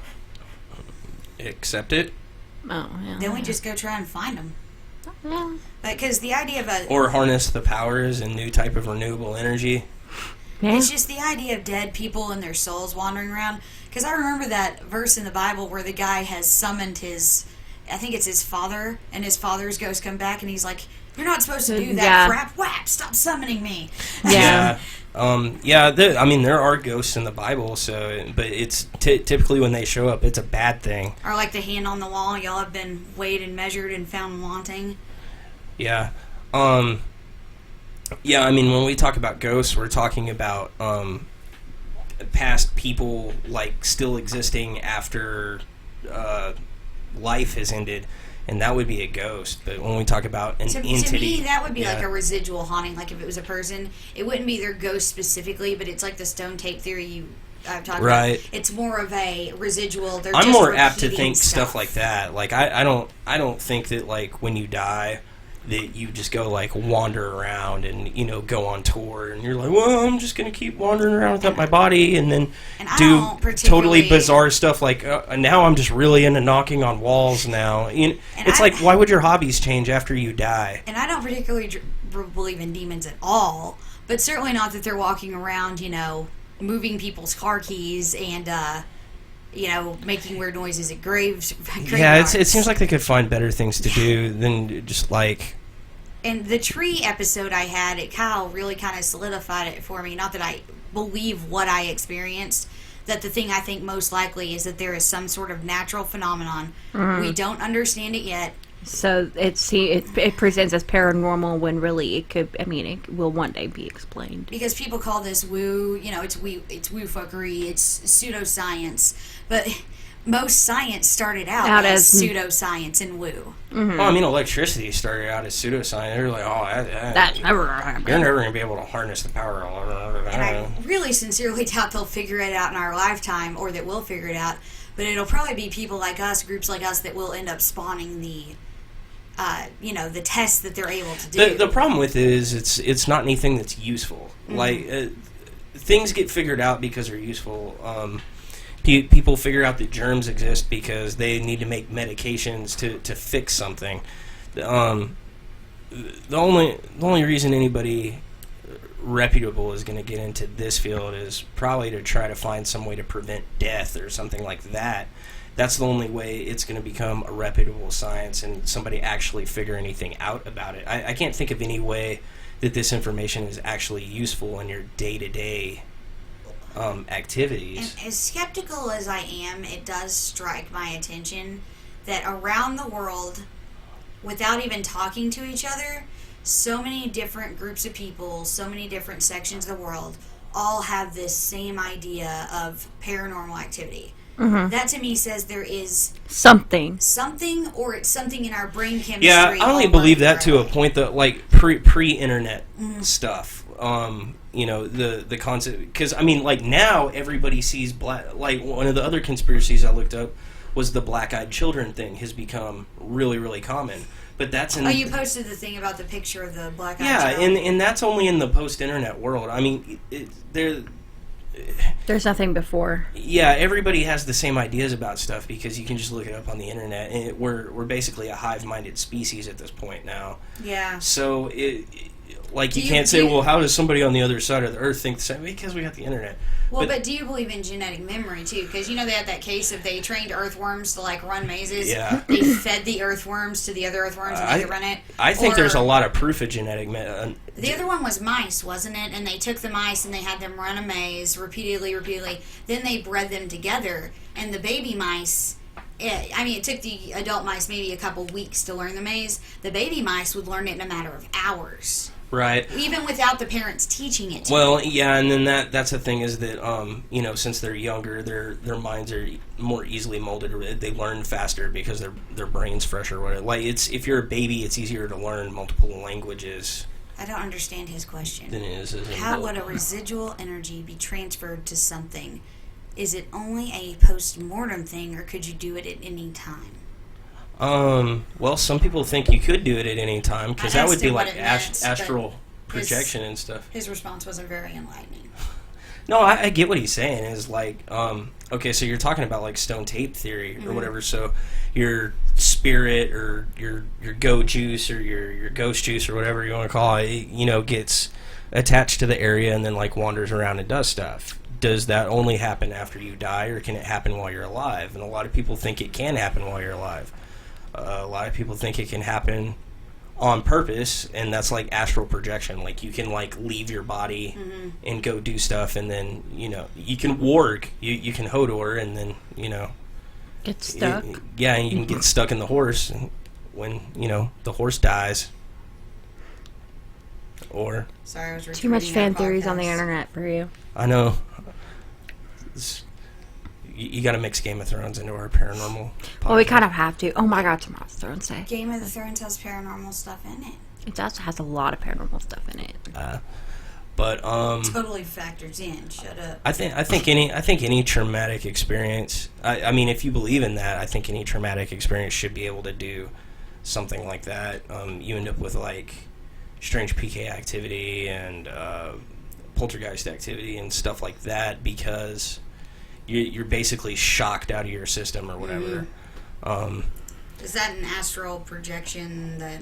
Accept it. Oh, yeah. Then we just go try and find them. Yeah. Because the idea of Or harness the powers and new type of renewable energy. Yeah. It's just the idea of dead people and their souls wandering around. Because I remember that verse in the Bible where the guy has summoned his, I think it's his father, and his father's ghost come back, and he's like, "You're not supposed to do that crap. Whap! Stop summoning me." Yeah. There are ghosts in the Bible, but it's typically when they show up, it's a bad thing. Or like the hand on the wall, y'all have been weighed and measured and found wanting. Yeah. When we talk about ghosts, we're talking about past people like still existing after life has ended, and that would be a ghost. But when we talk about an entity, to me, that would be like a residual haunting. Like if it was a person, it wouldn't be their ghost specifically, but it's like the stone tape theory you talked about. It's more of a residual. I'm more apt to think stuff like that. Like I don't think that like when you die that you just go like wander around and go on tour and you're like, well, I'm just gonna keep wandering around without my body and then do totally bizarre stuff like now I'm just really into knocking on walls now. It's like, why would your hobbies change after you die? And I don't particularly believe in demons at all, but certainly not that they're walking around moving people's car keys and making weird noises at graves. Yeah, it seems like they could find better things to do than just like And the tree episode I had at Kyle really kind of solidified it for me. Not that I believe what I experienced, that the thing I think most likely is that there is some sort of natural phenomenon. We don't understand it yet. So it presents as paranormal when really it could. I mean, it will one day be explained. Because people call this woo. It's woo fuckery. It's pseudoscience. But most science started out as pseudoscience and woo. Mm-hmm. Well, I mean, electricity started out as pseudoscience. They're like, that's never gonna happen. You're never going to be able to harness the power. And I really sincerely doubt they'll figure it out in our lifetime, or that we'll figure it out. But it'll probably be people like us, groups like us, that will end up spawning the tests that they're able to do. The problem with it is it's not anything that's useful. Mm-hmm. Like, things get figured out because they're useful. People figure out that germs exist because they need to make medications to fix something. The only reason anybody reputable is going to get into this field is probably to try to find some way to prevent death or something like that. That's the only way it's going to become a reputable science and somebody actually figure anything out about it. I can't think of any way that this information is actually useful in your day-to-day activities. And as skeptical as I am, it does strike my attention that around the world, without even talking to each other, so many different groups of people, so many different sections of the world, all have this same idea of paranormal activity. Mm-hmm. That to me says there is something, or it's something in our brain chemistry. Yeah, I only believe that to a point that, like, pre-internet stuff. The concept, because I mean, like, now everybody sees black. Like, one of the other conspiracies I looked up was the black-eyed children thing has become really, really common. But that's in. Oh, you posted the thing about the picture of the black-eyed child. Yeah, and that's only in the post-internet world. I mean, there's nothing before. Yeah, everybody has the same ideas about stuff because you can just look it up on the internet. And we're basically a hive-minded species at this point now. Yeah. So you can't say, well, how does somebody on the other side of the earth think the same? Because we got the internet. Well, but do you believe in genetic memory, too? Because, they had that case of they trained earthworms to, like, run mazes. Yeah. They fed the earthworms to the other earthworms and they could run it. I think there's a lot of proof of genetic memory. The other one was mice, wasn't it? And they took the mice and they had them run a maze repeatedly. Then they bred them together. And the baby mice... it took the adult mice maybe a couple weeks to learn the maze. The baby mice would learn it in a matter of hours. Right. Even without the parents teaching it to them. them. Yeah, and then that's the thing is that, since they're younger, their minds are more easily molded. They learn faster because their brain's fresher. Like, if you're a baby, it's easier to learn multiple languages. I don't understand his question. Than it is. How would a residual energy be transferred to something? Is it only a post-mortem thing, or could you do it at any time? Well, some people think you could do it at any time, because that would be like astral projection and stuff. His response wasn't very enlightening. No, I get what he's saying. Is like, okay, so you're talking about like stone tape theory or whatever. So your spirit or your go juice or your ghost juice or whatever you want to call it, gets attached to the area and then like wanders around and does stuff. Does that only happen after you die, or can it happen while you're alive? And a lot of people think it can happen while you're alive. A lot of people think it can happen on purpose, and that's like astral projection. Like, you can like leave your body and go do stuff, and then you can warg, you can hodor, and then get stuck. And you can get stuck in the horse when the horse dies. Or sorry, I was too much fan theories on the internet for you. I know. You got to mix Game of Thrones into our paranormal podcast. Well, we kind of have to. Oh my God, tomorrow's Thrones Day. Game of the Thrones has paranormal stuff in it. It also has a lot of paranormal stuff in it. But totally factors in. Shut up. I think any traumatic experience. I mean, if you believe in that, I think any traumatic experience should be able to do something like that. You end up with like strange PK activity and poltergeist activity and stuff like that because you're basically shocked out of your system or whatever. Is that an astral projection that...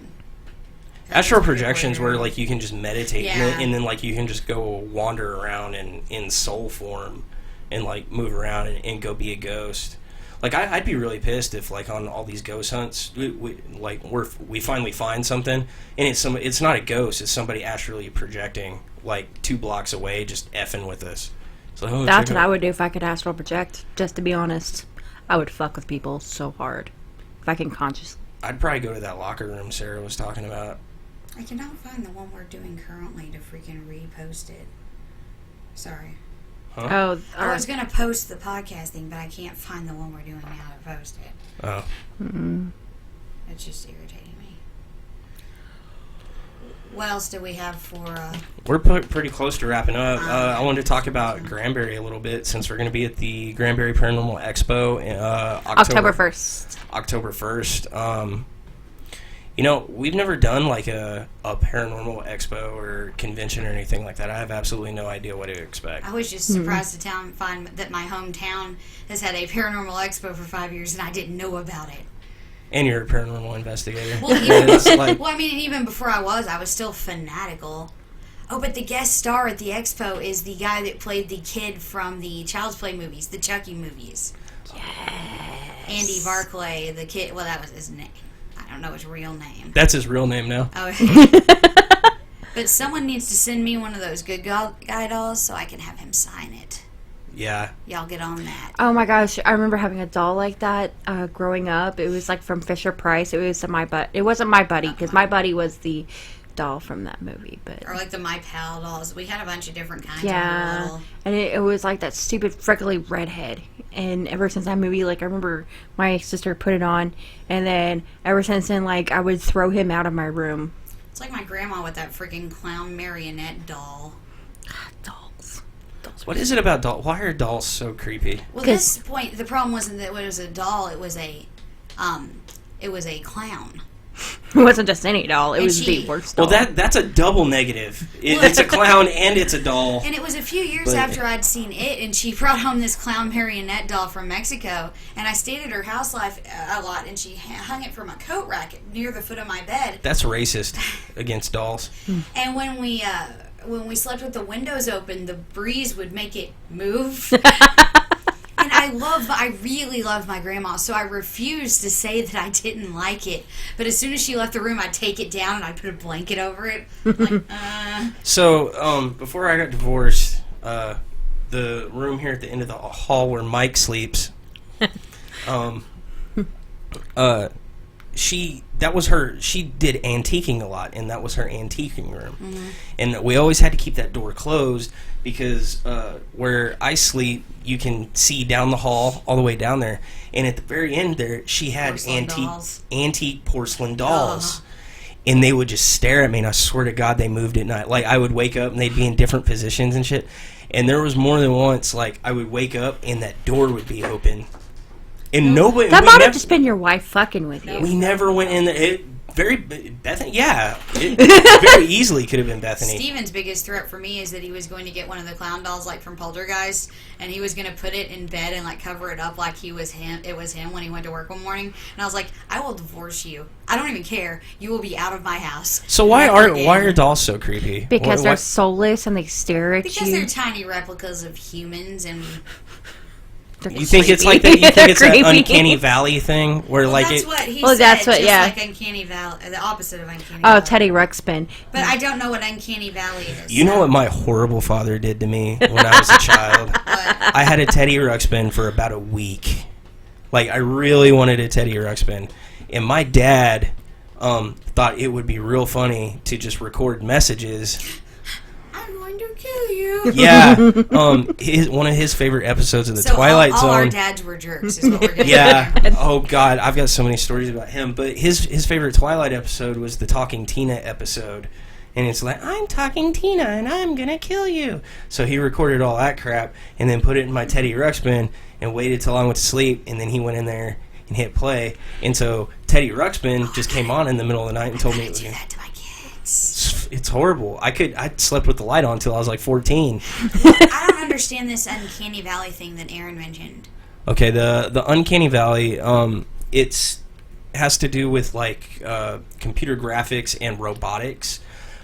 Astral projections where like you can just meditate and then like you can just go wander around in soul form and like move around and go be a ghost. Like, I'd be really pissed if, like, on all these ghost hunts, we finally find something, and it's not a ghost, it's somebody astrally projecting, like, 2 blocks away, just effing with us. It's like, That's what I would do if I could astral project, just to be honest. I would fuck with people so hard. If I can consciously. I'd probably go to that locker room Sarah was talking about. I cannot find the one we're doing currently to freaking repost it. Sorry. Huh? Oh, I was going to post the podcast thing, but I can't find the one we're doing now to post it. Oh. Mm-mm. It's just irritating me. What else do we have for... We're pretty close to wrapping up. I wanted to talk about Granbury a little bit, since we're going to be at the Granbury Paranormal Expo October 1st. October 1st. You know, we've never done like a paranormal expo or convention or anything like that. I have absolutely no idea what to expect. I was just surprised to find that my hometown has had a paranormal expo for 5 years and I didn't know about it. And you're a paranormal investigator. Well, I mean, even before I was still fanatical. Oh, but the guest star at the expo is the guy that played the kid from the Child's Play movies, the Chucky movies. Yes. Andy Barclay, the kid. Well, that was his name. I don't know his real name. That's his real name now. Oh. But someone needs to send me one of those good guy dolls so I can have him sign it. Yeah. Y'all get on that. Oh my gosh, I remember having a doll like that growing up. It was like from Fisher Price. It wasn't my buddy, because my buddy was the doll from that movie. But or like the My Pal dolls. We had a bunch of different kinds. yeah, and it was like that stupid freckly redhead. And ever since that movie, like, I remember my sister put it on, and then ever since then, like, I would throw him out of my room. It's like my grandma with that freaking clown marionette doll. Dolls. What is it about dolls? Why are dolls so creepy? Well, at this point, the problem wasn't that it was a doll. It was a clown. It wasn't just any doll. It And was the worst doll. Well, that's a double negative. It's a clown and it's a doll. And it was a few years after I'd seen it, and she brought home this clown marionette doll from Mexico, and I stayed at her house life a lot, and she hung it from a coat rack near the foot of my bed. That's racist against dolls. And when we slept with the windows open, the breeze would make it move. And I really love my grandma, so I refused to say that I didn't like it. But as soon as she left the room, I'd take it down and I'd put a blanket over it. Like, So, before I got divorced, the room here at the end of the hall where Mike sleeps, she did antiquing a lot, and that was her antiquing room. Mm-hmm. And we always had to keep that door closed because where I sleep, you can see down the hall all the way down there. And at the very end there, she had antique porcelain dolls. And they would just stare at me, and I swear to God, they moved at night. Like, I would wake up, and they'd be in different positions and shit. And there was more than once, like, I would wake up, and that door would be open. And nobody... That might have just been your wife fucking with you. We never went in there. Bethany, yeah. It very easily could have been Bethany. Steven's biggest threat for me is that he was going to get one of the clown dolls, like, from Poltergeist, and he was going to put it in bed and, like, cover it up like it was him when he went to work one morning. And I was like, I will divorce you. I don't even care. You will be out of my house. So why are dolls so creepy? Because they're soulless and they stare at you. Because they're tiny replicas of humans and... You think it's like that? You think it's an Uncanny Valley thing, where like that's it? What he well, said, that's what. just Yeah. like Uncanny Valley, the opposite of Uncanny Valley. Oh, Teddy Ruxpin. But I don't know what Uncanny Valley is. You know what my horrible father did to me when I was a child? I had a Teddy Ruxpin for about a week. Like, I really wanted a Teddy Ruxpin, and my dad thought it would be real funny to just record messages. I'm going to kill you. Yeah, one of his favorite episodes of the Twilight Zone. All our dads were jerks, is what we're doing. Yeah. Oh God, I've got so many stories about him. But his favorite Twilight episode was the Talking Tina episode, and it's like, I'm talking Tina, and I'm gonna kill you. So he recorded all that crap, and then put it in my Teddy Ruxpin, and waited till I went to sleep, and then he went in there and hit play, and so Teddy Ruxpin just came on in the middle of the night and told me it was. Do that to my kids. It's horrible. I slept with the light on until I was like 14. I don't understand this Uncanny Valley thing that Aaron mentioned. Okay, the Uncanny Valley, it's has to do with like computer graphics and robotics.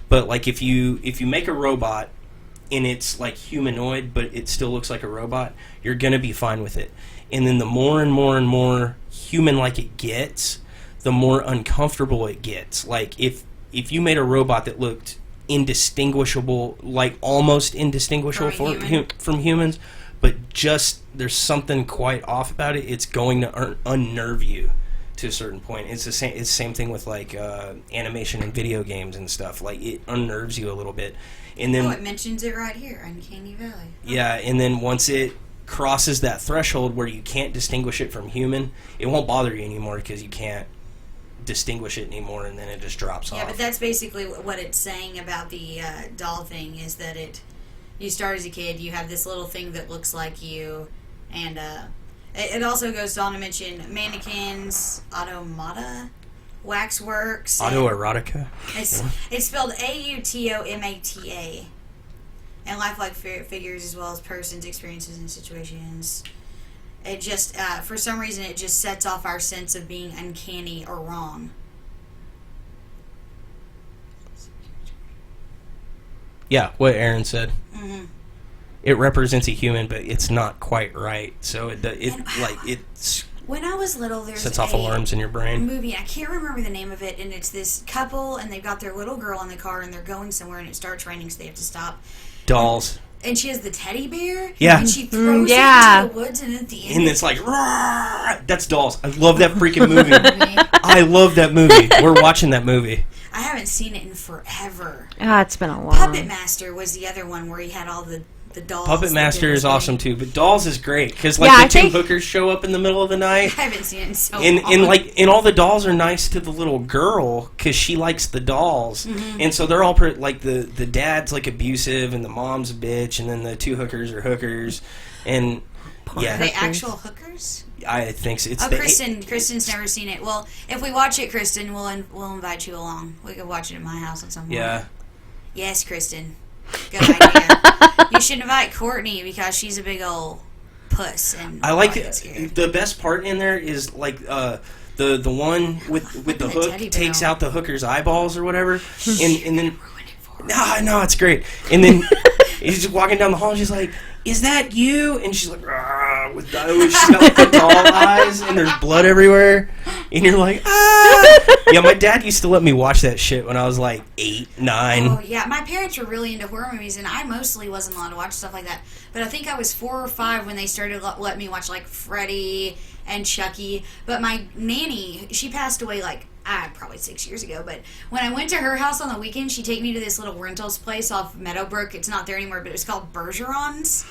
But like if you make a robot and it's like humanoid, but it still looks like a robot, you're gonna be fine with it. and then the more and more and more human-like it gets, the more uncomfortable it gets. Like, if you made a robot that looked indistinguishable, like almost indistinguishable from humans, but just there's something quite off about it, it's going to unnerve you to a certain point. It's the same thing with like animation and video games and stuff. Like, it unnerves you a little bit, and then it mentions it right here, Uncanny Valley. Yeah, and then once it crosses that threshold where you can't distinguish it from human, it won't bother you anymore because you can't distinguish it anymore, and then it just drops off. Yeah, but that's basically what it's saying about the doll thing, is that you start as a kid, you have this little thing that looks like you, and it also goes on to mention mannequins, automata, waxworks. Autoerotica? It's spelled AUTOMATA. And lifelike figures, as well as persons, experiences, and situations. It just, for some reason, it just sets off our sense of being uncanny or wrong. Yeah, what Aaron said. Mm-hmm. It represents a human, but it's not quite right. So it when I was little, there's sets off alarms in your brain. Movie, I can't remember the name of it, and it's this couple, and they've got their little girl in the car, and they're going somewhere, and it starts raining, so they have to stop. Dolls. And she has the teddy bear. Yeah. And she throws it into the woods, and at the end... And it's like, Rawr! That's Dolls. I love that freaking movie. I love that movie. We're watching that movie. I haven't seen it in forever. It's been a long... Puppet Master was the other one where he had all the dolls. Puppet Master is awesome too, but Dolls is great because the two hookers show up in the middle of the night. I haven't seen it in so long. And all the dolls are nice to the little girl because she likes the dolls, and so they're all like the dad's like abusive and the mom's a bitch, and then the two hookers are hookers, and Are they actual hookers? I think so. It's Kristen's never seen it. Well, if we watch it, Kristen, we'll invite you along. We could watch it at my house at some point. Yeah. Yes, Kristen. Good idea. You should invite Courtney because she's a big old puss. And I like the best part in there is like the one with the hook takes out the hooker's eyeballs or whatever, and then no, it's great. And then he's just walking down the hall and she's like, "Is that you?" And she's like, with those, she's got like the doll eyes and there's blood everywhere, and you're like, ah. Yeah, my dad used to let me watch that shit when I was like 8, 9. Oh yeah, my parents were really into horror movies, and I mostly wasn't allowed to watch stuff like that. But I think I was 4 or 5 when they started letting me watch like Freddy and Chucky. But my nanny, she passed away like probably 6 years ago. But when I went to her house on the weekend, she'd take me to this little rentals place off Meadowbrook. It's not there anymore, but it was called Bergeron's.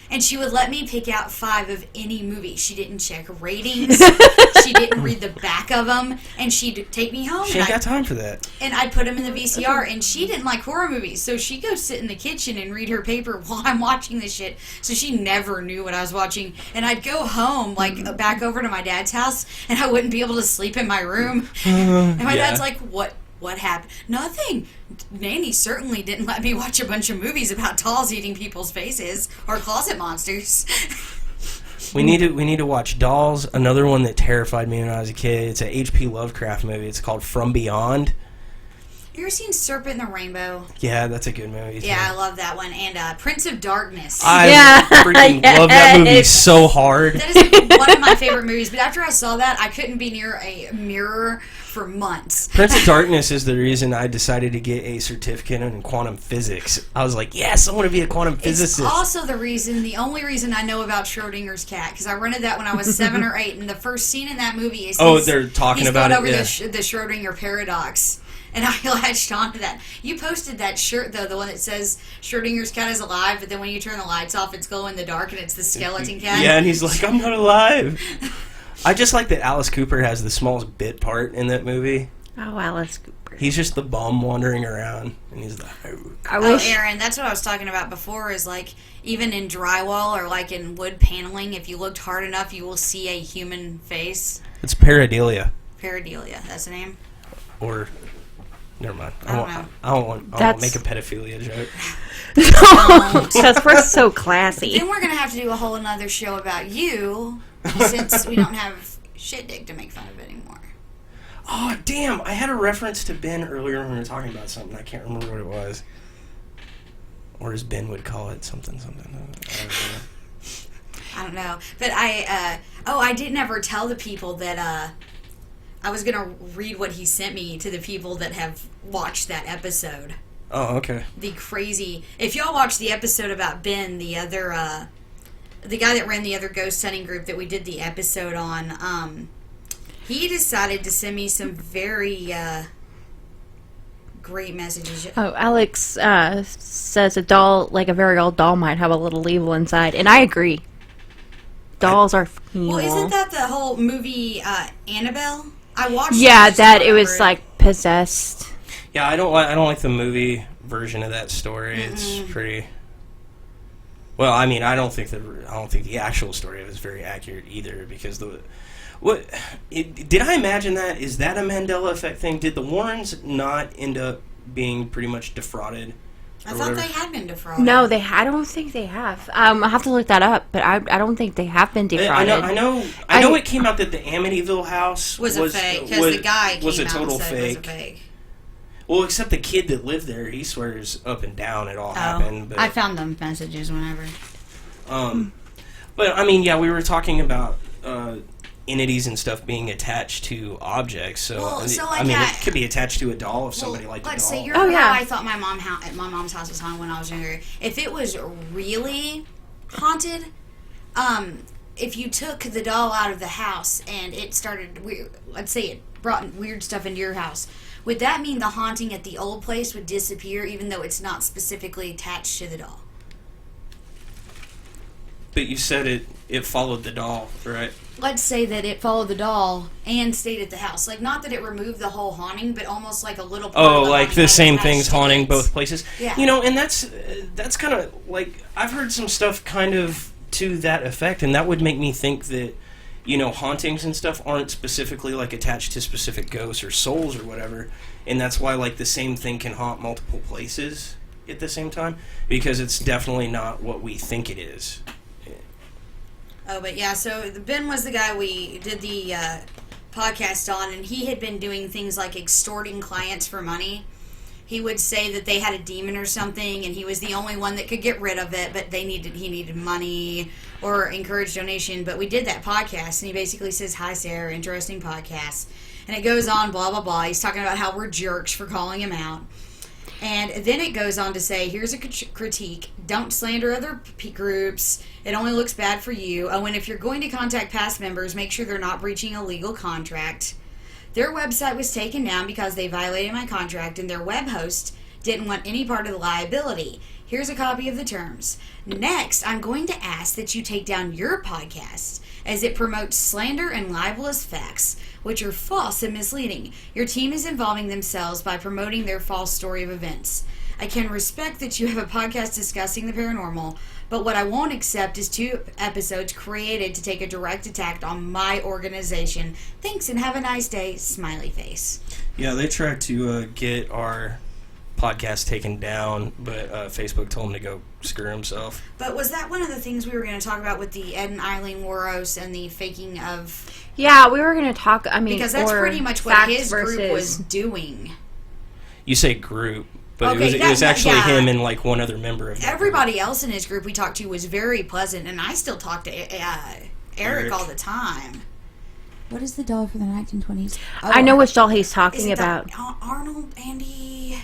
And she would let me pick out 5 of any movie. She didn't check ratings. She didn't read the back of them. And she'd take me home. She ain't got time for that. And I'd put them in the VCR. And she didn't like horror movies. So she'd go sit in the kitchen and read her paper while I'm watching this shit. So she never knew what I was watching. And I'd go home, like, back over to my dad's house. And I wouldn't be able to sleep in my room. And my dad's like, What happened? Nothing. Nanny certainly didn't let me watch a bunch of movies about dolls eating people's faces or closet monsters. We need to watch Dolls. Another one that terrified me when I was a kid. It's an H.P. Lovecraft movie. It's called From Beyond. You ever seen Serpent in the Rainbow? Yeah, that's a good movie. Yeah, I love that one. And Prince of Darkness. I freaking love that movie so hard. That is one of my favorite movies. But after I saw that, I couldn't be near a mirror for months. Prince of Darkness is the reason I decided to get a certificate in quantum physics. I was like, yes, I want to be a quantum physicist. It's also the only reason I know about Schrodinger's cat, because I rented that when I was 7 or 8, and the first scene in that movie is they're talking about it. He's going over the Schrodinger paradox. And I latched onto that. You posted that shirt, though, the one that says Schrodinger's cat is alive, but then when you turn the lights off, it's glow in the dark, and it's the skeleton cat. Yeah, and he's like, I'm not alive. I just like that Alice Cooper has the smallest bit part in that movie. Oh, Alice Cooper. He's just the bum wandering around, and he's like, Aaron, that's what I was talking about before, is like, even in drywall or like in wood paneling, if you looked hard enough, you will see a human face. It's pareidolia. Pareidolia, that's the name? Or... Never mind. I don't want to make a pedophilia joke. Because we're so classy. Then we're going to have to do a whole another show about you, since we don't have shit dick to make fun of anymore. Oh, damn. I had a reference to Ben earlier when we were talking about something. I can't remember what it was. Or as Ben would call it, something. I don't know. I don't know. But I didn't ever tell the people that I was going to read what he sent me to the people that have watched that episode. Oh, okay. The crazy... If y'all watched the episode about Ben, the other... the guy that ran the other ghost hunting group that we did the episode on, he decided to send me some very great messages. Oh, Alex says a doll, like a very old doll, might have a little evil inside, and I agree. Dolls are evil. Well, isn't that the whole movie Annabelle? I watched. Yeah, that it was like possessed. Yeah, I don't like the movie version of that story. Mm-mm. It's pretty. Well, I mean, I don't think the actual story of it is very accurate either, because did I imagine that? Is that a Mandela effect thing? Did the Warrens not end up being pretty much defrauded? I thought they had been defrauded. No, I don't think they have. I'll have to look that up, but I don't think they have been defrauded. I know. It came out that the Amityville house was a fake, because the guy came was a out total and said fake. it was a fake. Well, except the kid that lived there, he swears up and down it all happened. But, I found them messages whenever. But I mean, yeah, we were talking about entities and stuff being attached to objects. So, it could be attached to a doll if somebody liked a doll. Let's say how I thought my mom's house was haunted when I was younger. If it was really haunted, if you took the doll out of the house and it started, let's say it brought weird stuff into your house, would that mean the haunting at the old place would disappear, even though it's not specifically attached to the doll? But you said it followed the doll, right? Let's say that it followed the doll and stayed at the house. Like, not that it removed the whole haunting, but almost like a little part of the like the same things haunting both places. Yeah. And that's kind of like, I've heard some stuff kind of to that effect, and that would make me think that, hauntings and stuff aren't specifically like attached to specific ghosts or souls or whatever, and that's why like the same thing can haunt multiple places at the same time, because it's definitely not what we think it is. Oh, but yeah, so Ben was the guy we did the podcast on, and he had been doing things like extorting clients for money. He would say that they had a demon or something, and he was the only one that could get rid of it, but he needed money or encourage donation. But we did that podcast, and he basically says, "Hi, Sarah, interesting podcast." And it goes on, blah, blah, blah. He's talking about how we're jerks for calling him out. And then it goes on to say, here's a critique. Don't slander other groups. It only looks bad for you. Oh, and if you're going to contact past members, make sure they're not breaching a legal contract. Their website was taken down because they violated my contract, and their web host didn't want any part of the liability. Here's a copy of the terms. Next, I'm going to ask that you take down your podcast, as it promotes slander and libelous facts, which are false and misleading. Your team is involving themselves by promoting their false story of events. I can respect that you have a podcast discussing the paranormal, but what I won't accept is 2 episodes created to take a direct attack on my organization. Thanks and have a nice day, smiley face. Yeah, they tried to get our podcast taken down, but Facebook told him to go screw himself. But was that one of the things we were going to talk about with the Ed and Eileen Warros and the faking of... Yeah, we were going to talk, because that's pretty much what his group was doing. You say group, but it was actually him and like one other member of it. Everybody else in his group we talked to was very pleasant, and I still talk to Eric all the time. What is the doll for the 1920s? Oh, I know which doll he's talking about. Arnold, Andy...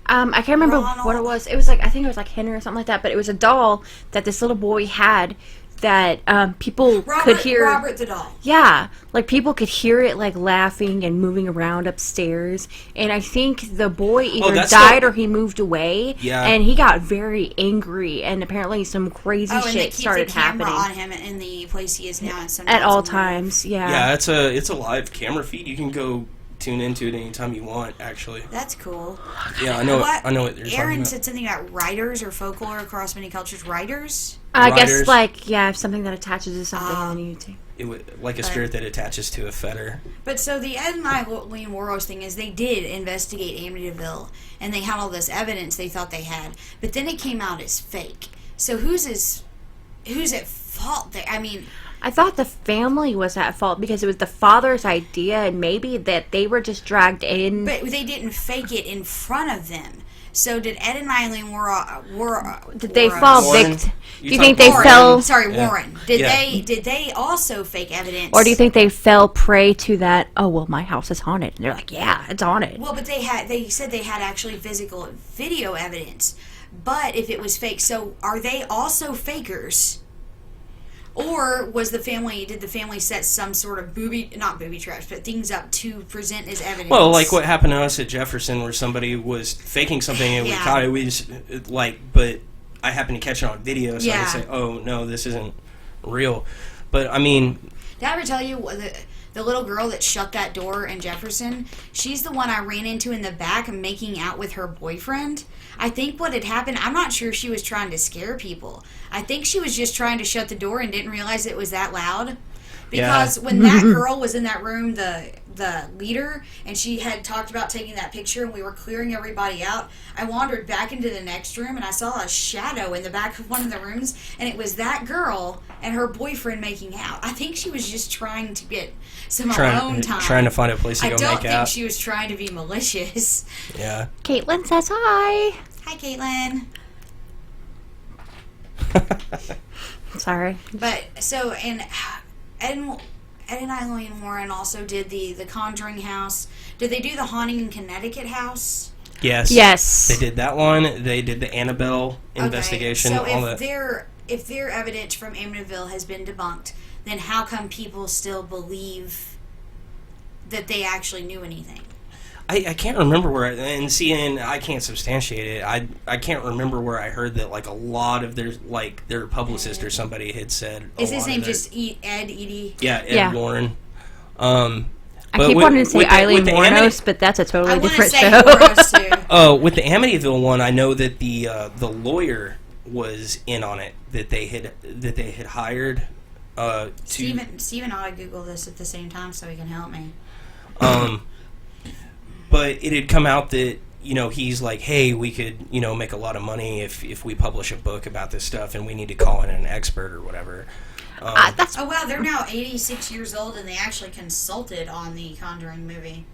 I can't remember what it was. It was like, I think it was like Henry or something like that, but it was a doll that this little boy had that people could hear. Robert the doll. Yeah, like people could hear it like laughing and moving around upstairs, and I think the boy either died or he moved away. Yeah, and he got very angry, and apparently some crazy shit started happening. On him in the place he is now at all times. Yeah, yeah, it's a live camera feed. You can go tune into it anytime you want, actually. That's cool. Yeah, I know what you're talking about. Aaron said something about writers or folklore across many cultures. Writers? I guess, something that attaches to something on YouTube. It would, like a spirit that attaches to a fetter. But so the Ed and Eileen Warros thing is they did investigate Amityville, and they had all this evidence they thought they had, but then it came out as fake. So who's at fault there? I mean... I thought the family was at fault because it was the father's idea, and maybe that they were just dragged in. But they didn't fake it in front of them. So did Ed and Eileen Did they fall Warren? victim? You Do you think they talking fell, Sorry, Yeah. Warren. Did Yeah. they also fake evidence? or do you think they fell prey to that? Oh well, my house is haunted. And they're like, yeah, it's haunted. Well, but they said they had actually physical video evidence. But if it was fake, so are they also fakers? Or did the family set some sort of not booby traps, but things up to present as evidence? Well, like what happened to us at Jefferson, where somebody was faking something and we Yeah. caught it. We just, but I happened to catch it on video, so I Yeah. could say, "Oh no, this isn't real." But I mean, Did I ever tell you the little girl that shut that door in Jefferson? She's the one I ran into in the back making out with her boyfriend. I think what had happened, I'm not sure she was trying to scare people. I think she was just trying to shut the door and didn't realize it was that loud. Because when that girl was in that room, the leader, and she had talked about taking that picture and we were clearing everybody out, I wandered back into the next room and I saw a shadow in the back of one of the rooms, and it was that girl and her boyfriend making out. I think she was just trying to get some alone time. trying to find a place to I go don't make think out. she was trying to be malicious. Yeah. Caitlin says hi. Hi, Caitlin. Sorry. But so, and Ed and Eileen Warren also did the Conjuring house. Did they do the Haunting in Connecticut house? Yes. Yes. They did that one. They did the Annabelle investigation. Okay. So all if that. their evidence from Amityville has been debunked, then how come people still believe that they actually knew anything? I can't remember where, and I can't substantiate it. I can't remember where I heard that like a lot of their publicist or somebody had said. Is his name just Ed Edie? Yeah, Ed Yeah. Warren. I keep wanting to say Eileen Warnos, but that's a totally different show. Warnos too. With the Amityville one, I know that the lawyer was in on it. That they had hired. Steven ought to Google this at the same time so he can help me. But it had come out that, he's like, hey, we could, make a lot of money if we publish a book about this stuff, and we need to call in an expert or whatever. That's Oh, wow, they're now 86 years old, and they actually consulted on the Conjuring movie.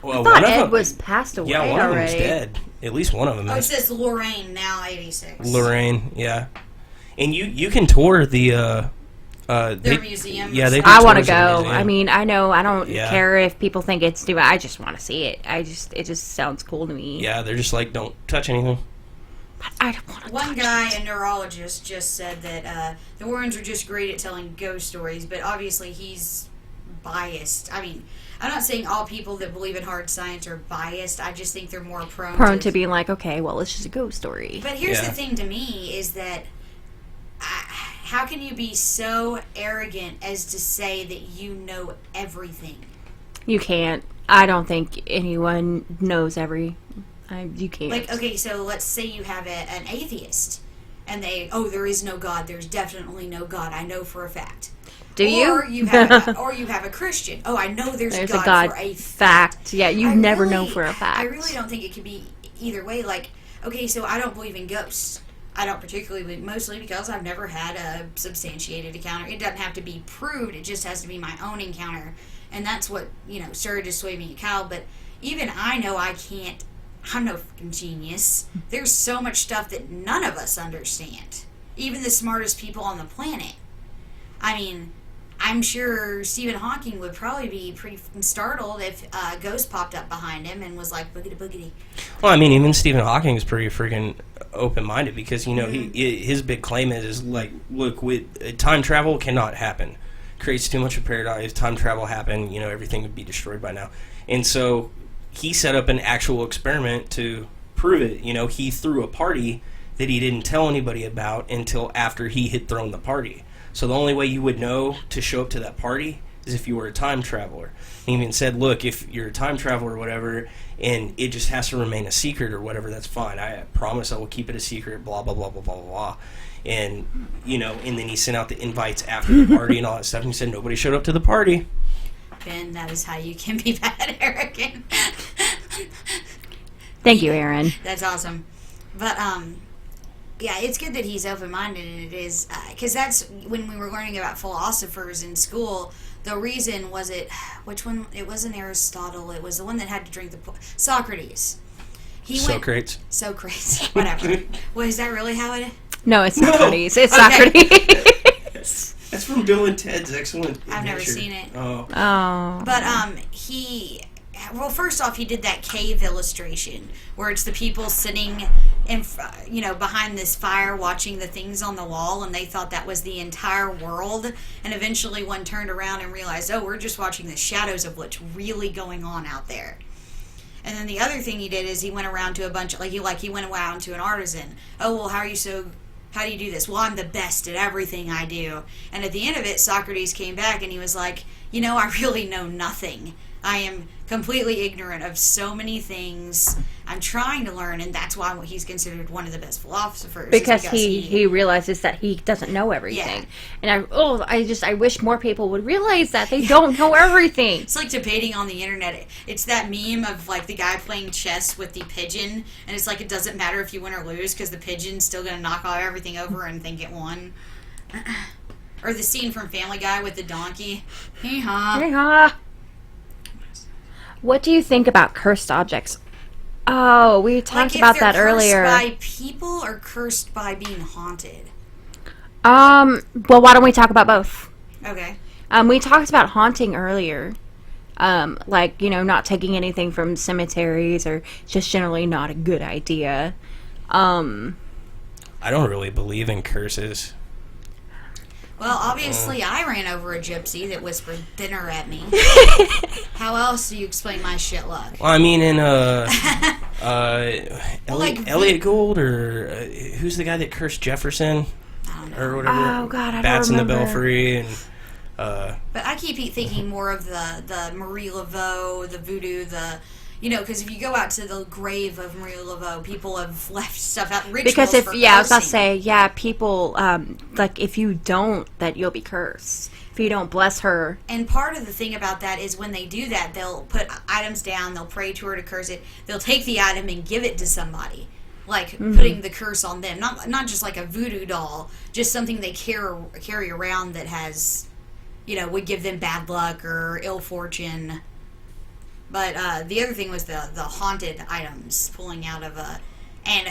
Well, I thought one of Ed them, was passed away yeah, one of them's already. dead. At least one of them Oh, it is. says Lorraine, now 86. Lorraine, yeah. And you can tour the... Their museum. Yeah, they do I want to tours of the go. museum. I mean, I know I don't Yeah. care if people think it's stupid. I just want to see it. It just sounds cool to me. Yeah, they're just like, don't touch anything. But I don't want to. One guy, a neurologist, just said that the Warrens are just great at telling ghost stories, but obviously he's biased. I mean, I'm not saying all people that believe in hard science are biased. I just think they're more prone to being like, okay, well, it's just a ghost story. But here's Yeah. the thing to me is that how can you be so arrogant as to say that you know everything? You can't. I don't think anyone knows you can't. Like, okay, so let's say you have an atheist, and there is no God. There's definitely no God. I know for a fact. Do or you? Or you have a Christian. Oh, I know there's There's a a God God for a fact. Yeah, you I never really- know for a fact. I really don't think it could be either way. Like, okay, so I don't believe in ghosts. I don't particularly believe, mostly because I've never had a substantiated encounter. It doesn't have to be proved. It just has to be my own encounter. And that's what, started to sway me, Kyle. But even I know I can't. I'm no fucking genius. There's so much stuff that none of us understand. Even the smartest people on the planet. I mean, I'm sure Stephen Hawking would probably be pretty fucking startled if a ghost popped up behind him and was like, boogity boogity. Well, I mean, even Stephen Hawking is pretty freaking open-minded because, his big claim is like, look, time travel cannot happen. Creates too much of paradise. Time travel happen, everything would be destroyed by now. And so he set up an actual experiment to prove it. He threw a party that he didn't tell anybody about until after he had thrown the party. So the only way you would know to show up to that party is if you were a time traveler. He even said, look, if you're a time traveler or whatever, and it just has to remain a secret or whatever, that's fine. I promise I will keep it a secret, blah, blah, blah, blah, blah, blah. And, and then he sent out the invites after the party and all that stuff, and he said nobody showed up to the party. Ben, that is how you can be that arrogant. Thank you, Aaron. That's awesome. But, yeah, it's good that he's open-minded, and it is, because that's when we were learning about philosophers in school. The reason which one? It wasn't Aristotle. It was the one that had to drink Socrates. Socrates. Socrates. Whatever. Well, is that really how it is? No, it's Socrates. It's Okay. Socrates. That's from Bill and Ted's Excellent Adventure. I've never seen it. Oh. But well, first off, he did that cave illustration where it's the people sitting behind this fire watching the things on the wall, and they thought that was the entire world. And eventually one turned around and realized, oh, we're just watching the shadows of what's really going on out there. And then the other thing he did is he went around to a bunch of, he went around to an artisan. Oh, well, how do you do this? Well, I'm the best at everything I do. And at the end of it, Socrates came back and he was like, I really know nothing. I am completely ignorant of so many things. I'm trying to learn, and that's why he's considered one of the best philosophers. Because he realizes that he doesn't know everything. Yeah. And I wish more people would realize that they don't know everything. It's like debating on the internet. It's that meme of the guy playing chess with the pigeon, and it's like it doesn't matter if you win or lose because the pigeon's still going to knock everything over and think it won. Or the scene from Family Guy with the donkey. Hee-haw. Hee-haw. What do you think about cursed objects? Oh, we talked about that earlier. Cursed by people or cursed by being haunted? Well, why don't we talk about both? Okay. We talked about haunting earlier. Not taking anything from cemeteries or just generally not a good idea. I don't really believe in curses. Well, obviously, I ran over a gypsy that whispered dinner at me. How else do you explain my shit luck? Well, I mean, in Elliot Gould, or who's the guy that cursed Jefferson? I don't know. Or whatever. Oh, God, I Bats don't in the remember. Belfry, and... But I keep thinking more of the Marie Laveau, the voodoo, because if you go out to the grave of Marie Laveau, people have left stuff out, rituals Because for I was about to cursing. say, people, if you don't, that you'll be cursed. If you don't bless her. And part of the thing about that is when they do that, they'll put items down, they'll pray to her to curse it, they'll take the item and give it to somebody. Putting the curse on them. Not just like a voodoo doll, just something they carry around that has, would give them bad luck or ill fortune. But the other thing was the haunted items pulling out of and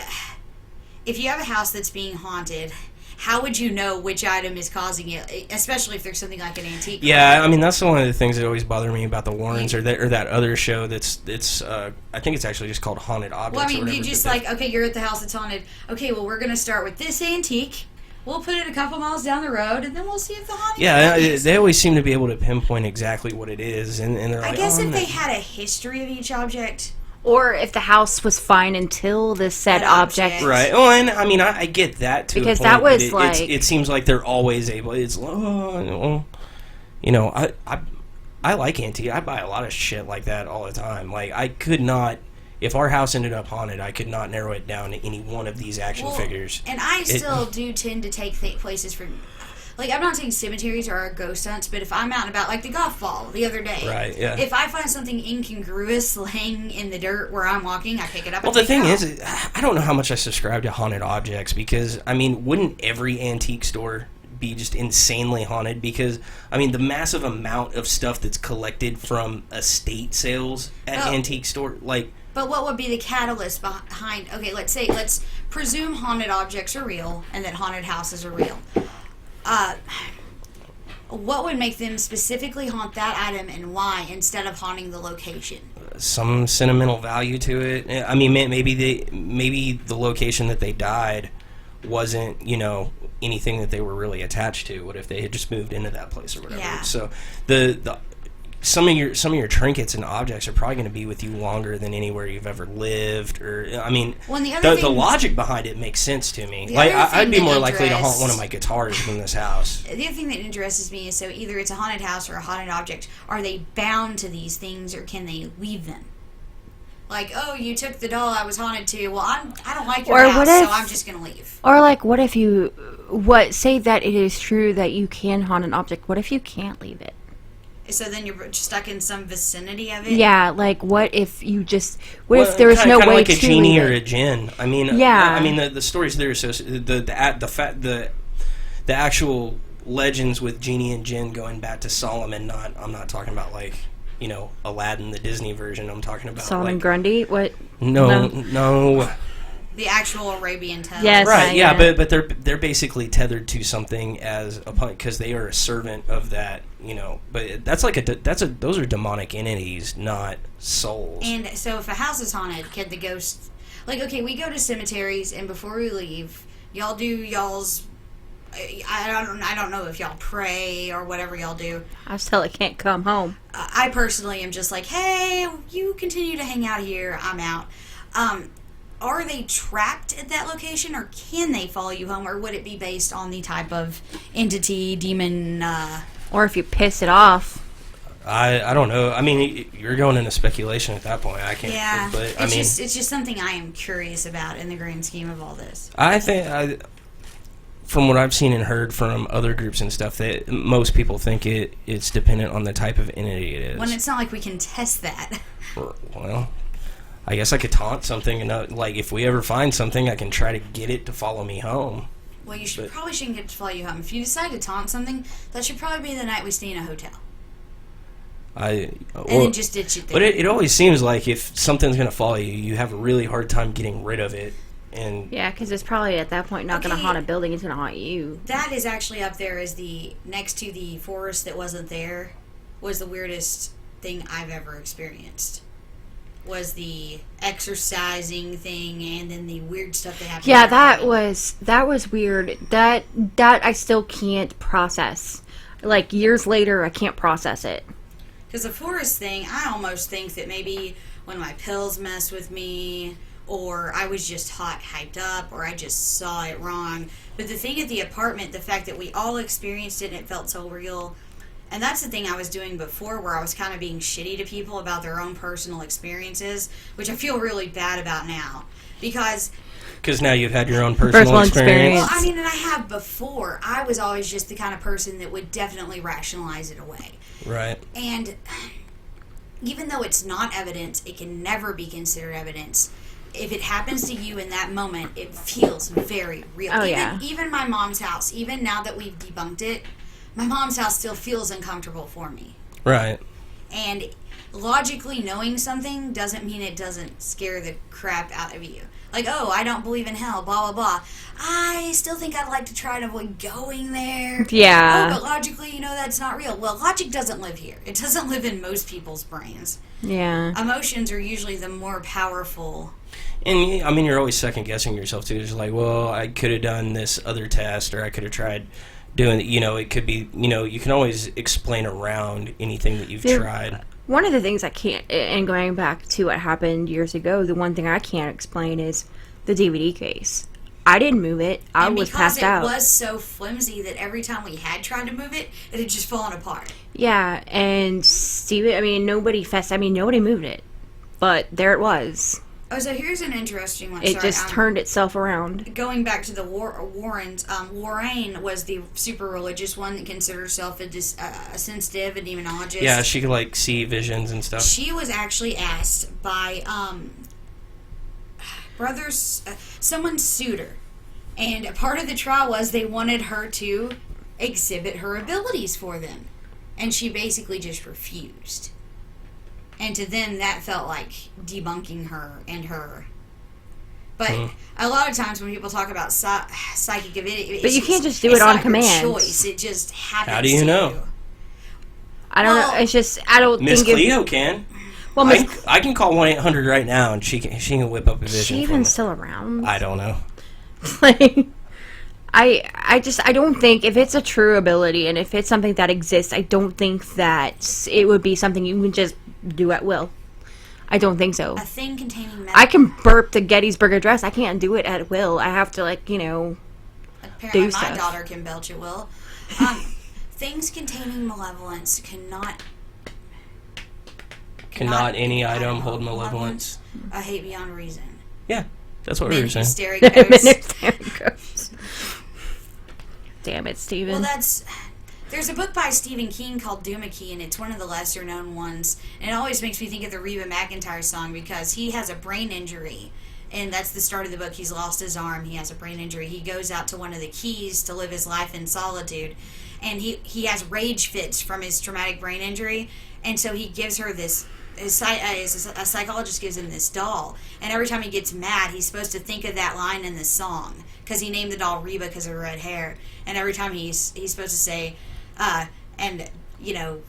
if you have a house that's being haunted, how would you know which item is causing it, especially if there's something like an antique? Yeah, I mean, that's one of the things that always bother me about the Warrens, or that other show that's I think it's actually just called Haunted Objects. Well, I mean, or whatever, you just okay, you're at the house that's haunted. Okay, well, we're going to start with this antique. We'll put it a couple miles down the road, and then we'll see if the haunting continues. They always seem to be able to pinpoint exactly what it is, and they're like, I guess if no. they had a history of each object... Or if the house was fine until the said object. Right. Oh, and I mean, I get that too. Because that was it seems like they're always able. It's I like antique. I buy a lot of shit like that all the time. Like, I could not, if our house ended up haunted, I could not narrow it down to any one of these action figures. And I still do tend to take places for... I'm not saying cemeteries or ghost hunts, but if I'm out and about, like the golf ball the other day. Right, yeah. If I find something incongruous laying in the dirt where I'm walking, I pick it up and Well, the take thing it out. is, I don't know how much I subscribe to haunted objects, because, I mean, wouldn't every antique store be just insanely haunted? Because, I mean, the massive amount of stuff that's collected from estate sales at antique store, But what would be the catalyst behind... Okay, let's presume haunted objects are real and that haunted houses are real. What would make them specifically haunt that item and why, instead of haunting the location? some sentimental value to it. I mean, maybe the location that they died wasn't, anything that they were really attached to. What if they had just moved into that place or whatever? Yeah. So some of your trinkets and objects are probably going to be with you longer than anywhere you've ever lived. Or I mean, Well, the logic behind it makes sense to me. I'd be more likely to haunt one of my guitars than this house. The other thing that interests me is, so either it's a haunted house or a haunted object. Are they bound to these things, or can they leave them? Like, oh, you took the doll I was haunted to. Well, I don't like your house, so I'm just going to leave. Or what if say that it is true that you can haunt an object, what if you can't leave it? So then you're stuck in some vicinity of it? Yeah, what if you if there was no way like to a genie leave or it? a djinn. I mean, yeah. I mean the stories there associated the actual legends with genie and jinn going back to Solomon. I'm not talking about Aladdin, the Disney version. I'm talking about Solomon Grundy. What? No. The actual Arabian tale. Yes. Right, yeah, yeah. but they're basically tethered to something as a because they are a servant of that, But that's like those are demonic entities, not souls. And so if a house is haunted, can the ghost... Like, okay, we go to cemeteries, and before we leave, y'all do y'all's... I don't know if y'all pray or whatever y'all do. I still can't come home. I personally am just like, hey, you continue to hang out here, I'm out. Are they trapped at that location, or can they follow you home, or would it be based on the type of entity, demon... Or if you piss it off. I don't know. I mean, you're going into speculation at that point. I can't. Yeah, but it's just something I am curious about in the grand scheme of all this. I think from what I've seen and heard from other groups and stuff, that most people think it's dependent on the type of entity it is. When it's not like we can test that. Well, I guess I could taunt something, and like if we ever find something, I can try to get it to follow me home. Well, probably shouldn't get to follow you home. If you decide to taunt something, that should probably be the night we stay in a hotel. And then just ditch it there. But it always seems like if something's going to follow you, you have a really hard time getting rid of it. And Yeah, because it's probably at that point not going to haunt a building, it's going to haunt you. That is actually up there as next to the forest that wasn't there, was the weirdest thing I've ever experienced. Was the exercising thing, and then the weird stuff that happened. Yeah, that was weird. That I still can't process. Like, years later, I can't process it. Because the forest thing, I almost think that maybe when my pills messed with me, or I was just hyped up, or I just saw it wrong. But the thing at the apartment, the fact that we all experienced it and it felt so real, and that's the thing I was doing before, where I was kind of being shitty to people about their own personal experiences, which I feel really bad about now. Because now you've had your own personal experience. Well, I mean, and I have before. I was always just the kind of person that would definitely rationalize it away. Right. And even though it's not evidence, it can never be considered evidence. If it happens to you in that moment, it feels very real. Oh, Even my mom's house, even now that we've debunked it, my mom's house still feels uncomfortable for me. Right. And logically knowing something doesn't mean it doesn't scare the crap out of you. Like, oh, I don't believe in hell, blah, blah, blah. I still think I'd like to try and avoid going there. Yeah. Oh, but logically, that's not real. Well, logic doesn't live here. It doesn't live in most people's brains. Yeah. Emotions are usually the more powerful. And, I mean, you're always second-guessing yourself, too. It's like, well, I could have done this other test, or I could have tried doing, it could be, you can always explain around anything that you've tried. One of the things I can't, and going back to what happened years ago, the one thing I can't explain is the DVD case. I didn't move it. I was passed out. Because it was so flimsy that every time we had tried to move it, it had just fallen apart. Yeah, and Steven, nobody moved it. But there it was. Oh, so here's an interesting one. It just turned itself around. Going back to the Warrens, Lorraine was the super religious one that considered herself a sensitive, a demonologist. Yeah, she could, see visions and stuff. She was actually asked by someone sued her. And a part of the trial was they wanted her to exhibit her abilities for them. And she basically just refused. And to them, that felt like debunking her and her. But a lot of times when people talk about psychic ability... But you can't just do it on command. Choice. It just happens. How do you know? I don't know. It's just, I don't think... Miss Cleo can. Well, I can call 1-800 right now, and she can whip up a vision. Is she even still around? I don't know. I don't think, if it's a true ability and if it's something that exists, I don't think that it would be something you can just do at will. I don't think so. A thing containing... I can burp the Gettysburg Address. I can't do it at will. I have to, Apparently do stuff. My daughter can belch at will. Things containing malevolence cannot any item hold malevolence. A hate beyond reason. Yeah, that's what we were saying. Hysteric ghosts. Damn it, Steven. Well, there's a book by Stephen King called Doomickey, and it's one of the lesser known ones. And it always makes me think of the Reba McEntire song, because he has a brain injury. And that's the start of the book. He's lost his arm. He has a brain injury. He goes out to one of the keys to live his life in solitude. And he has rage fits from his traumatic brain injury. And so he gives her this a psychologist gives him this doll, and every time he gets mad, he's supposed to think of that line in the song, because he named the doll Reba because of her red hair, and every time he's supposed to say, and, you know,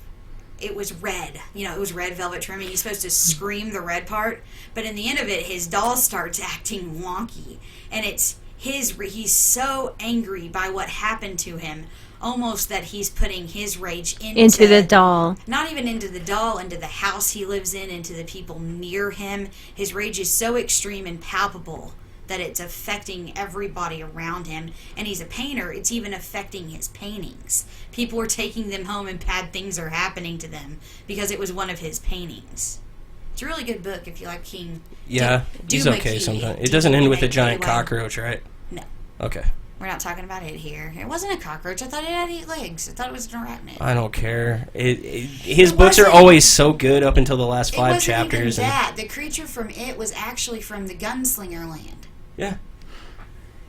it was red, you know, it was red velvet trimming, he's supposed to scream the red part, but in the end of it, his doll starts acting wonky, and he's so angry by what happened to him, almost that he's putting his rage into the doll. Not even into the doll, into the house he lives in, into the people near him. His rage is so extreme and palpable that it's affecting everybody around him. And he's a painter, it's even affecting his paintings. People are taking them home and bad things are happening to them because it was one of his paintings. It's a really good book if you like King. Yeah, he's okay sometimes. It doesn't end with a giant cockroach, right? No. Okay. We're not talking about it here. It wasn't a cockroach. I thought it had 8 legs. I thought it was an arachnid. I don't care. His books are always so good up until the last 5 chapters. Even that. The creature from it was actually from the Gunslinger Land. Yeah.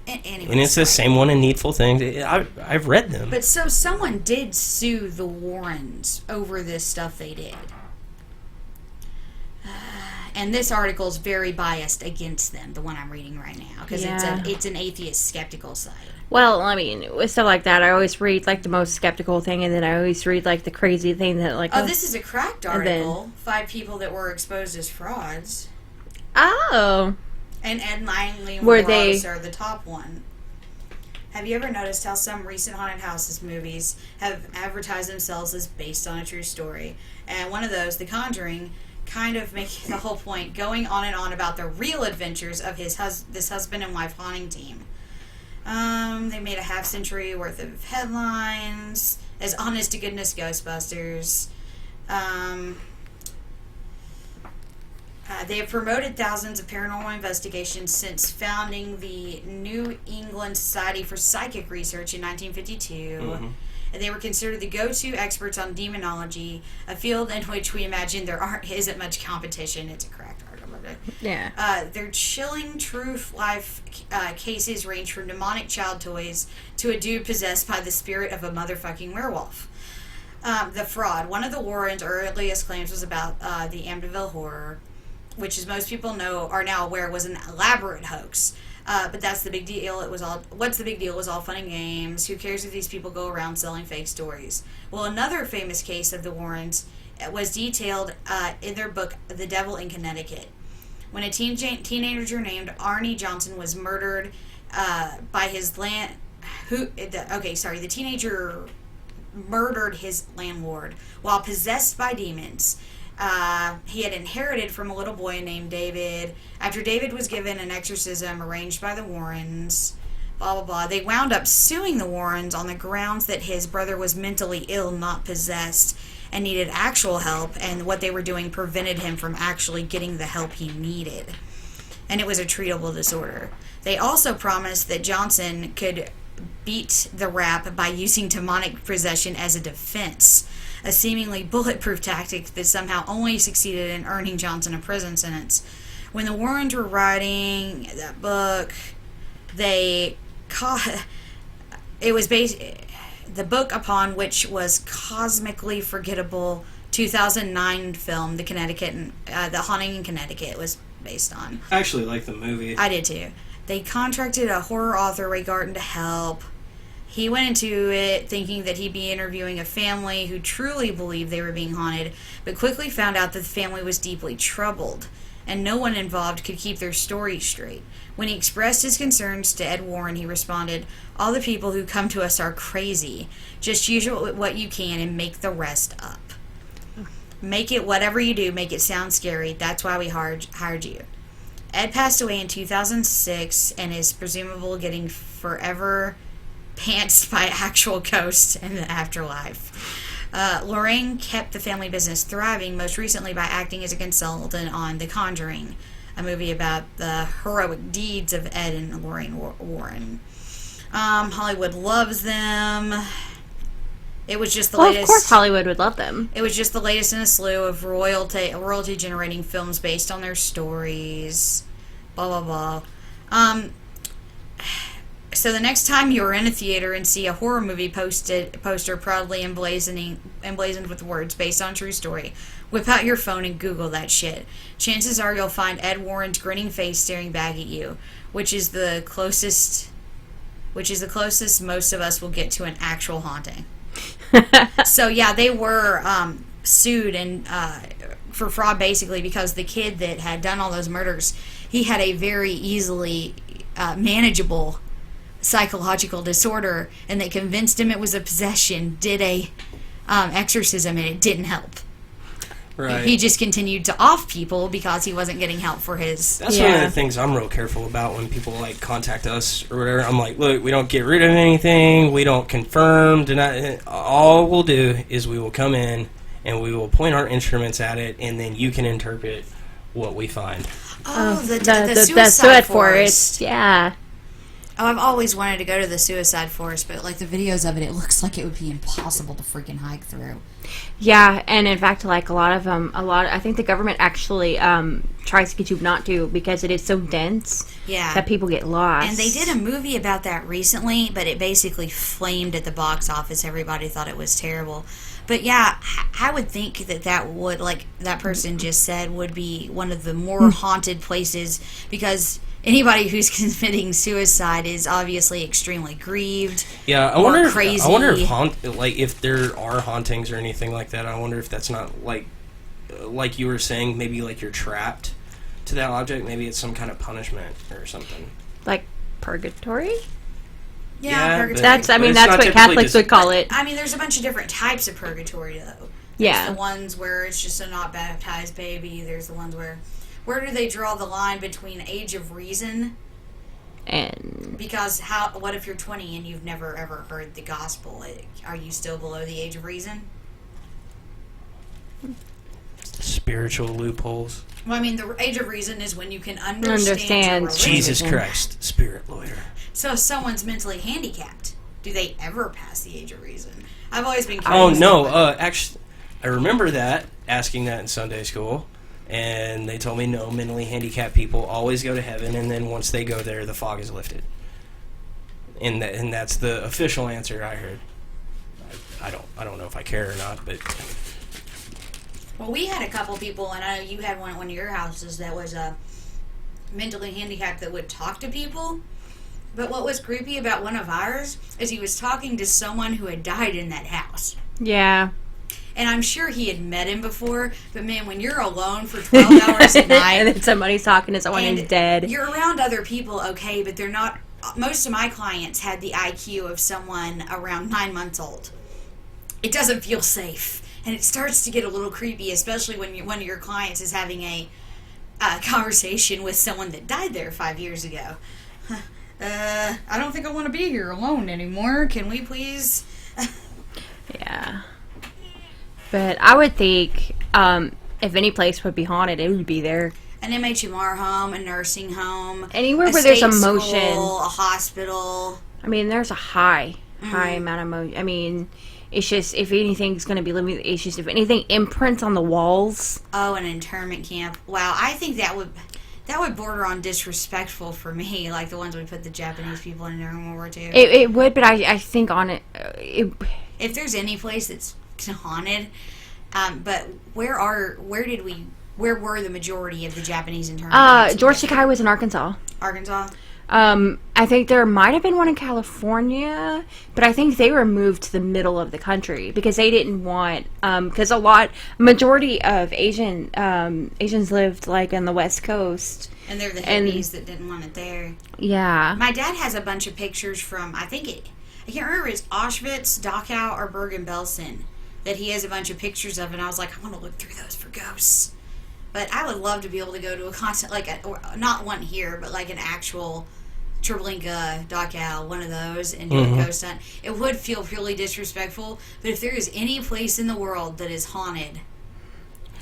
And it's the same one in Needful Things. I've read them. But so someone did sue the Warrens over this stuff they did. And this article is very biased against them, the one I'm reading right now, because it's an atheist skeptical site. Well, I mean, with stuff like that, I always read, like, the most skeptical thing, and then I always read, like, the crazy thing that, like... Oh, this is a cracked article. 5 people that were exposed as frauds. Oh. And Ed and Eileen Rose are the top one. Have you ever noticed how some recent haunted houses movies have advertised themselves as based on a true story? And one of those, The Conjuring, kind of making the whole point, going on and on about the real adventures of this husband and wife haunting team. They made a half-century worth of headlines, as honest to goodness Ghostbusters. They have promoted thousands of paranormal investigations since founding the New England Society for Psychic Research in 1952. Mm-hmm. And they were considered the go-to experts on demonology, a field in which we imagine there isn't much competition. It's a cracked article. Yeah. Their chilling true life cases range from demonic child toys to a dude possessed by the spirit of a motherfucking werewolf. The fraud. One of the Warrens' earliest claims was about the Amityville Horror, which, as most people are now aware, was an elaborate hoax. But that's the big deal. What's the big deal? It was all fun and games. Who cares if these people go around selling fake stories? Well, another famous case of the Warrens was detailed in their book, The Devil in Connecticut. When a teenager named Arnie Johnson was murdered by his the teenager murdered his landlord while possessed by demons. He had inherited from a little boy named David. After David was given an exorcism arranged by the Warrens, blah, blah, blah, they wound up suing the Warrens on the grounds that his brother was mentally ill, not possessed, and needed actual help, and what they were doing prevented him from actually getting the help he needed. And it was a treatable disorder. They also promised that Johnson could beat the rap by using demonic possession as a defense, a seemingly bulletproof tactic that somehow only succeeded in earning Johnson a prison sentence. When the Warrens were writing that book, it was based... The book upon which was cosmically forgettable 2009 film, The Haunting in Connecticut, was based on. I actually like the movie. I did too. They contracted a horror author, Ray Garton, to help. He went into it thinking that he'd be interviewing a family who truly believed they were being haunted, but quickly found out that the family was deeply troubled, and no one involved could keep their story straight. When he expressed his concerns to Ed Warren, he responded, "All the people who come to us are crazy. Just use what you can and make the rest up. Make it, whatever you do, make it sound scary. That's why we hired you." Ed passed away in 2006 and is presumable getting forever pantsed by actual ghosts in the afterlife. Lorraine kept the family business thriving, most recently by acting as a consultant on The Conjuring, a movie about the heroic deeds of Ed and Lorraine Warren. Hollywood loves them. It was just the latest. Of course Hollywood would love them. It was just the latest in a slew of royalty-generating films based on their stories. Blah, blah, blah. So the next time you're in a theater and see a horror movie poster proudly emblazoned with words based on true story, Whip out your phone and Google that shit. Chances are you'll find Ed Warren's grinning face staring back at you, which is the closest most of us will get to an actual haunting. So yeah, they were sued and for fraud basically because the kid that had done all those murders, he had a very easily manageable psychological disorder, and they convinced him it was a possession, did a exorcism, and it didn't help. Right. He just continued to off people because he wasn't getting help for his... That's one of the things I'm real careful about when people, like, contact us or whatever. I'm like, look, we don't get rid of anything. We don't confirm, deny. All we'll do is we will come in and we will point our instruments at it, and then you can interpret what we find. Oh, the suicide forest. Yeah. Oh, I've always wanted to go to the suicide forest, but like the videos of it, it looks like it would be impossible to freaking hike through. Yeah, and in fact, like I think the government actually tries to get you not to because it is so dense. Yeah. That people get lost. And they did a movie about that recently, but it basically flamed at the box office. Everybody thought it was terrible. But yeah, I would think that would, like that person just said, would be one of the more haunted places because anybody who's committing suicide is obviously extremely grieved. Yeah, I wonder crazy. If there are hauntings or anything like that. I wonder if that's not like you were saying, maybe like you're trapped to that object. Maybe it's some kind of punishment or something. Like purgatory? Yeah, purgatory. That's what Catholics would call it. I mean, there's a bunch of different types of purgatory, though. There's the ones where it's just a not baptized baby. There's the ones where do they draw the line between age of reason and... Because what if you're 20 and you've never ever heard the gospel? Are you still below the age of reason? Spiritual loopholes. Well, I mean, the age of reason is when you can understand Jesus Christ, spirit lawyer. So if someone's mentally handicapped, do they ever pass the age of reason? I've always been curious. Oh, no. Actually, I remember asking that in Sunday school, and they told me no, mentally handicapped people always go to heaven, and then once they go there, the fog is lifted. And that's the official answer I heard. I don't know if I care or not, but... Well, we had a couple people, and I know you had one at one of your houses that was mentally handicapped that would talk to people. But what was creepy about one of ours is he was talking to someone who had died in that house. Yeah. And I'm sure he had met him before, but man, when you're alone for 12 hours a night... and then somebody's talking to someone who's dead. You're around other people, okay, but they're not... Most of my clients had the IQ of someone around 9 months old. It doesn't feel safe. And it starts to get a little creepy, especially when one of your clients is having a conversation with someone that died there 5 years ago. I don't think I want to be here alone anymore. Can we please? Yeah. But I would think if any place would be haunted, it would be there. An MHMR home, a nursing home. Anywhere where there's emotion. School, a hospital. I mean, there's a high amount of emotion. I mean, it's just, if anything's going to be living, it's just, if anything imprints on the walls. Oh, an internment camp. Wow, I think that would border on disrespectful for me, like the ones we put the Japanese people in during World War II. It would, but I think on it... If there's any place that's haunted, but where were the majority of the Japanese internment camps? George Takei was in Arkansas. Arkansas? I think there might have been one in California, but I think they were moved to the middle of the country because they didn't want, because majority of Asians lived like on the West Coast. And they're the hippies that didn't want it there. Yeah. My dad has a bunch of pictures from, I can't remember if it's Auschwitz, Dachau, or Bergen-Belsen that he has a bunch of pictures of, and I was like, I want to look through those for ghosts. But I would love to be able to go to a concert, not one here, but like an actual Treblinka, Dachau, one of those, and do a ghost hunt. It would feel really disrespectful, but if there is any place in the world that is haunted,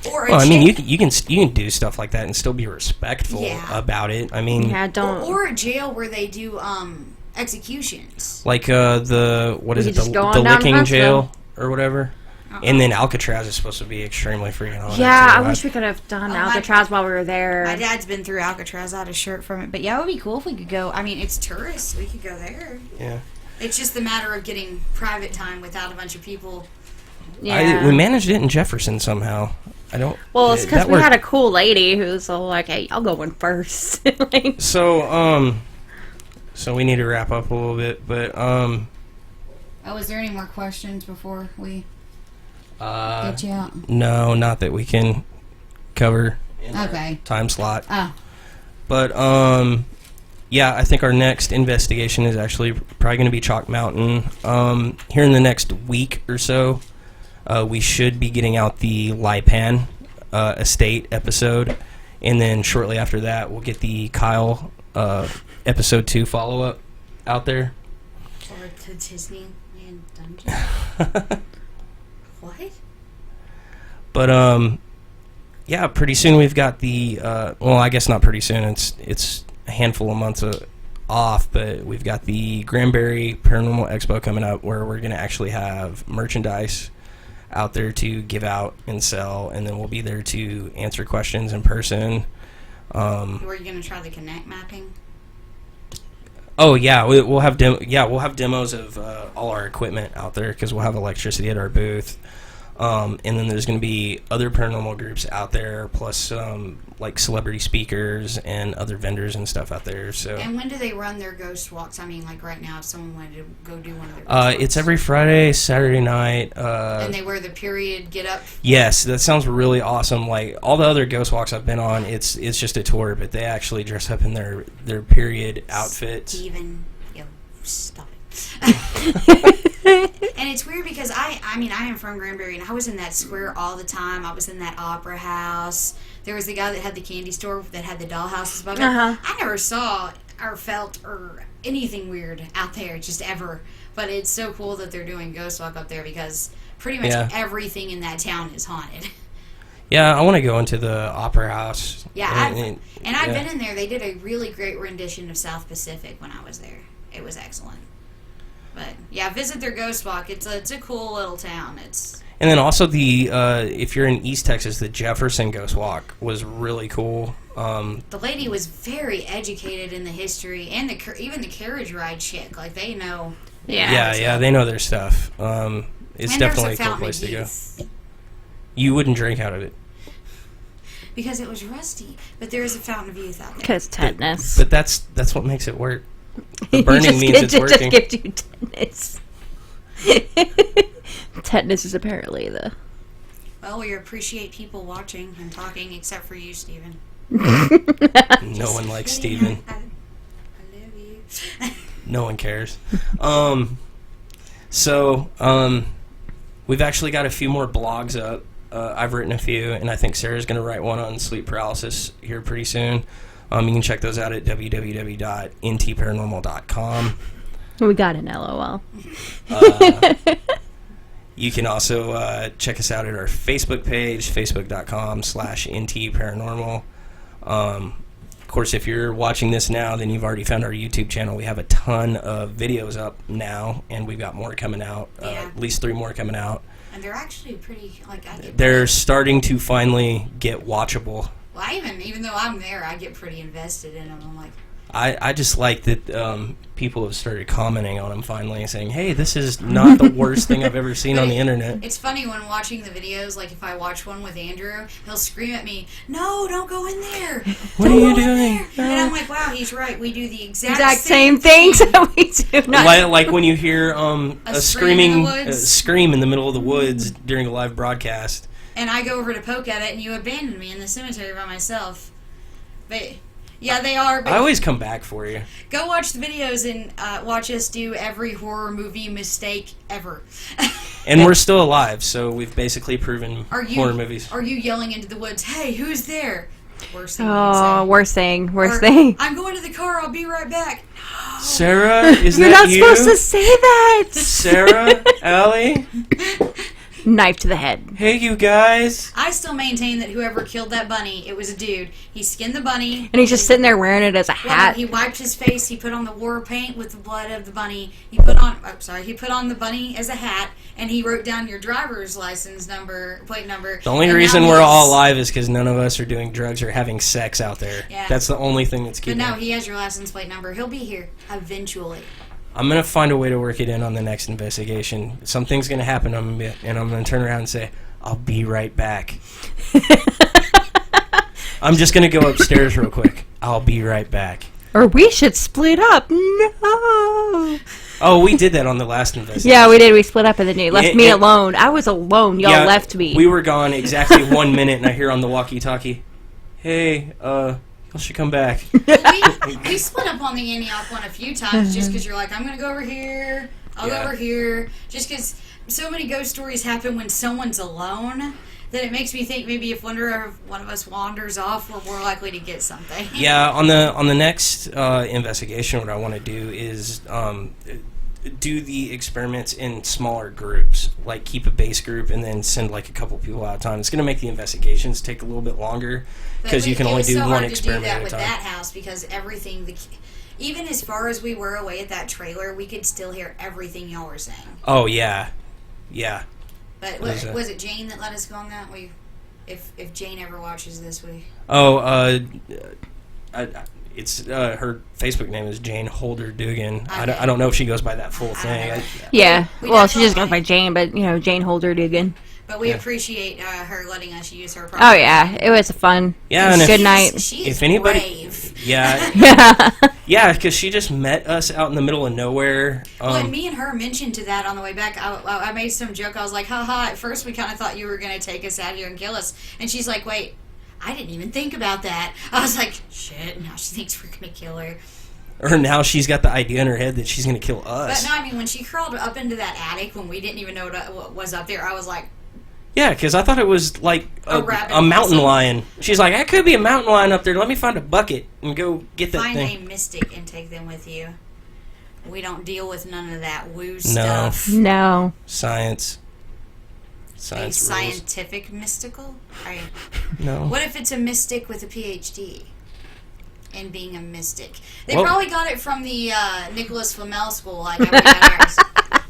you can do stuff like that and still be respectful about it. I mean, or a jail where they do executions, like the licking jail or whatever. And then Alcatraz is supposed to be extremely freaking haunted. Yeah, I wish we could have done Alcatraz while we were there. My dad's been through Alcatraz. I had a shirt from it. But yeah, it would be cool if we could go. I mean, it's tourists. We could go there. Yeah. It's just the matter of getting private time without a bunch of people. Yeah. We managed it in Jefferson somehow. I don't. Well, it's because that we worked. had a cool lady who's all like, "Hey, I'll go in first." Like, So we need to wrap up a little bit, but Oh, is there any more questions before we get you out? no, not that we can cover in our Okay. time slot. Oh, But yeah, I think our next investigation is actually probably going to be Chalk Mountain. Here in the next week or so, we should be getting out the Lipan estate episode, and then shortly after that, we'll get the Kyle episode 2 follow up out there. or to Disneyland Dungeon. What? But yeah, pretty soon we've got the well, I guess not pretty soon. It's a handful of months off, but we've got the Granbury Paranormal Expo coming up, where we're going to actually have merchandise out there to give out and sell, and then we'll be there to answer questions in person. Were you going to try the Connect mapping? Oh yeah, we'll have demos of all our equipment out there, because we'll have electricity at our booth. And then there's going to be other paranormal groups out there, plus like celebrity speakers and other vendors and stuff out there. So. And when do they run their ghost walks? I mean, like right now, if someone wanted to go do one of their ghost walks. It's every Friday, Saturday night. And they wear the period get up. Yes, that sounds really awesome. Like all the other ghost walks I've been on, it's just a tour, but they actually dress up in their period outfits. Steven, yo, stop it. And it's weird because I am from Granbury, and I was in that square all the time. I was in that opera house. There was the guy that had the candy store that had the dollhouses above it. Uh-huh. I never saw or felt or anything weird out there, just ever. But it's so cool that they're doing Ghost Walk up there, because pretty much everything in that town is haunted. Yeah, I want to go into the opera house. Yeah, I've been in there. They did a really great rendition of South Pacific when I was there. It was excellent. But yeah, visit their Ghost Walk. It's a cool little town. And then also the if you're in East Texas, the Jefferson Ghost Walk was really cool. The lady was very educated in the history, and even the carriage ride chick. Like, they know. yeah. They know their stuff. It's And definitely a there's cool fountain place of to go. youth, You wouldn't drink out of it, because it was rusty. But there is a fountain of youth out there. Because tetanus. but that's what makes it work. The burning means it's working. It just gives you tetanus. Tetanus is apparently the... Well, we appreciate people watching and talking, except for you, Stephen. No one likes Steven. I love you. No one cares. So we've actually got a few more blogs up. I've written a few, and I think Sarah's going to write one on sleep paralysis here pretty soon. You can check those out at www.ntparanormal.com. We got an LOL. You can also check us out at our Facebook page, facebook.com/NTParanormal. Of course, if you're watching this now, then you've already found our YouTube channel. We have a ton of videos up now, and we've got more coming out, at least 3 more coming out. And they're actually pretty, They're starting to finally get watchable. Well, even though I'm there, I get pretty invested in them. I'm like... I just like that people have started commenting on them finally, saying, hey, this is not the worst thing I've ever seen on the internet. It's funny when watching the videos, like if I watch one with Andrew, he'll scream at me, no, don't go in there. What are you doing? And I'm like, wow, he's right. We do the exact same things that we do. Like when you hear a scream in the middle of the woods during a live broadcast. And I go over to poke at it, and you abandon me in the cemetery by myself. But... yeah, they are. But I always come back for you. go watch the videos and watch us do every horror movie mistake ever. And we're still alive, so we've basically proven horror movies. Are you yelling into the woods, hey, who's there? Worst thing worst thing. I'm going to the car, I'll be right back. Sarah, is You're that not you? supposed to say that. Sarah, Allie? Knife to the head. Hey, you guys. I still maintain that whoever killed that bunny, it was a dude. He skinned the bunny. And he's just sitting there wearing it as a hat. He wiped his face. He put on the war paint with the blood of the bunny. He put on the bunny as a hat, and he wrote down your driver's license plate number. The only reason we're all alive is because none of us are doing drugs or having sex out there. Yeah. That's the only thing that's keeping. But no, he has your license plate number. He'll be here eventually. I'm going to find a way to work it in on the next investigation. Something's going to happen, and I'm going to turn around and say, I'll be right back. I'm just going to go upstairs real quick. I'll be right back. Or we should split up. No. Oh, we did that on the last investigation. Yeah, we did. We split up and then you left me alone. I was alone. Y'all left me. We were gone exactly 1 minute, and I hear on the walkie-talkie, hey, y'all should come back. we split up on the Antioch one a few times just because you're like, I'm going to go over here. I'll go over here. Just because so many ghost stories happen when someone's alone that it makes me think maybe if one of us wanders off, we're more likely to get something. Yeah, on the next investigation, what I want to do is do the experiments in smaller groups, like keep a base group and then send like a couple people out of time. It's going to make the investigations take a little bit longer because you can only do one experiment at a time. It was so hard to do that with that house because everything, even as far as we were away at that trailer, we could still hear everything y'all were saying. Oh, yeah. Yeah. But was it Jane that let us go on that? If Jane ever watches this, it's her Facebook name is Jane Holder Dugan. Okay. I don't know if she goes by that full thing. Yeah. Well, she just goes by Jane, but Jane Holder Dugan. But we appreciate her letting us use her property. Oh yeah, it was fun. Yeah, and good night. She's brave. Yeah. Yeah, because she just met us out in the middle of nowhere. And me and her mentioned to that on the way back. I made some joke. I was like, haha, at first we kind of thought you were going to take us out here and kill us. And she's like, wait, I didn't even think about that. I was like, shit, now she thinks we're going to kill her. Or now she's got the idea in her head that she's going to kill us. But no, I mean, when she crawled up into that attic when we didn't even know what was up there, I was like... Yeah, because I thought it was like a mountain lion. She's like, that could be a mountain lion up there. Let me find a bucket and go get that thing. Find a mystic and take them with you. We don't deal with none of that woo stuff. No. Science rules. Scientific mystical? No. What if it's a mystic with a PhD? And being a mystic. They probably got it from the Nicholas Flamel School, like everybody else.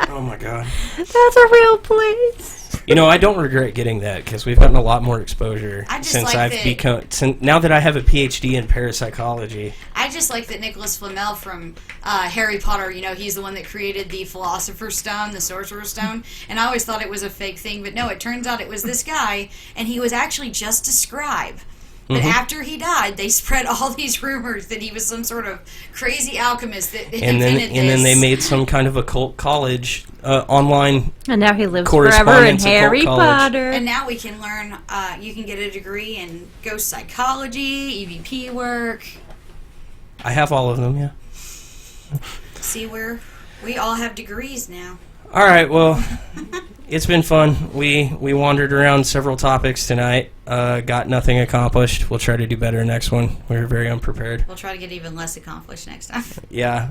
Oh my god. That's a real place. I don't regret getting that because we've gotten a lot more exposure since now that I have a PhD in parapsychology. I just like that Nicholas Flamel from Harry Potter, he's the one that created the Philosopher's Stone, the Sorcerer's Stone, and I always thought it was a fake thing, but no, it turns out it was this guy, and he was actually just a scribe. But after he died, they spread all these rumors that he was some sort of crazy alchemist that invented this. And then they made some kind of occult college online. And now he lives forever in Harry Potter. And now we can learn. You can get a degree in ghost psychology, EVP work. I have all of them. Yeah. See, we all have degrees now. All right. Well. It's been fun. We wandered around several topics tonight. Got nothing accomplished. We'll try to do better next one. We were very unprepared. We'll try to get even less accomplished next time. Yeah.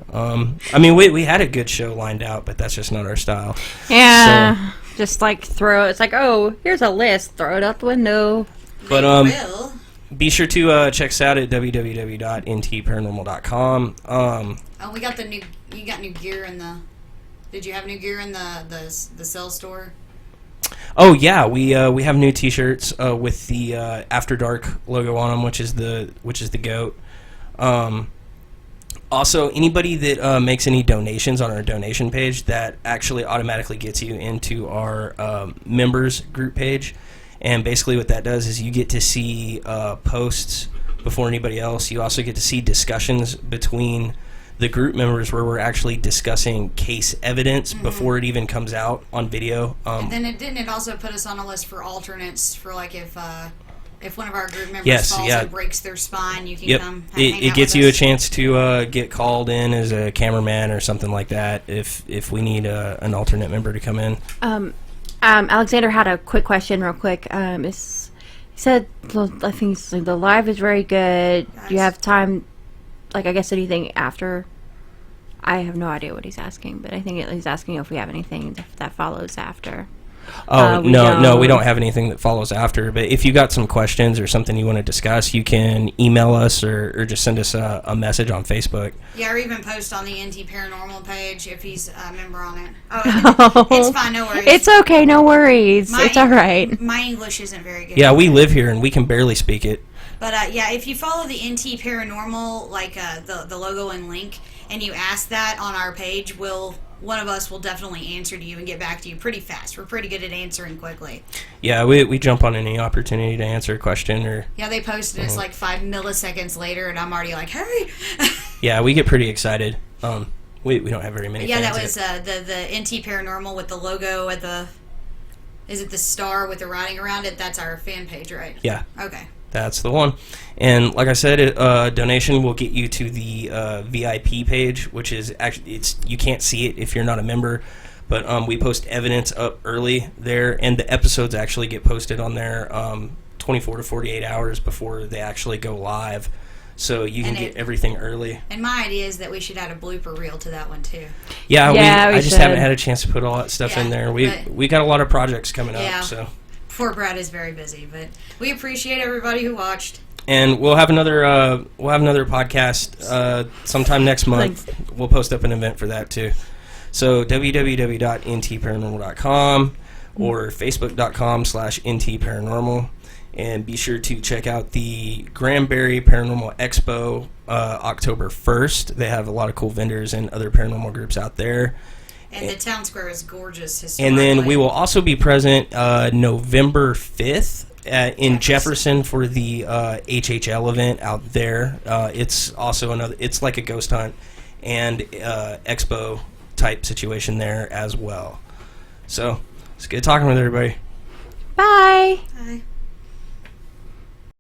We had a good show lined out, but that's just not our style. Yeah. So, just like it's like, oh, here's a list. Throw it out the window. But be sure to check us out at www.ntparanormal.com. We got you got new gear in the... Did you have new gear in the cell store? Oh yeah, we have new T-shirts with the After Dark logo on them, which is the goat. Also, anybody that makes any donations on our donation page, that actually automatically gets you into our members group page. And basically, what that does is you get to see posts before anybody else. You also get to see discussions between the group members where we're actually discussing case evidence before it even comes out on video. And then it also put us on a list for alternates for like if one of our group members falls and breaks their spine, you can come hang out. It gets you a chance to get called in as a cameraman or something like that if we need an alternate member to come in. Alexander had a quick question real quick. He said, I think the live is very good. Do you have time... Like, I guess anything after... I have no idea what he's asking, but I think he's asking if we have anything that follows after. Oh, no, we don't have anything that follows after, but if you got some questions or something you want to discuss, you can email us or just send us a message on Facebook. Yeah, or even post on the NTParanormal page if he's a member on it. Oh, it's fine, no worries. It's okay, no worries. It's all right. My English isn't very good. Yeah, we live here and we can barely speak it. But if you follow the NT Paranormal, like the logo and link, and you ask that on our page, we'll one of us will definitely answer to you and get back to you pretty fast. We're pretty good at answering quickly. Yeah, we jump on any opportunity to answer a question. Or Yeah, they post and it's like 5 milliseconds later, and I'm already like, hey! Yeah, we get pretty excited. We don't have very many Yeah, fans that was yet. the NT Paranormal with the logo at the... Is it the star with the writing around it? That's our fan page, right? Yeah. Okay. That's the one. And like I said, donation will get you to the VIP page, which is actually, you can't see it if you're not a member, but we post evidence up early there, and the episodes actually get posted on there 24 to 48 hours before they actually go live. So you can get everything early. And my idea is that we should add a blooper reel to that one too. Yeah, we I just should. haven't had a chance to put all that stuff in there. We got a lot of projects coming up, so. Poor Brad is very busy, but we appreciate everybody who watched. And we'll have another podcast sometime next month. Thanks. We'll post up an event for that too. So www.ntparanormal.com or facebook.com/ntparanormal. And be sure to check out the Granbury Paranormal Expo October 1st. They have a lot of cool vendors and other paranormal groups out there. And the town square is gorgeous. And then we will also be present November 5th in Jefferson for the HHL event out there. It's also it's like a ghost hunt and expo type situation there as well. So it's good talking with everybody. Bye.